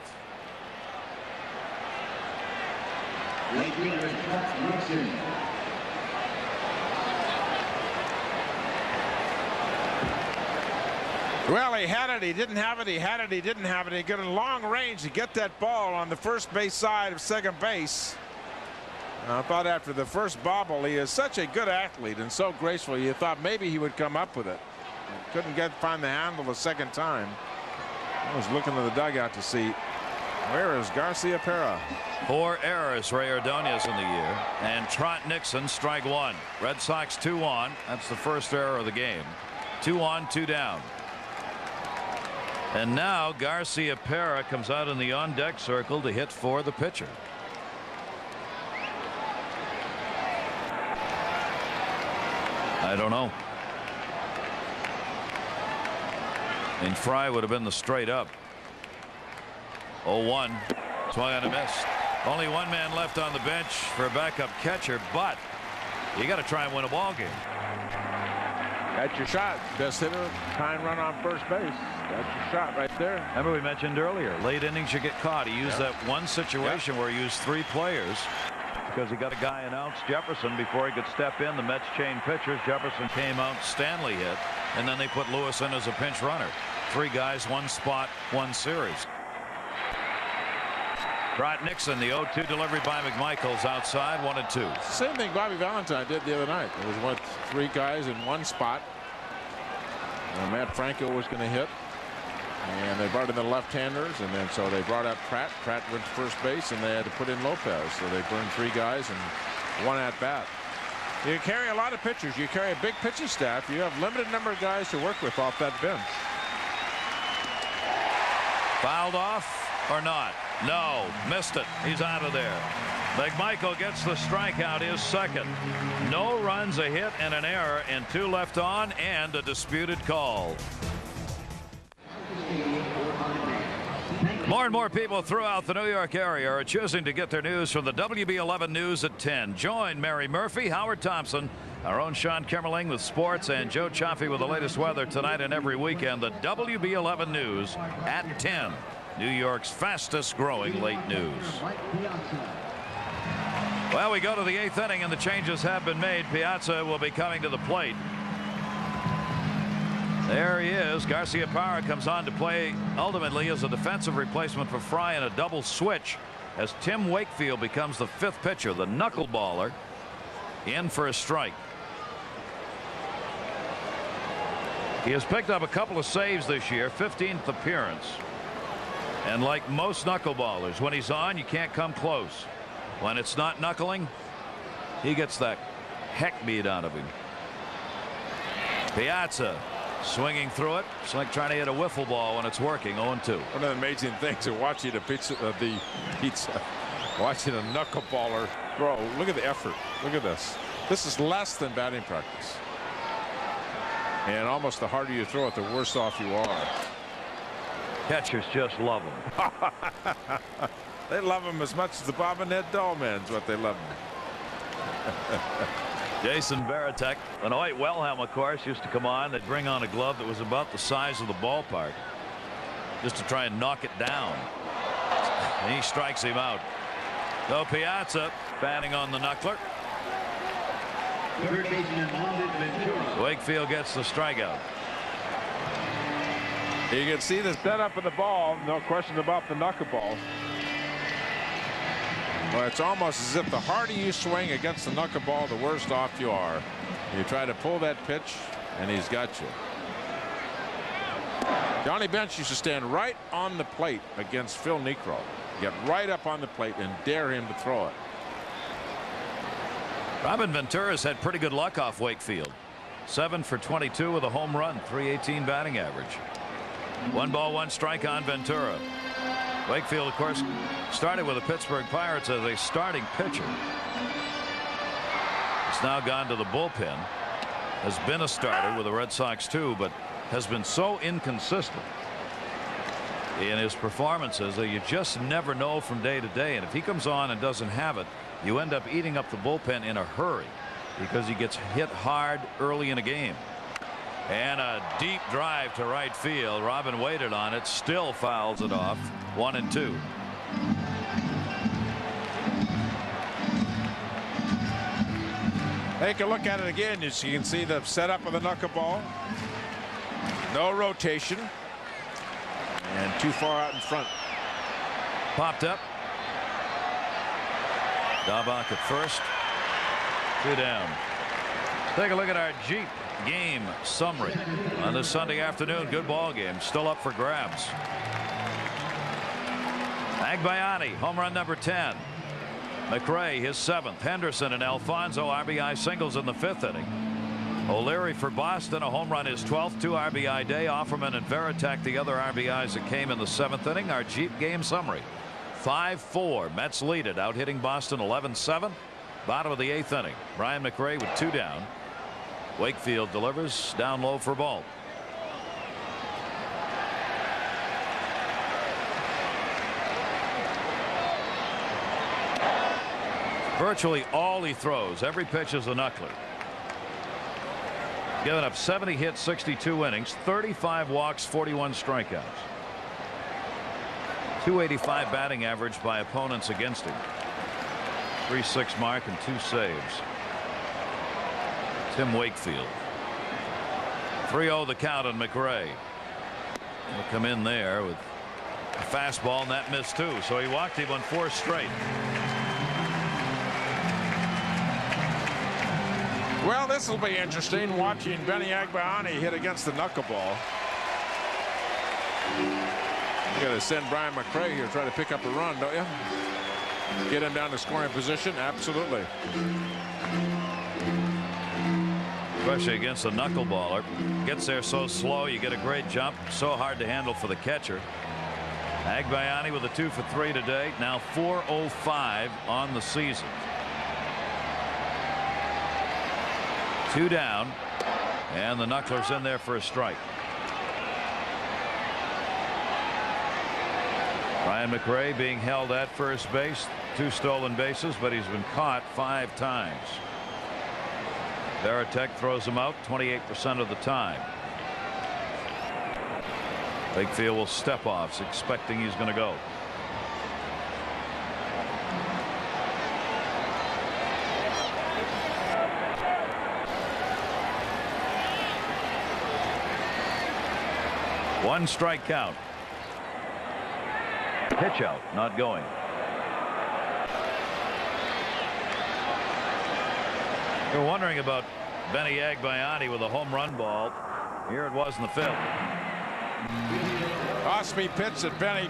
Well, he had it, he didn't have it, he had it, he didn't have it. He got a long range to get that ball on the first base side of second base. I thought after the first bobble, he is such a good athlete and so graceful, you thought maybe he would come up with it. Couldn't find the handle the second time. I was looking to the dugout to see where is Garciaparra. 4 errors, Ray Ordonez in the year, and Trot Nixon strike 1. Red Sox 2 on. That's the first error of the game. 2 on, 2 down. And now Garciaparra comes out in the on deck circle to hit for the pitcher. I don't know. And Fry would have been the straight up. 0-1. Swung on a miss. Only 1 man left on the bench for a backup catcher, but you got to try and win a ball game. That's your shot. Best hitter, time run on first base. That's your shot right there. Remember we mentioned earlier, late innings you get caught. He used that one situation where he used 3 players because he got a guy announced, Jefferson, before he could step in. The Mets changed pitchers. Jefferson came out, Stanley hit, and then they put Lewis in as a pinch runner. 3 guys, 1 spot, 1 series. Trot Nixon, the 0-2 delivery by McMichael's outside, 1-2. Same thing Bobby Valentine did the other night. It was 3 guys in 1 spot. And Matt Franco was going to hit, and they brought in the left-handers, and then so they brought up Pratt. Pratt went to first base, and they had to put in Lopez. So they burned 3 guys and 1 at bat. You carry a lot of pitchers. You carry a big pitching staff. You have limited number of guys to work with off that bench. Fouled off or not? No, missed it. He's out of there. McMichael gets the strikeout, his second. No runs, a hit, and an error, and 2 left on, and a disputed call. More and more people throughout the New York area are choosing to get their news from the WB11 News at 10. Join Mary Murphy, Howard Thompson, our own Sean Kimmerling with sports, and Joe Chaffee with the latest weather tonight and every weekend. The WB11 News at 10. New York's fastest growing late news. Well, we go to the 8th inning, and the changes have been made. Piazza will be coming to the plate. There he is. Garciaparra comes on to play ultimately as a defensive replacement for Fry in a double switch as Tim Wakefield becomes the 5th pitcher, the knuckleballer, in for a strike. He has picked up a couple of saves this year, 15th appearance. And like most knuckleballers, when he's on, you can't come close. When it's not knuckling, he gets that heck beat out of him. Piazza swinging through it. It's like trying to hit a wiffle ball when it's working. 0-2. One of the amazing things of watching watching a knuckleballer throw. Look at the effort. Look at this. This is less than batting practice. And almost the harder you throw it, the worse off you are. Catchers just love him. They love him as much as the Bob and Ned Dollman's what they love him. Jason Varitek, Benoit Wellham, of course, used to come on. They'd bring on a glove that was about the size of the ballpark just to try and knock it down. And he strikes him out. So Piazza batting on the knuckler. Third baseman Ventura. Wakefield gets the strikeout. You can see the setup of the ball. No question about the knuckleball. Well, it's almost as if the harder you swing against the knuckleball, the worse off you are. You try to pull that pitch, and he's got you. Johnny Bench used to stand right on the plate against Phil Niekro. Get right up on the plate and dare him to throw it. Robin Ventura's had pretty good luck off Wakefield. 7 for 22 with a home run, .318 batting average. 1 ball, 1 strike on Ventura. Wakefield, of course, started with the Pittsburgh Pirates as a starting pitcher. He's now gone to the bullpen. Has been a starter with the Red Sox too, but has been so inconsistent in his performances that you just never know from day to day. And if he comes on and doesn't have it, you end up eating up the bullpen in a hurry because he gets hit hard early in a game. And a deep drive to right field. Robin waited on it, still fouls it off. 1-2. Take a look at it again. As you can see the setup of the knuckleball. No rotation. And too far out in front. Popped up. Daubach at first. 2 down. Take a look at our Jeep game summary on this Sunday afternoon. Good ball game, still up for grabs. Agbayani, home run number 10. McRae, his 7th. Henderson and Alfonso RBI singles in the 5th inning. O'Leary for Boston, a home run, his 12th, 2 RBI day. Offerman and Varitek, the other RBIs that came in the 7th inning. Our Jeep game summary. 5-4. Mets lead it, out hitting Boston 11-7. Bottom of the 8th inning. Brian McRae with 2 down. Wakefield delivers down low for ball. Virtually all he throws, every pitch is a knuckler. Given up 70 hits, 62 innings, 35 walks, 41 strikeouts. .285 batting average by opponents against him. 3.6 mark and 2 saves. Tim Wakefield. 3-0 the count on McRae. He'll come in there with a fastball, and that missed too. So he walked him on 4 straight. Well, this will be interesting watching Benny Agbayani hit against the knuckleball. You got to send Brian McRae here, try to pick up a run, don't you? Get him down to scoring position. Absolutely. Especially against a knuckleballer. Gets there so slow, you get a great jump. So hard to handle for the catcher. Agbayani with a 2 for 3 today. Now 405 on the season. 2 down. And the knuckler's in there for a strike. Brian McRae being held at first base. 2 stolen bases, but he's been caught 5 times. Varitek throws him out 28% of the time. Wakefield will step off, expecting he's going to go. One strike count. Pitch out, not going. You're wondering about Benny Agbayani with a home run ball. Here it was in the 5th. Off-speed pitch that Benny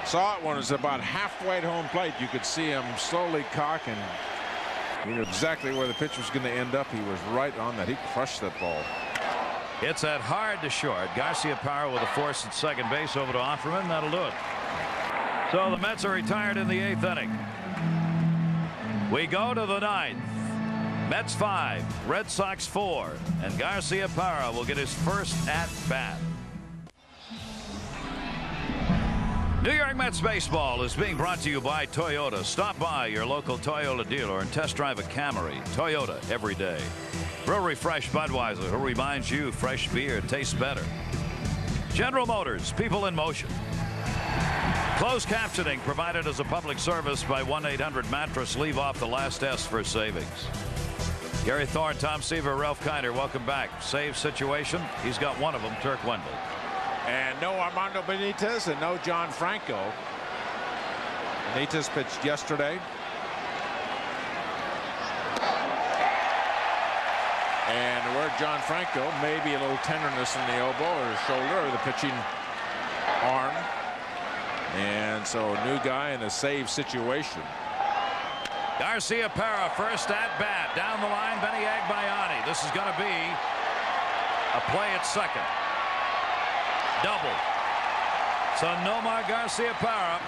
saw it when it was about halfway at home plate. You could see him slowly cock, and he knew exactly where the pitch was going to end up. He was right on that. He crushed that ball. Hits that hard to short. Garcia-Parra with a force at second base over to Offerman. That'll do it. So the Mets are retired in the 8th inning. We go to the 9th. Mets 5, Red Sox 4, and Garcia-Parra will get his first at bat. New York Mets baseball is being brought to you by Toyota. Stop by your local Toyota dealer and test drive a Camry. Toyota every day. Brewery Fresh Budweiser, who reminds you fresh beer tastes better. General Motors, people in motion. Closed captioning provided as a public service by 1-800-MATTRESS. Leave off the last S for savings. Gary Thorne, Tom Seaver, Ralph Kiner, welcome back. Save situation. He's got one of them, Turk Wendell. And no Armando Benitez and no John Franco. Benitez pitched yesterday. And where John Franco, maybe a little tenderness in the elbow or shoulder or the pitching arm. And so a new guy in a save situation. Garcia-Parra first at bat. Down the line, Benny Agbayani. This is going to be a play at second. Double. So Nomar Garcia-Parra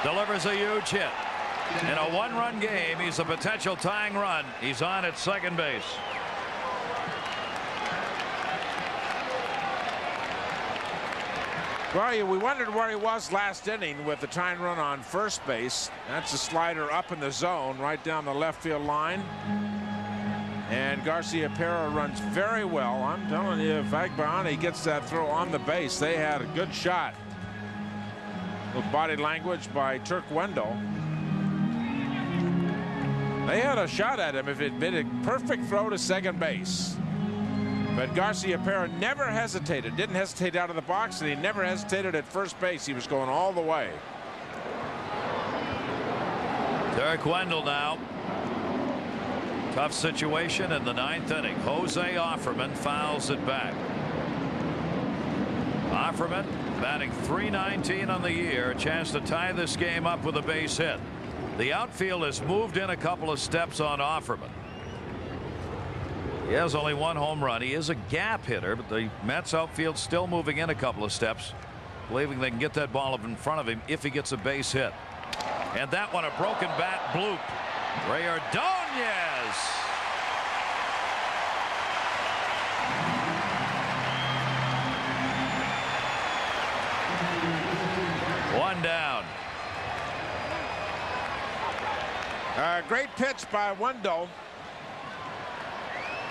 delivers a huge hit. In a one-run game, he's a potential tying run. He's on at second base. Well, we wondered where he was last inning with the tying run on first base. That's a slider up in the zone right down the left field line. And Garcia-Parra runs very well. I'm telling you, if Agbayani gets that throw on the base, they had a good shot. With body language by Turk Wendell. They had a shot at him if it had been a perfect throw to second base. But Garcia-Parra never hesitated. Didn't hesitate out of the box, and he never hesitated at first base. He was going all the way. Turk Wendell now. Tough situation in the 9th inning. Jose Offerman fouls it back. Offerman batting .319 on the year. A chance to tie this game up with a base hit. The outfield has moved in a couple of steps on Offerman. He has only one home run. He is a gap hitter, but the Mets outfield still moving in a couple of steps, believing they can get that ball in front of him if he gets a base hit. And that one, a broken bat bloop. Ray Ordonez. One down. Great pitch by Wendell.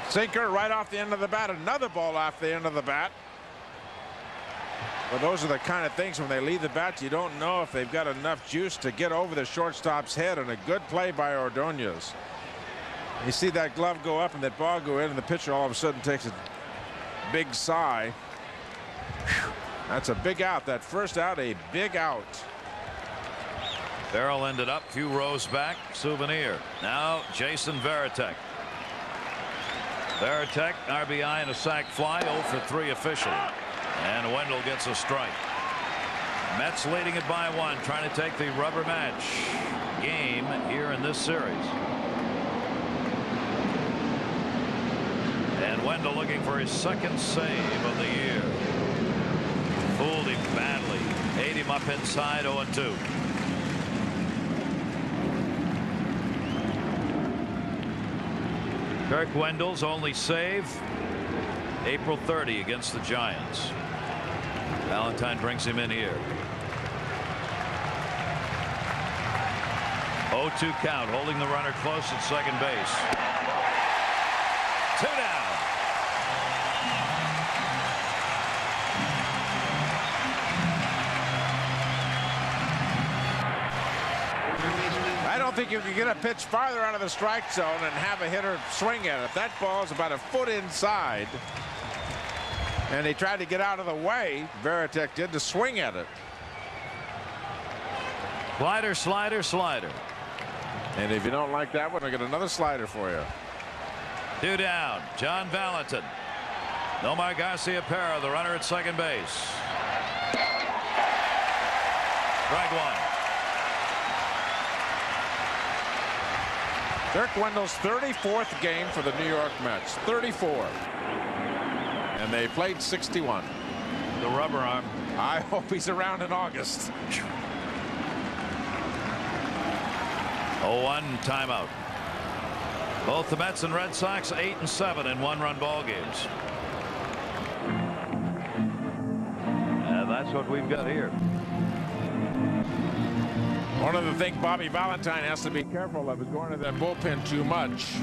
Sinker right off the end of the bat. Another ball off the end of the bat. Well, those are the kind of things when they leave the bat, you don't know if they've got enough juice to get over the shortstop's head. And a good play by Ordonez. You see that glove go up and that ball go in, and the pitcher all of a sudden takes a big sigh. Whew. That's a big out. That first out, a big out. Farrell ended up a few rows back. Souvenir. Now Jason Varitek. Varitek, RBI and a sac fly. 0 for 3 officially. And Wendell gets a strike. Mets leading it by 1, trying to take the rubber match game here in this series. And Wendell looking for his second save of the year. Fooled him badly. Ate him up inside. 0-2. Turk Wendell's only save April 30 against the Giants. Valentine brings him in here. 0-2 count, holding the runner close at second base. 2 down. I don't think you can get a pitch farther out of the strike zone and have a hitter swing at it. That ball's about a foot inside. And he tried to get out of the way. Varitek did to swing at it. Slider, slider, slider. And if you don't like that one, I get another slider for you. 2 down. John Valentin. Nomar Garcia-Pera, the runner at second base. Strike one. Dirk Wendell's 34th game for the New York Mets. 34. And they played 61. The rubber arm. I hope he's around in August. 0-1 timeout. Both the Mets and Red Sox 8 and 7 in one-run ball games. And that's what we've got here. One of the things Bobby Valentine has to be careful of is going to that bullpen too much.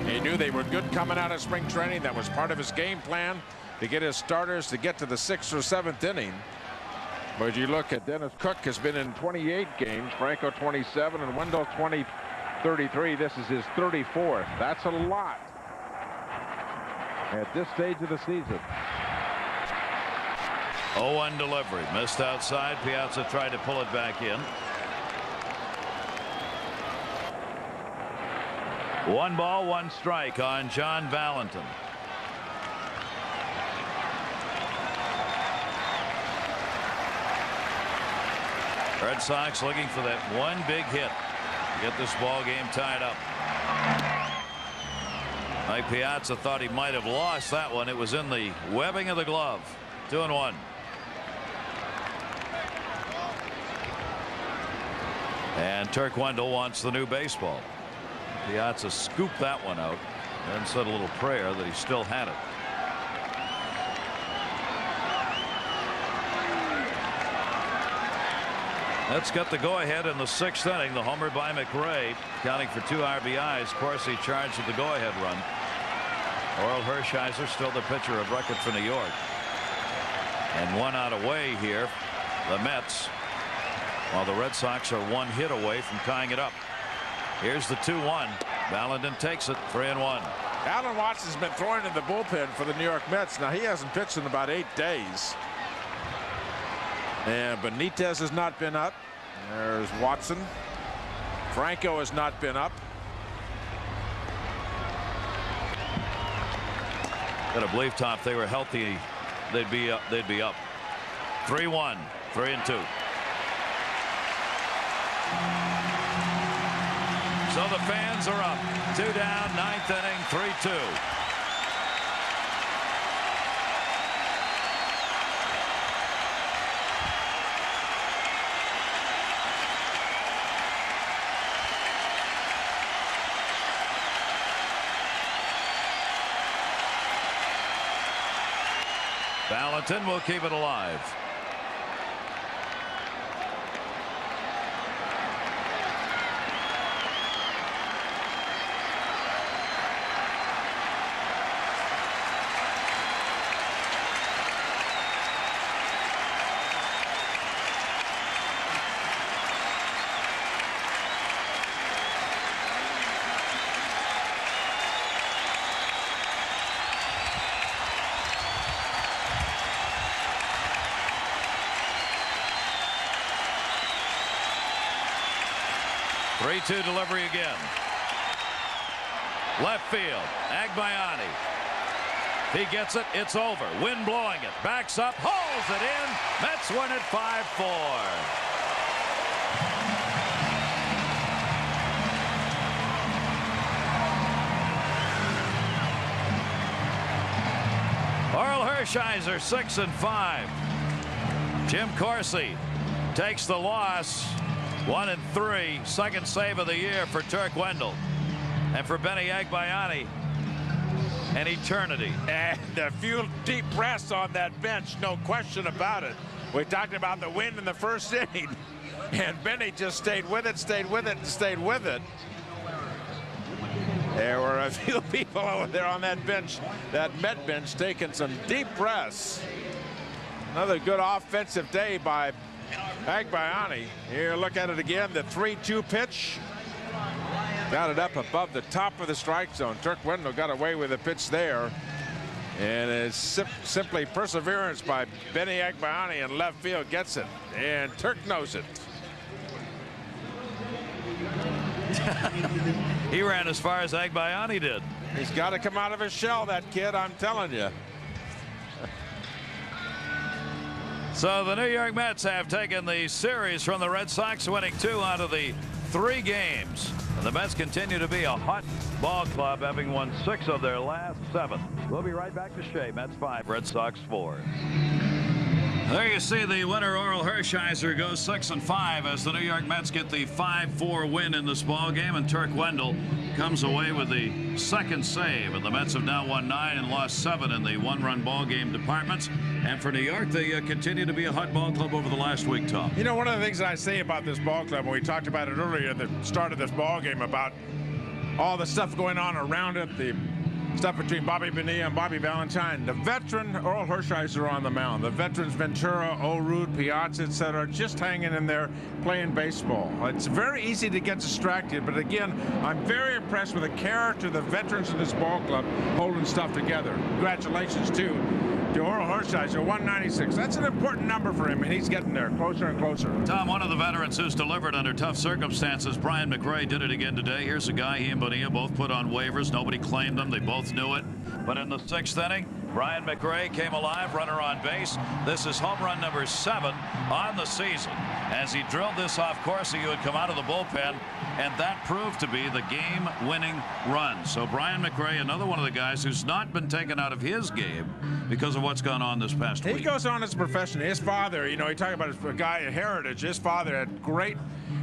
He knew they were good coming out of spring training. That was part of his game plan to get his starters to get to the 6th or 7th inning. But you look at Dennis Cook has been in 28 games, Franco 27, and Wendell 33. This is his 34th. That's a lot at this stage of the season. 0-1 delivery. Missed outside. Piazza tried to pull it back in. 1 ball, 1 strike on John Valentin. Red Sox looking for that one big hit to get this ball game tied up. Mike Piazza thought he might have lost that one. It was in the webbing of the glove. 2-1. And Turk Wendell wants the new baseball. Piazza scooped that one out and said a little prayer that he still had it. Let's get the go-ahead in the 6th inning. The homer by McRae, counting for 2 RBIs. Corsi charged with the go-ahead run. Oral Hershiser still the pitcher of record for New York. And 1 out away here, the Mets, while the Red Sox are 1 hit away from tying it up. Here's the 2-1. Valentin takes it. 3-1. Alan Watts has been throwing in the bullpen for the New York Mets. Now, he hasn't pitched in about 8 days. And Benitez has not been up. There's Watson. Franco has not been up. Gotta believe, Tom, if they were healthy, they'd be up. 3-1. 3-2. So the fans are up. 2 down, 9th inning, 3-2. Valentin will keep it alive. Two delivery again. Left field. Agbayani. He gets it. It's over. Wind blowing it. Backs up. Holds it in. Mets win it 5-4. Oral Hershiser 6-5. Jim Corsi takes the loss. 1-3. Second save of the year for Turk Wendell. And for Benny Agbayani, an eternity. And a few deep breaths on that bench, no question about it. We talked about the wind in the first inning. And Benny just stayed with it, stayed with it, and stayed with it. There were a few people over there on that bench, that Met bench, taking some deep breaths. Another good offensive day by Agbayani. Here, look at it again. The 3-2 pitch. Got it up above the top of the strike zone. Turk Wendell got away with a pitch there. And it's simply perseverance by Benny Agbayani in left field gets it. And Turk knows it. He ran as far as Agbayani did. He's got to come out of his shell, that kid, I'm telling you. So the New York Mets have taken the series from the Red Sox, winning 2 out of the 3 games. And the Mets continue to be a hot ball club, having won 6 of their last 7. We'll be right back to Shea. Mets 5, Red Sox 4. There you see the winner, Oral Hershiser, goes 6-5 as the New York Mets get the 5-4 win in this ball game, and Turk Wendell comes away with the 2nd save. And the Mets have now won 9 and lost 7 in the 1-run ball game departments. And for New York, they continue to be a hot ball club over the last week, Tom. You know, one of the things that I say about this ball club, and we talked about it earlier at the start of this ball game, about all the stuff going on around it, the stuff between Bobby Bonilla and Bobby Valentine. The veteran Oral Hershiser on the mound. The veterans Ventura, O'Rood, Piazza, etc., just hanging in there playing baseball. It's very easy to get distracted, but again, I'm very impressed with the character of the veterans in this ball club holding stuff together. Congratulations to Oral Hershiser, 196. That's an important number for him, and he's getting there closer and closer. Tom, one of the veterans who's delivered under tough circumstances, Brian McRae, did it again today. Here's a guy he and Bonilla both put on waivers. Nobody claimed them. They both knew it. But in the 6th inning, Brian McRae came alive, runner on base. This is home run number 7 on the season. As he drilled this off course, he would come out of the bullpen, and that proved to be the game-winning run. So Brian McRae, another one of the guys who's not been taken out of his game because of what's gone on this past week. He goes on as a professional. His father, you know, he talked about his guy at Heritage. His father had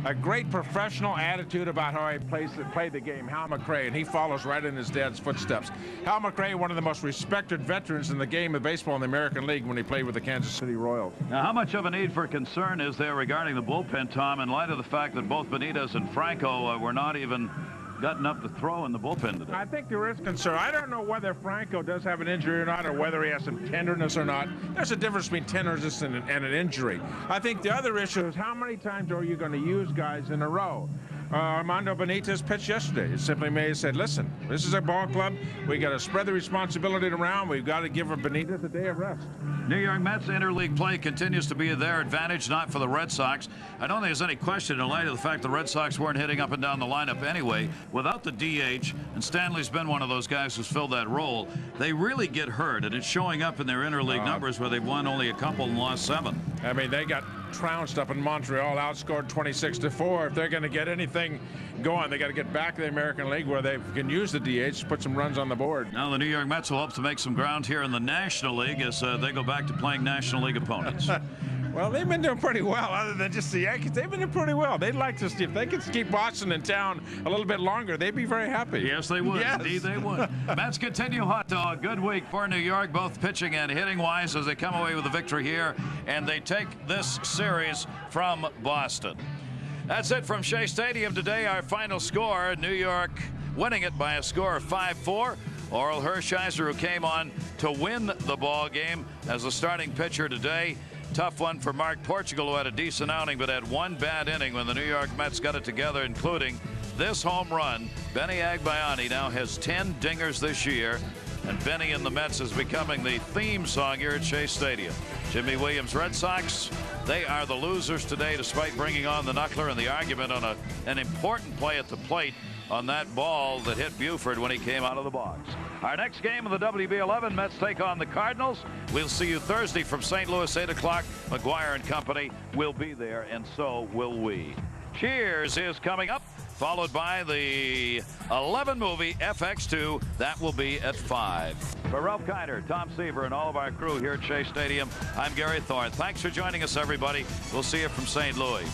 a great professional attitude about how he played the game, Hal McRae, and he follows right in his dad's footsteps. Hal McRae, one of the most respected veterans in the game of baseball in the American League when he played with the Kansas City Royals. Now, how much of a need for concern is there regarding the bullpen, Tom, in light of the fact that both Benitez and Franco were not even gotten up to throw in the bullpen today? I think there is concern. I don't know whether Franco does have an injury or not, or whether he has some tenderness or not. There's a difference between tenderness and an injury. I think the other issue is how many times are you going to use guys in a row? Armando Benitez pitched yesterday. He simply may have said, listen, this is a ball club. We got to spread the responsibility around. We've got to give Benitez a day of rest. New York Mets interleague play continues to be their advantage, not for the Red Sox. I don't think there's any question in light of the fact the Red Sox weren't hitting up and down the lineup anyway. Without the DH, and Stanley's been one of those guys who's filled that role, they really get hurt, and it's showing up in their interleague numbers where they've won only a couple and lost 7. I mean, they got trounced up in Montreal, outscored 26-4. If they're going to get anything going, they got to get back to the American League where they can use the DH to put some runs on the board. Now the New York Mets will hope to make some ground here in the National League as they go back to playing National League opponents. Well, they've been doing pretty well, other than just the Yankees. They've been doing pretty well. They'd like to see if they could keep Boston in town a little bit longer. They'd be very happy. Yes, they would. Yes. Indeed, they would. Mets continue hot dog. Good week for New York, both pitching and hitting-wise, as they come away with a victory here, and they take this series from Boston. That's it from Shea Stadium today. Our final score, New York winning it by a score of 5-4. Oral Hershiser, who came on to win the ball game as the starting pitcher today. Tough one for Mark Portugal, who had a decent outing but had one bad inning when the New York Mets got it together, including this home run. Benny Agbayani now has 10 dingers this year, and Benny and the Mets is becoming the theme song here at Shea Stadium. Jimmy Williams, Red Sox, they are the losers today despite bringing on the knuckler and the argument on an important play at the plate on that ball that hit Buford when he came out of the box. Our next game of the WB11, Mets take on the Cardinals. We'll see you Thursday from St. Louis, 8 o'clock. McGuire and company will be there, and so will we. Cheers is coming up, followed by the 11 movie FX2. That will be at 5. For Ralph Kiner, Tom Seaver, and all of our crew here at Shea Stadium, I'm Gary Thorne. Thanks for joining us, everybody. We'll see you from St. Louis.